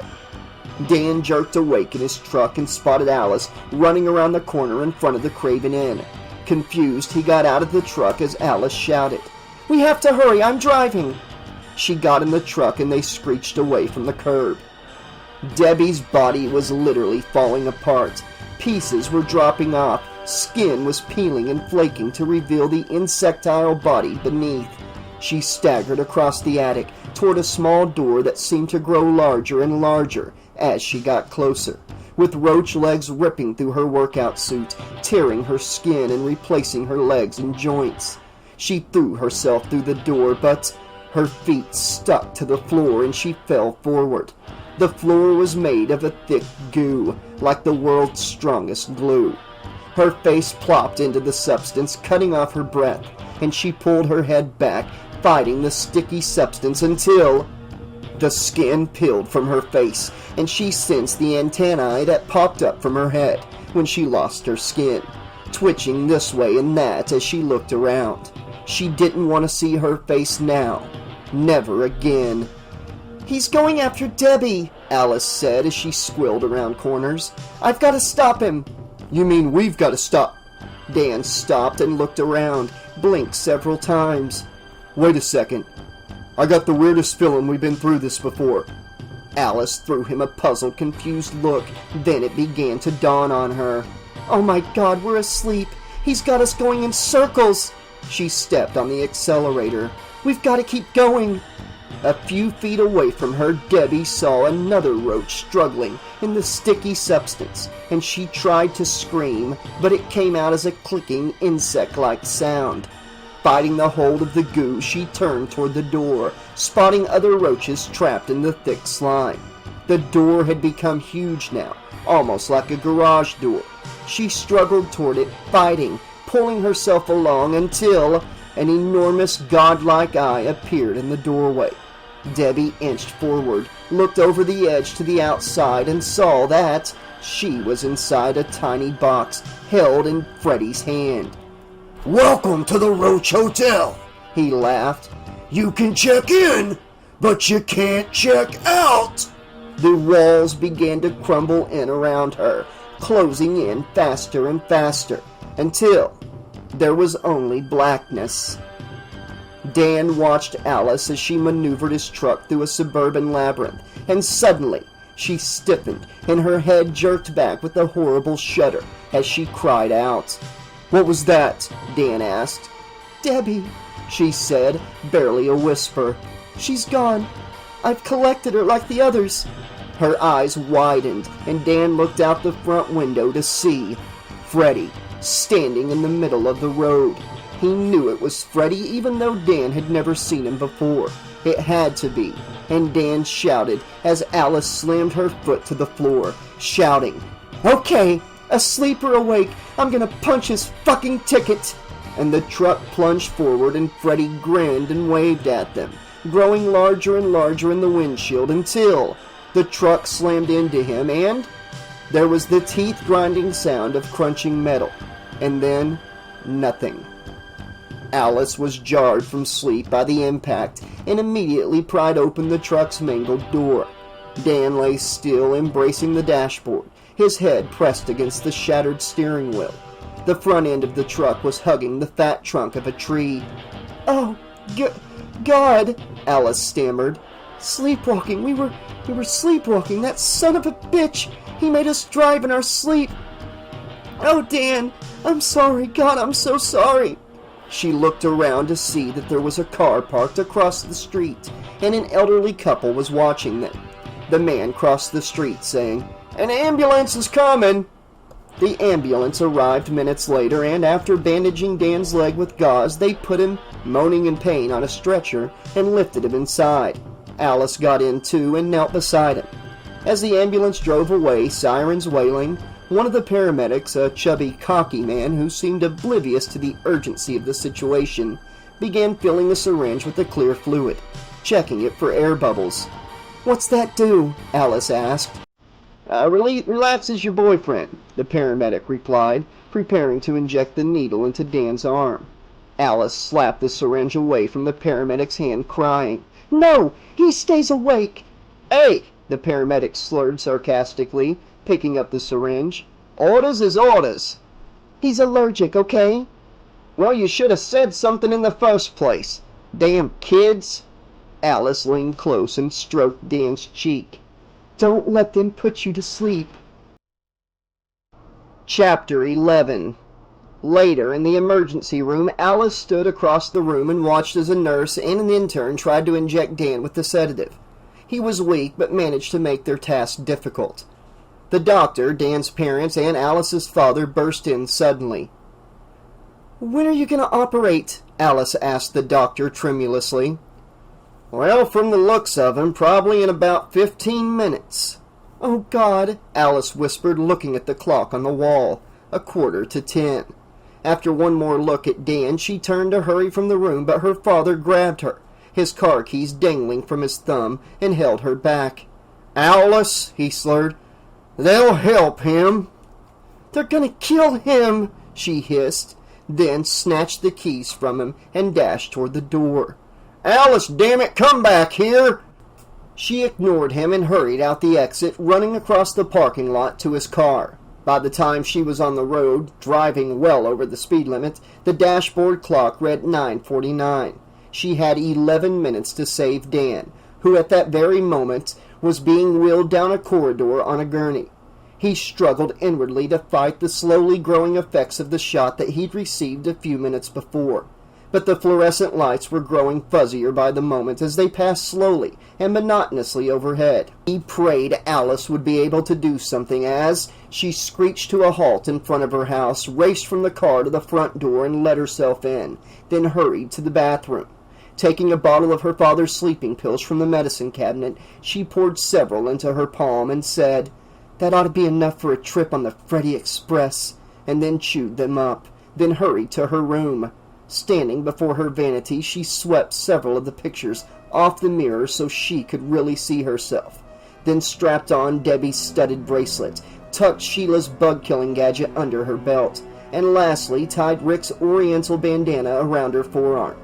Dan jerked awake in his truck and spotted Alice running around the corner in front of the Craven Inn. Confused, he got out of the truck as Alice shouted, "We have to hurry, I'm driving!" She got in the truck and they screeched away from the curb. Debbie's body was literally falling apart. Pieces were dropping off. Skin was peeling and flaking to reveal the insectile body beneath. She staggered across the attic toward a small door that seemed to grow larger and larger as she got closer, with roach legs ripping through her workout suit, tearing her skin and replacing her legs and joints. She threw herself through the door, but her feet stuck to the floor and she fell forward. The floor was made of a thick goo, like the world's strongest glue. Her face plopped into the substance, cutting off her breath, and she pulled her head back, fighting the sticky substance until the skin peeled from her face, and she sensed the antennae that popped up from her head when she lost her skin, twitching this way and that as she looked around. She didn't want to see her face now. Never again. "He's going after Debbie," Alice said as she squealed around corners. "I've got to stop him." "You mean we've got to stop?" Dan stopped and looked around, blinked several times. "Wait a second. I got the weirdest feeling we've been through this before." Alice threw him a puzzled, confused look. Then it began to dawn on her. "Oh my God, we're asleep. He's got us going in circles." She stepped on the accelerator. "We've got to keep going." A few feet away from her, Debbie saw another roach struggling in the sticky substance, and she tried to scream, but it came out as a clicking insect-like sound. Fighting the hold of the goo, she turned toward the door, spotting other roaches trapped in the thick slime. The door had become huge now, almost like a garage door. She struggled toward it, fighting, pulling herself along until an enormous godlike eye appeared in the doorway. Debbie inched forward, looked over the edge to the outside, and saw that she was inside a tiny box held in Freddy's hand. Welcome to the Roach Hotel, He laughed. You can check in, but you can't check out. The walls began to crumble in around her, closing in faster and faster, until there was only blackness. Dan watched Alice as she maneuvered his truck through a suburban labyrinth, and suddenly she stiffened and her head jerked back with a horrible shudder as she cried out. "What was that?" Dan asked. "Debbie," she said, barely a whisper. "She's gone. I've collected her like the others." Her eyes widened, and Dan looked out the front window to see Freddy standing in the middle of the road. He knew it was Freddy, even though Dan had never seen him before. It had to be, and Dan shouted as Alice slammed her foot to the floor, shouting, "Okay, asleep or awake, I'm gonna punch his fucking ticket!" And the truck plunged forward and Freddy grinned and waved at them, growing larger and larger in the windshield until the truck slammed into him and there was the teeth-grinding sound of crunching metal, and then nothing. Alice was jarred from sleep by the impact and immediately pried open the truck's mangled door. Dan lay still, embracing the dashboard, his head pressed against the shattered steering wheel. The front end of the truck was hugging the fat trunk of a tree. "Oh, God," Alice stammered. "Sleepwalking. We were sleepwalking. That son of a bitch. He made us drive in our sleep. Oh, Dan, I'm sorry. God, I'm so sorry." She looked around to see that there was a car parked across the street, and an elderly couple was watching them. The man crossed the street, saying, "An ambulance is coming." The ambulance arrived minutes later, and after bandaging Dan's leg with gauze, they put him, moaning in pain, on a stretcher and lifted him inside. Alice got in too and knelt beside him. As the ambulance drove away, sirens wailing, one of the paramedics, a chubby, cocky man who seemed oblivious to the urgency of the situation, began filling a syringe with a clear fluid, checking it for air bubbles. "What's that do?" Alice asked. "Relaxes your boyfriend," the paramedic replied, preparing to inject the needle into Dan's arm. Alice slapped the syringe away from the paramedic's hand, crying, "No, he stays awake." "Hey," the paramedic slurred sarcastically, picking up the syringe. "Orders is orders." "He's allergic, okay?" "Well, you should have said something in the first place. Damn kids." Alice leaned close and stroked Dan's cheek. "Don't let them put you to sleep." Chapter 11. Later, in the emergency room, Alice stood across the room and watched as a nurse and an intern tried to inject Dan with the sedative. He was weak, but managed to make their task difficult. The doctor, Dan's parents, and Alice's father burst in suddenly. "When are you going to operate?" Alice asked the doctor tremulously. "Well, from the looks of him, probably in about 15 minutes. "Oh, God," Alice whispered, looking at the clock on the wall. 10:15. After one more look at Dan, she turned to hurry from the room, but her father grabbed her, his car keys dangling from his thumb, and held her back. "Alice," he slurred, "they'll help him." "They're gonna kill him," she hissed, then snatched the keys from him and dashed toward the door. "Alice, damn it, come back here!" She ignored him and hurried out the exit, running across the parking lot to his car. By the time she was on the road, driving well over the speed limit, the dashboard clock read 9:49. She had 11 minutes to save Dan, who at that very moment was being wheeled down a corridor on a gurney. He struggled inwardly to fight the slowly growing effects of the shot that he'd received a few minutes before. but the fluorescent lights were growing fuzzier by the moment as they passed slowly and monotonously overhead. He prayed Alice would be able to do something as she screeched to a halt in front of her house, raced from the car to the front door and let herself in, then hurried to the bathroom. Taking a bottle of her father's sleeping pills from the medicine cabinet, she poured several into her palm and said, "That ought to be enough for a trip on the Freddy Express," and then chewed them up, then hurried to her room. Standing before her vanity, she swept several of the pictures off the mirror so she could really see herself, then strapped on Debbie's studded bracelet, tucked Sheila's bug-killing gadget under her belt, and lastly tied Rick's oriental bandana around her forearm.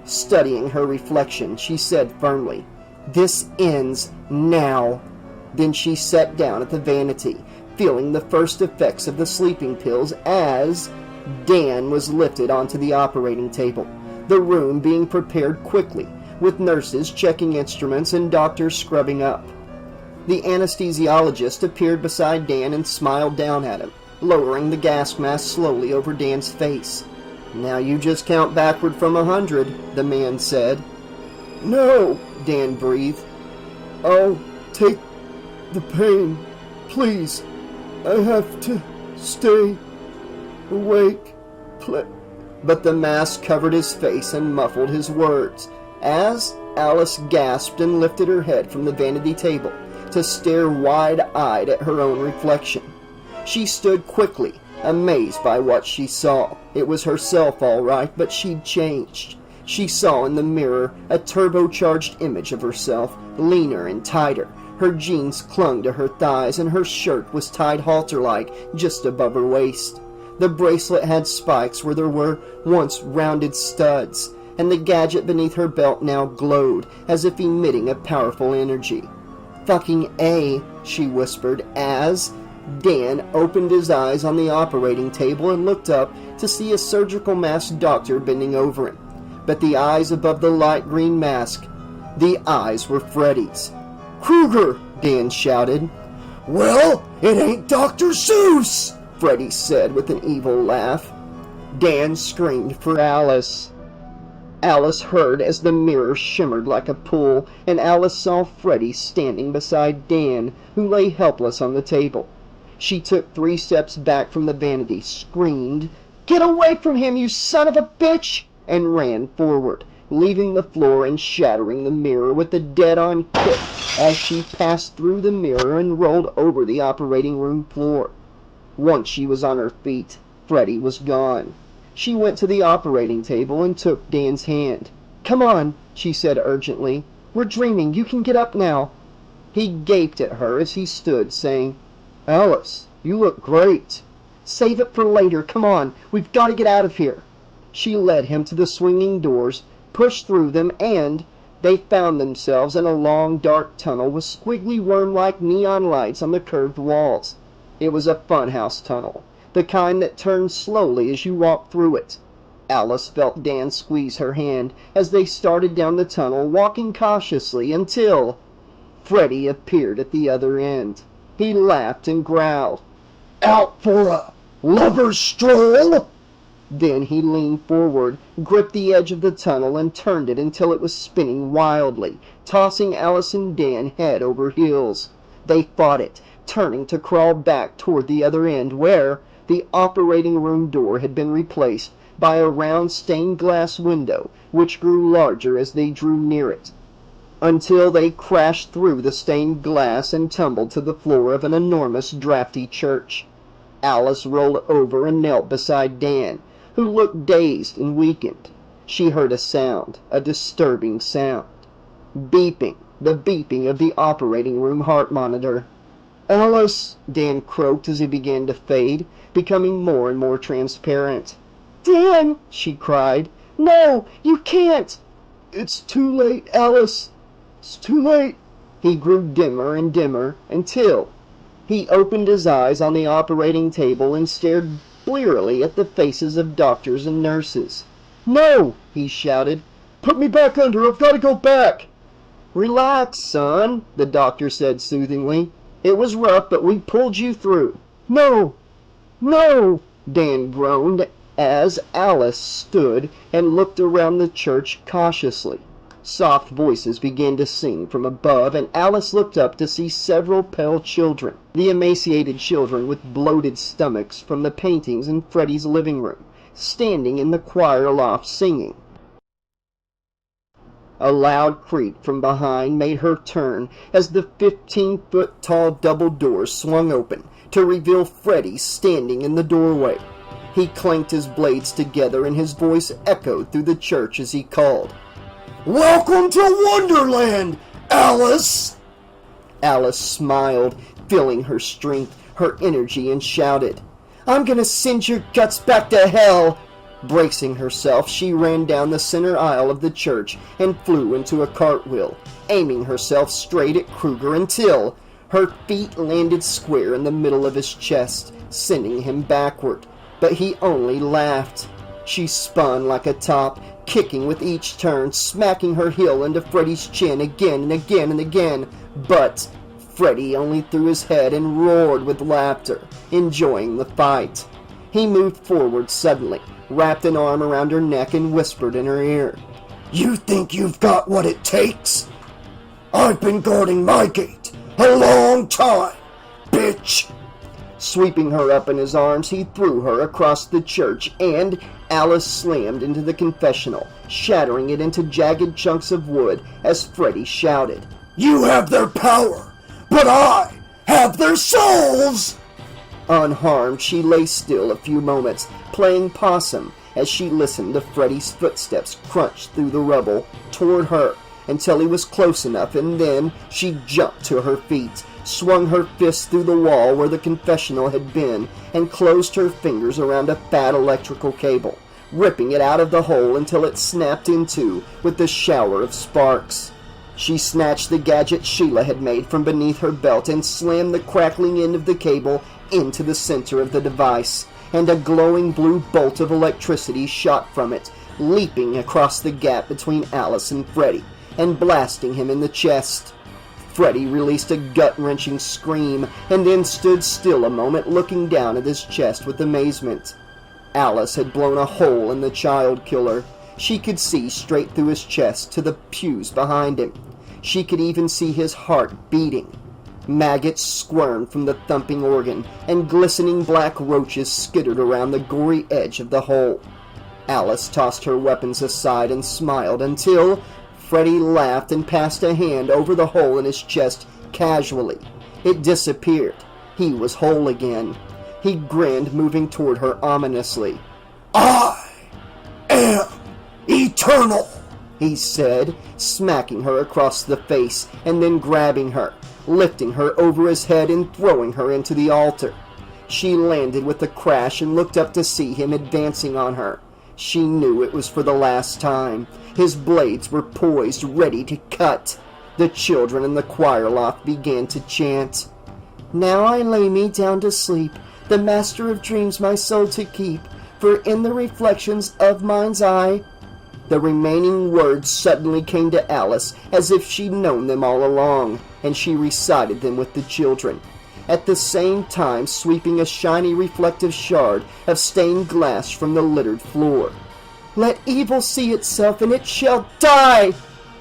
Studying her reflection, she said firmly, "This ends now." Then she sat down at the vanity, feeling the first effects of the sleeping pills as Dan was lifted onto the operating table, the room being prepared quickly, with nurses checking instruments and doctors scrubbing up. The anesthesiologist appeared beside Dan and smiled down at him, lowering the gas mask slowly over Dan's face. "Now you just count backward from 100, the man said. No, Dan breathed. I'll take the pain. Please, I have to stay awake. But the mask covered his face and muffled his words, as Alice gasped and lifted her head from the vanity table to stare wide-eyed at her own reflection. She stood quickly, amazed by what she saw. It was herself all right, but she'd changed. She saw in the mirror a turbocharged image of herself, leaner and tighter. Her jeans clung to her thighs and her shirt was tied halter-like just above her waist. The bracelet had spikes where there were once rounded studs, and the gadget beneath her belt now glowed as if emitting a powerful energy. "Fucking A," she whispered as Dan opened his eyes on the operating table and looked up to see a surgical masked doctor bending over him. But the eyes above the light green mask, the eyes were Freddy's. "Kruger!" Dan shouted. Well, it ain't Dr. Seuss, Freddy said with an evil laugh. Dan screamed for Alice. Alice heard as the mirror shimmered like a pool, and Alice saw Freddy standing beside Dan, who lay helpless on the table. She took 3 steps back from the vanity, screamed, "Get away from him, you son of a bitch!" and ran forward, leaving the floor and shattering the mirror with a dead-on kick as she passed through the mirror and rolled over the operating room floor. Once she was on her feet, Freddy was gone. She went to the operating table and took Dan's hand. "Come on," she said urgently. "We're dreaming. You can get up now." He gaped at her as he stood, saying, "Alice, you look great." "Save it for later. Come on. We've got to get out of here." She led him to the swinging doors, pushed through them, and they found themselves in a long, dark tunnel with squiggly worm-like neon lights on the curved walls. It was a funhouse tunnel, the kind that turns slowly as you walk through it. Alice felt Dan squeeze her hand as they started down the tunnel, walking cautiously until Freddy appeared at the other end. He laughed and growled, Out for a lover's stroll? Then he leaned forward, gripped the edge of the tunnel, and turned it until it was spinning wildly, tossing Alice and Dan head over heels. They fought it, turning to crawl back toward the other end where the operating room door had been replaced by a round stained glass window which grew larger as they drew near it, until they crashed through the stained glass and tumbled to the floor of an enormous drafty church. Alice rolled over and knelt beside Dan, who looked dazed and weakened. She heard a sound, a disturbing sound. Beeping, the beeping of the operating room heart monitor. "Alice," Dan croaked as he began to fade, becoming more and more transparent. "Dan!" she cried. "No, you can't!" "It's too late, Alice. It's too late." He grew dimmer and dimmer until he opened his eyes on the operating table and stared blearily at the faces of doctors and nurses. "No!" he shouted. "Put me back under. I've got to go back." "Relax, son," the doctor said soothingly. "It was rough, but we pulled you through." "No! No!" Dan groaned, as Alice stood and looked around the church cautiously. Soft voices began to sing from above, and Alice looked up to see several pale children, the emaciated children with bloated stomachs from the paintings in Freddy's living room, standing in the choir loft singing. A loud creak from behind made her turn as the 15-foot-tall double doors swung open to reveal Freddy standing in the doorway. He clanked his blades together and his voice echoed through the church as he called, "Welcome to Wonderland, Alice!" Alice smiled, feeling her strength, her energy, and shouted, "I'm gonna send your guts back to hell!" Bracing herself, she ran down the center aisle of the church and flew into a cartwheel, aiming herself straight at Kruger until her feet landed square in the middle of his chest, sending him backward. But he only laughed. She spun like a top, kicking with each turn, smacking her heel into Freddy's chin again and again and again. But Freddy only threw his head and roared with laughter, enjoying the fight. He moved forward suddenly, wrapped an arm around her neck and whispered in her ear, "You think you've got what it takes? I've been guarding my gate a long time, bitch!" Sweeping her up in his arms, he threw her across the church, and Alice slammed into the confessional, shattering it into jagged chunks of wood as Freddy shouted, "You have their power, but I have their souls!" Unharmed, she lay still a few moments, playing possum as she listened to Freddy's footsteps crunch through the rubble toward her until he was close enough, and then she jumped to her feet, swung her fist through the wall where the confessional had been, and closed her fingers around a fat electrical cable, ripping it out of the hole until it snapped in two with a shower of sparks. She snatched the gadget Sheila had made from beneath her belt and slammed the crackling end of the cable into the center of the device, and a glowing blue bolt of electricity shot from it, leaping across the gap between Alice and Freddy, and blasting him in the chest. Freddy released a gut-wrenching scream, and then stood still a moment looking down at his chest with amazement. Alice had blown a hole in the child killer. She could see straight through his chest to the pews behind him. She could even see his heart beating. Maggots squirmed from the thumping organ, and glistening black roaches skittered around the gory edge of the hole. Alice tossed her weapons aside and smiled until Freddy laughed and passed a hand over the hole in his chest casually. It disappeared. He was whole again. He grinned, moving toward her ominously. "I am eternal," he said, smacking her across the face and then grabbing her, lifting her over his head and throwing her into the altar. She landed with a crash and looked up to see him advancing on her. She knew it was for the last time. His blades were poised, ready to cut. The children in the choir loft began to chant, "Now I lay me down to sleep, the master of dreams my soul to keep, for in the reflections of mine's eye." The remaining words suddenly came to Alice as if she'd known them all along, and she recited them with the children, at the same time sweeping a shiny reflective shard of stained glass from the littered floor. "Let evil see itself, and it shall die!"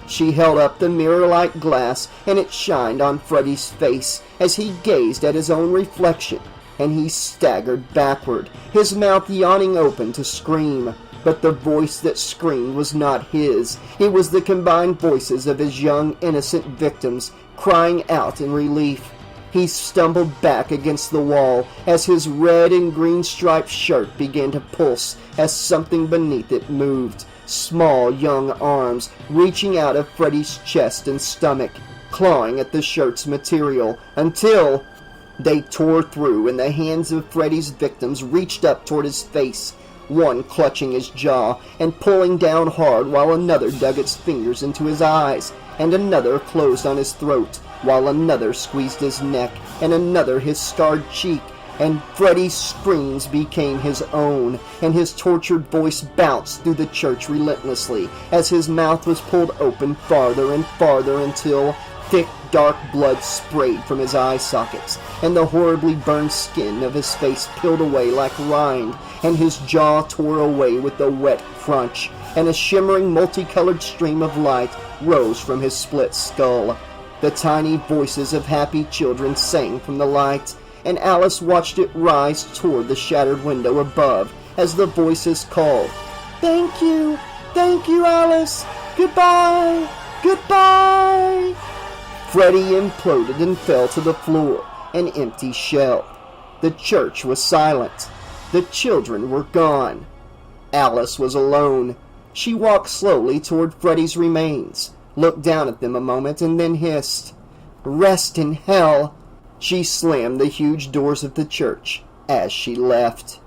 She held up the mirror-like glass, and it shined on Freddy's face as he gazed at his own reflection, and he staggered backward, his mouth yawning open to scream. But the voice that screamed was not his. It was the combined voices of his young, innocent victims, crying out in relief. He stumbled back against the wall as his red and green striped shirt began to pulse as something beneath it moved. Small young arms reaching out of Freddy's chest and stomach, clawing at the shirt's material until they tore through and the hands of Freddy's victims reached up toward his face, one clutching his jaw and pulling down hard while another dug its fingers into his eyes, and another closed on his throat, while another squeezed his neck, and another his scarred cheek, and Freddy's screams became his own, and his tortured voice bounced through the church relentlessly as his mouth was pulled open farther and farther until Thick, dark blood sprayed from his eye sockets, and the horribly burned skin of his face peeled away like rind, and his jaw tore away with a wet crunch, and a shimmering multicolored stream of light rose from his split skull. The tiny voices of happy children sang from the light, and Alice watched it rise toward the shattered window above as the voices called, "Thank you! Thank you, Alice! Goodbye! Goodbye!" Freddy imploded and fell to the floor, an empty shell. The church was silent. The children were gone. Alice was alone. She walked slowly toward Freddy's remains, looked down at them a moment, and then hissed, "Rest in hell!" She slammed the huge doors of the church as she left.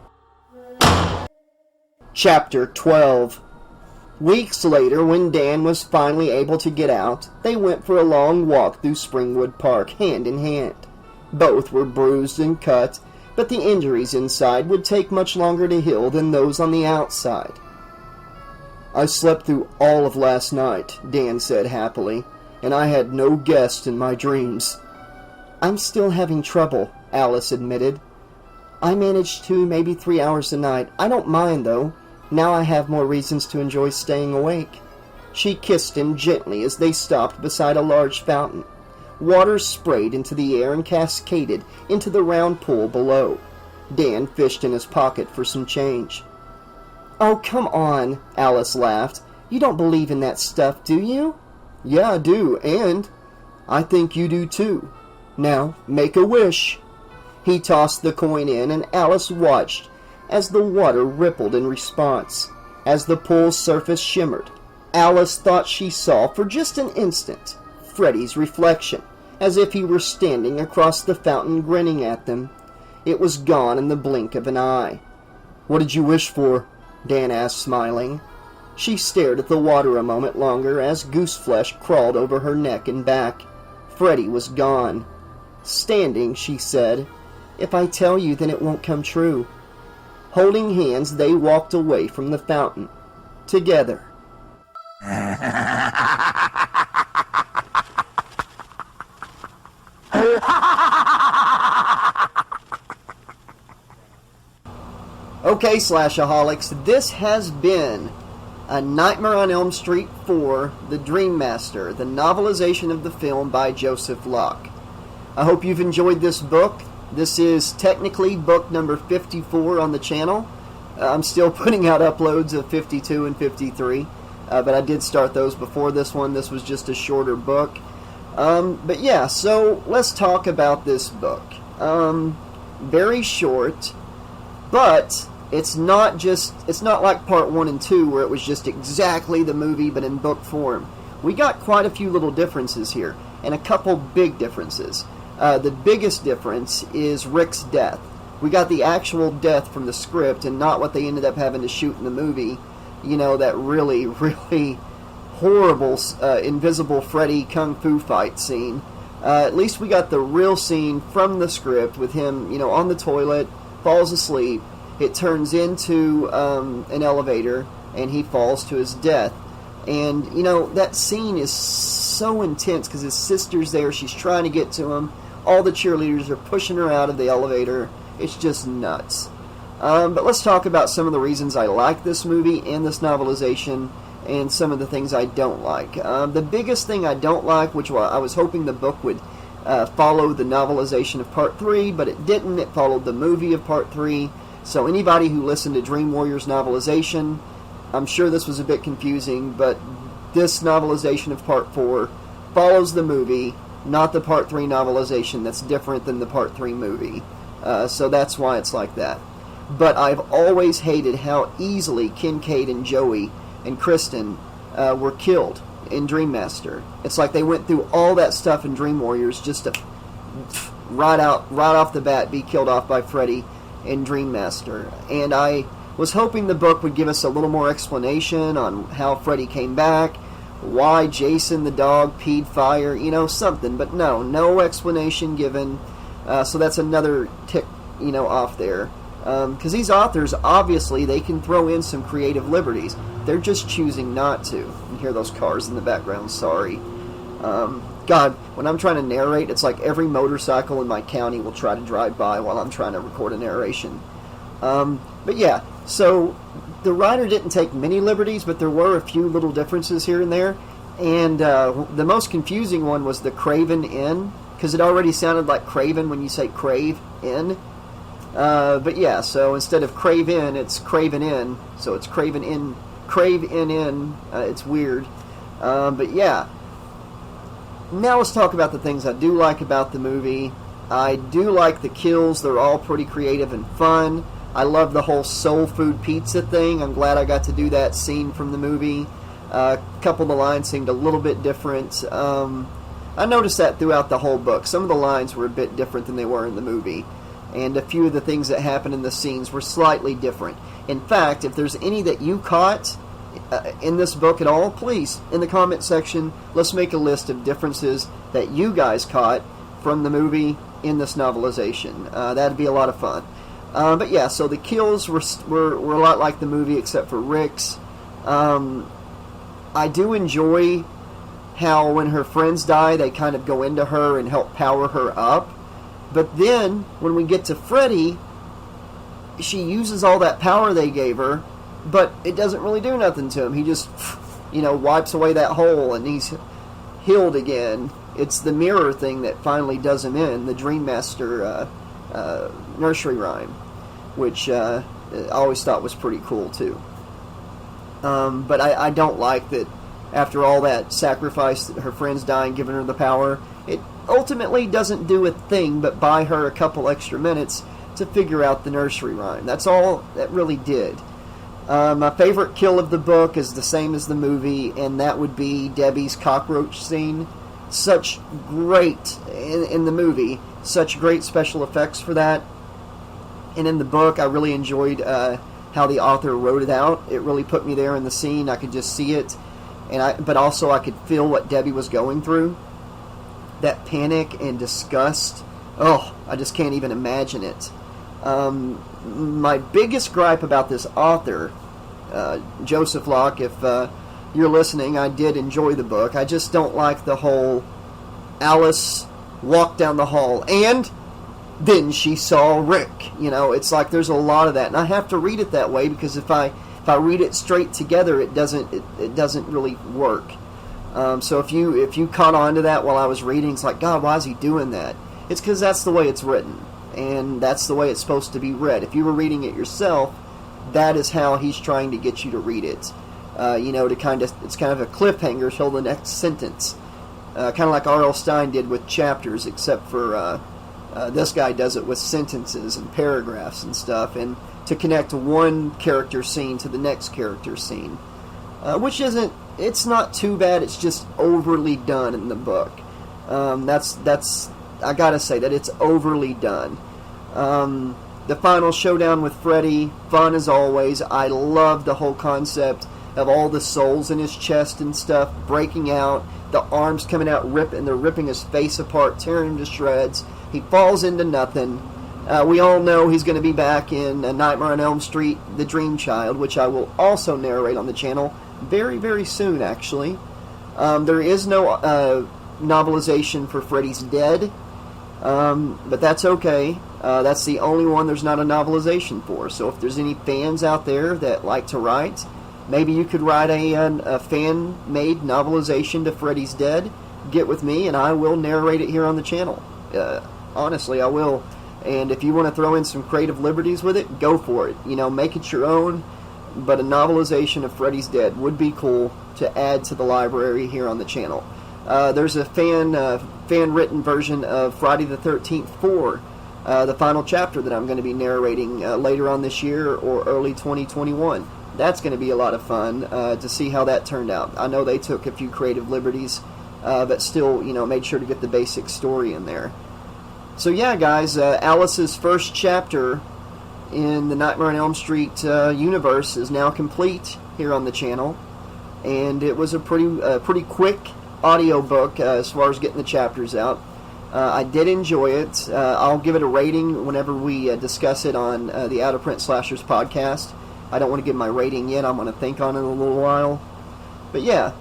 Chapter 12. Weeks later, when Dan was finally able to get out, they went for a long walk through Springwood Park, hand in hand. Both were bruised and cut, but the injuries inside would take much longer to heal than those on the outside. "I slept through all of last night," Dan said happily, "and I had no guests in my dreams." "I'm still having trouble," Alice admitted. "I manage 2, maybe 3 hours a night. I don't mind, though. Now I have more reasons to enjoy staying awake." She kissed him gently as they stopped beside a large fountain. Water sprayed into the air and cascaded into the round pool below. Dan fished in his pocket for some change. "Oh, come on," Alice laughed. "You don't believe in that stuff, do you?" "Yeah, I do, and I think you do too. Now, make a wish." He tossed the coin in, and Alice watched as the water rippled in response. As the pool's surface shimmered, Alice thought she saw, for just an instant, Freddy's reflection, as if he were standing across the fountain grinning at them. It was gone in the blink of an eye. "What did you wish for?" Dan asked, smiling. She stared at the water a moment longer as goose flesh crawled over her neck and back. Freddy was gone. Standing, she said, "If I tell you, then it won't come true." Holding hands, they walked away from the fountain, together. Okay, Slash-a-Holics, this has been A Nightmare on Elm Street 4, The Dream Master, the novelization of the film by Joseph Locke. I hope you've enjoyed this book. This is technically book number 54 on the channel. I'm still putting out uploads of 52 and 53, but I did start those before this one. This was just a shorter book. But yeah, so let's talk about this book. Very short, but it's not like part 1 and 2 where it was just exactly the movie but in book form. We got quite a few little differences here, and a couple big differences. The biggest difference is Rick's death. We got the actual death from the script and not what they ended up having to shoot in the movie. You know, that really, really horrible invisible Freddy kung fu fight scene. At least we got the real scene from the script with him, you know, on the toilet, falls asleep. It turns into an elevator, and he falls to his death. And, you know, that scene is so intense because his sister's there. She's trying to get to him. All the cheerleaders are pushing her out of the elevator. It's just nuts. But let's talk about some of the reasons I like this movie and this novelization and some of the things I don't like. The biggest thing I don't like, which I was hoping the book would follow the novelization of Part 3, but it didn't. It followed the movie of Part 3. So anybody who listened to Dream Warrior's novelization, I'm sure this was a bit confusing, but this novelization of Part 4 follows the movie, not the Part 3 novelization that's different than the Part 3 movie. So that's why it's like that. But I've always hated how easily Kincade and Joey and Kristen were killed in Dream Master. It's like they went through all that stuff in Dream Warriors just to right off the bat be killed off by Freddy in Dream Master. And I was hoping the book would give us a little more explanation on how Freddy came back, why Jason the dog peed fire, you know, something. But no explanation given. So that's another tick, you know, off there. Because these authors, obviously, they can throw in some creative liberties. They're just choosing not to. You hear those cars in the background, sorry. God, when I'm trying to narrate, it's like every motorcycle in my county will try to drive by while I'm trying to record a narration. But yeah, so the writer didn't take many liberties, but there were a few little differences here and there. And the most confusing one was the Craven Inn, because it already sounded like Craven when you say crave in. But yeah, so instead of crave in, it's Craven Inn. So it's Craven Inn, crave in. It's weird. But yeah. Now let's talk about the things I do like about the movie. I do like the kills. They're all pretty creative and fun. I love the whole soul food pizza thing. I'm glad I got to do that scene from the movie. A couple of the lines seemed a little bit different. I noticed that throughout the whole book. Some of the lines were a bit different than they were in the movie. And a few of the things that happened in the scenes were slightly different. In fact, if there's any that you caught in this book at all, please, in the comment section, let's make a list of differences that you guys caught from the movie in this novelization. That'd be a lot of fun. But yeah, so the kills were a lot like the movie except for Rick's. I do enjoy how when her friends die, they kind of go into her and help power her up. But then, when we get to Freddy, she uses all that power they gave her, but it doesn't really do nothing to him. He just, wipes away that hole and he's healed again. It's the mirror thing that finally does him in, the Dream Master nursery rhyme, which I always thought was pretty cool too. But I don't like that after all that sacrifice, her friends dying, giving her the power, it ultimately doesn't do a thing but buy her a couple extra minutes to figure out the nursery rhyme. That's all that really did. My favorite kill of the book is the same as the movie, and that would be Debbie's cockroach scene. Such great, in the movie, such great special effects for that. And in the book, I really enjoyed how the author wrote it out. It really put me there in the scene. I could just see it, but also I could feel what Debbie was going through. That panic and disgust. Oh, I just can't even imagine it. My biggest gripe about this author, Joseph Locke, if you're listening, I did enjoy the book. I just don't like the whole Alice walked down the hall and then she saw Rick. It's like there's a lot of that, and I have to read it that way because if I read it straight together, it doesn't really work. So if you caught on to that while I was reading, it's like, God, why is he doing that? It's because that's the way it's written, and that's the way it's supposed to be read. If you were reading it yourself, that is how he's trying to get you to read it. It's kind of a cliffhanger till the next sentence. Kind of like R.L. Stine did with chapters, except for this guy does it with sentences and paragraphs and stuff, and to connect one character scene to the next character scene. Which it's not too bad, it's just overly done in the book. That's I gotta say that it's overly done. The final showdown with Freddy, fun as always. I love the whole concept of all the souls in his chest and stuff breaking out, the arms coming out, they're ripping his face apart, tearing him to shreds. He falls into nothing. We all know he's going to be back in Nightmare on Elm Street, The Dream Child, which I will also narrate on the channel very, very soon, actually. There is no novelization for Freddy's Dead, but that's okay. That's the only one there's not a novelization for. So if there's any fans out there that like to write, maybe you could write a fan-made novelization to Freddy's Dead. Get with me, and I will narrate it here on the channel. Honestly, I will. And if you want to throw in some creative liberties with it, go for it. Make it your own. But a novelization of Freddy's Dead would be cool to add to the library here on the channel. There's a fan-written version of Friday the 13th 4, the final chapter that I'm going to be narrating later on this year or early 2021. That's going to be a lot of fun to see how that turned out. I know they took a few creative liberties, but still, made sure to get the basic story in there. So yeah, guys, Alice's first chapter in the Nightmare on Elm Street universe is now complete here on the channel, and it was a pretty quick audiobook as far as getting the chapters out. I did enjoy it. I'll give it a rating whenever we discuss it on the Out of Print Slashers podcast. I don't want to give my rating yet. I'm going to think on it a little while. But yeah,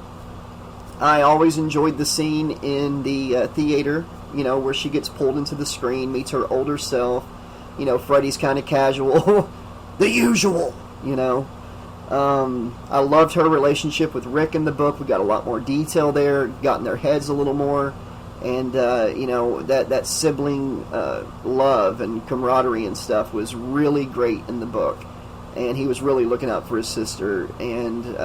I always enjoyed the scene in the theater, where she gets pulled into the screen, meets her older self. Freddy's kind of casual. The usual. I loved her relationship with Rick in the book. We got a lot more detail there, got in their heads a little more. And, that sibling love and camaraderie and stuff was really great in the book. And he was really looking out for his sister. And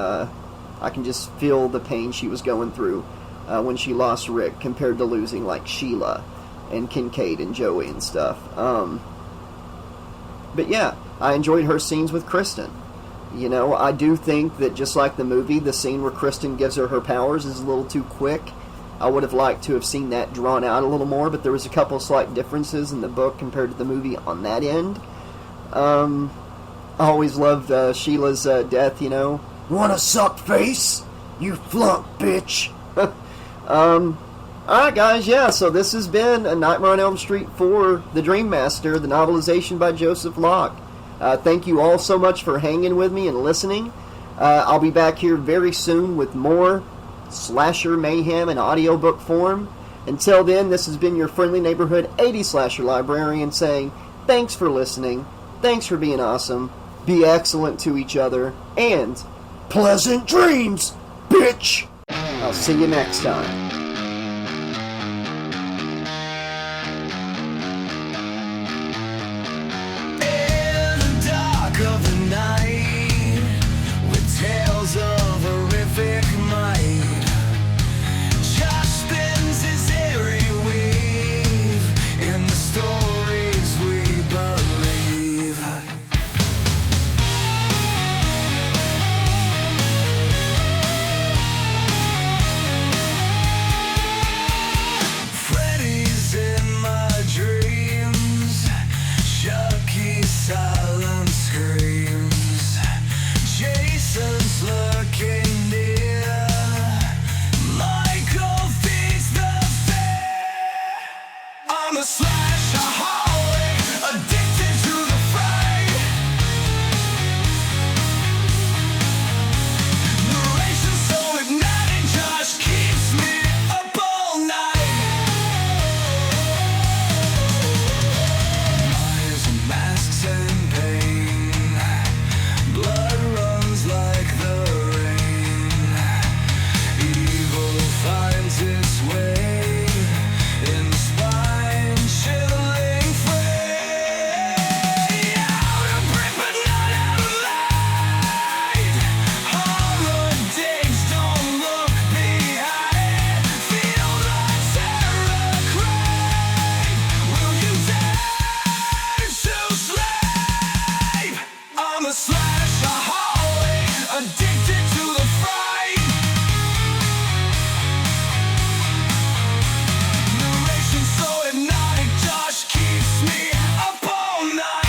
I can just feel the pain she was going through when she lost Rick compared to losing, like, Sheila and Kincade and Joey and stuff. But yeah, I enjoyed her scenes with Kristen. I do think that just like the movie, the scene where Kristen gives her powers is a little too quick. I would have liked to have seen that drawn out a little more, but there was a couple slight differences in the book compared to the movie on that end. I always loved Sheila's death, Wanna suck face? You flunk, bitch. Alright guys, yeah, so this has been A Nightmare on Elm Street 4, The Dream Master, the novelization by Joseph Locke. Thank you all so much for hanging with me and listening. I'll be back here very soon with more slasher mayhem in audiobook form. Until then, this has been your friendly neighborhood 80 slasher librarian saying thanks for listening, thanks for being awesome, be excellent to each other, and pleasant dreams, bitch! I'll see you next time. Of the night, with tales of horrific might, Josh spins his airy weave in the stories we believe. Freddy's in my dreams, Chucky's silent screams, Jason's lurking near, Michael feeds the fear. I'm a slash-a-holic, addicted to the fright. Narration so hypnotic, Josh keeps me up all night. Eyes and masks and pain, blood runs like the rain. Evil finds its way in the spine, chilling fray. Out of breath but not out of light. Horror digs, don't look behind. Feel the terror crave. Will you dare to slay? I'm a slash-a-holic, addicted to the fright. Narration so hypnotic, Josh keeps me up all night.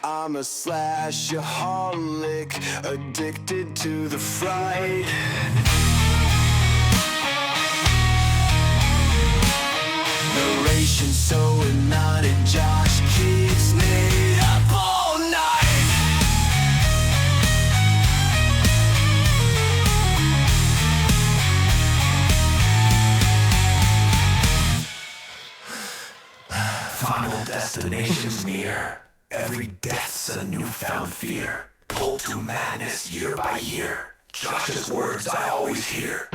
I'm a slash-a-holic, addicted to the fright. Narration so hypnotic, Josh keeps me up all night. final destination's near. Every death's a newfound fear. Pulled to madness year by year. Josh's words I always hear.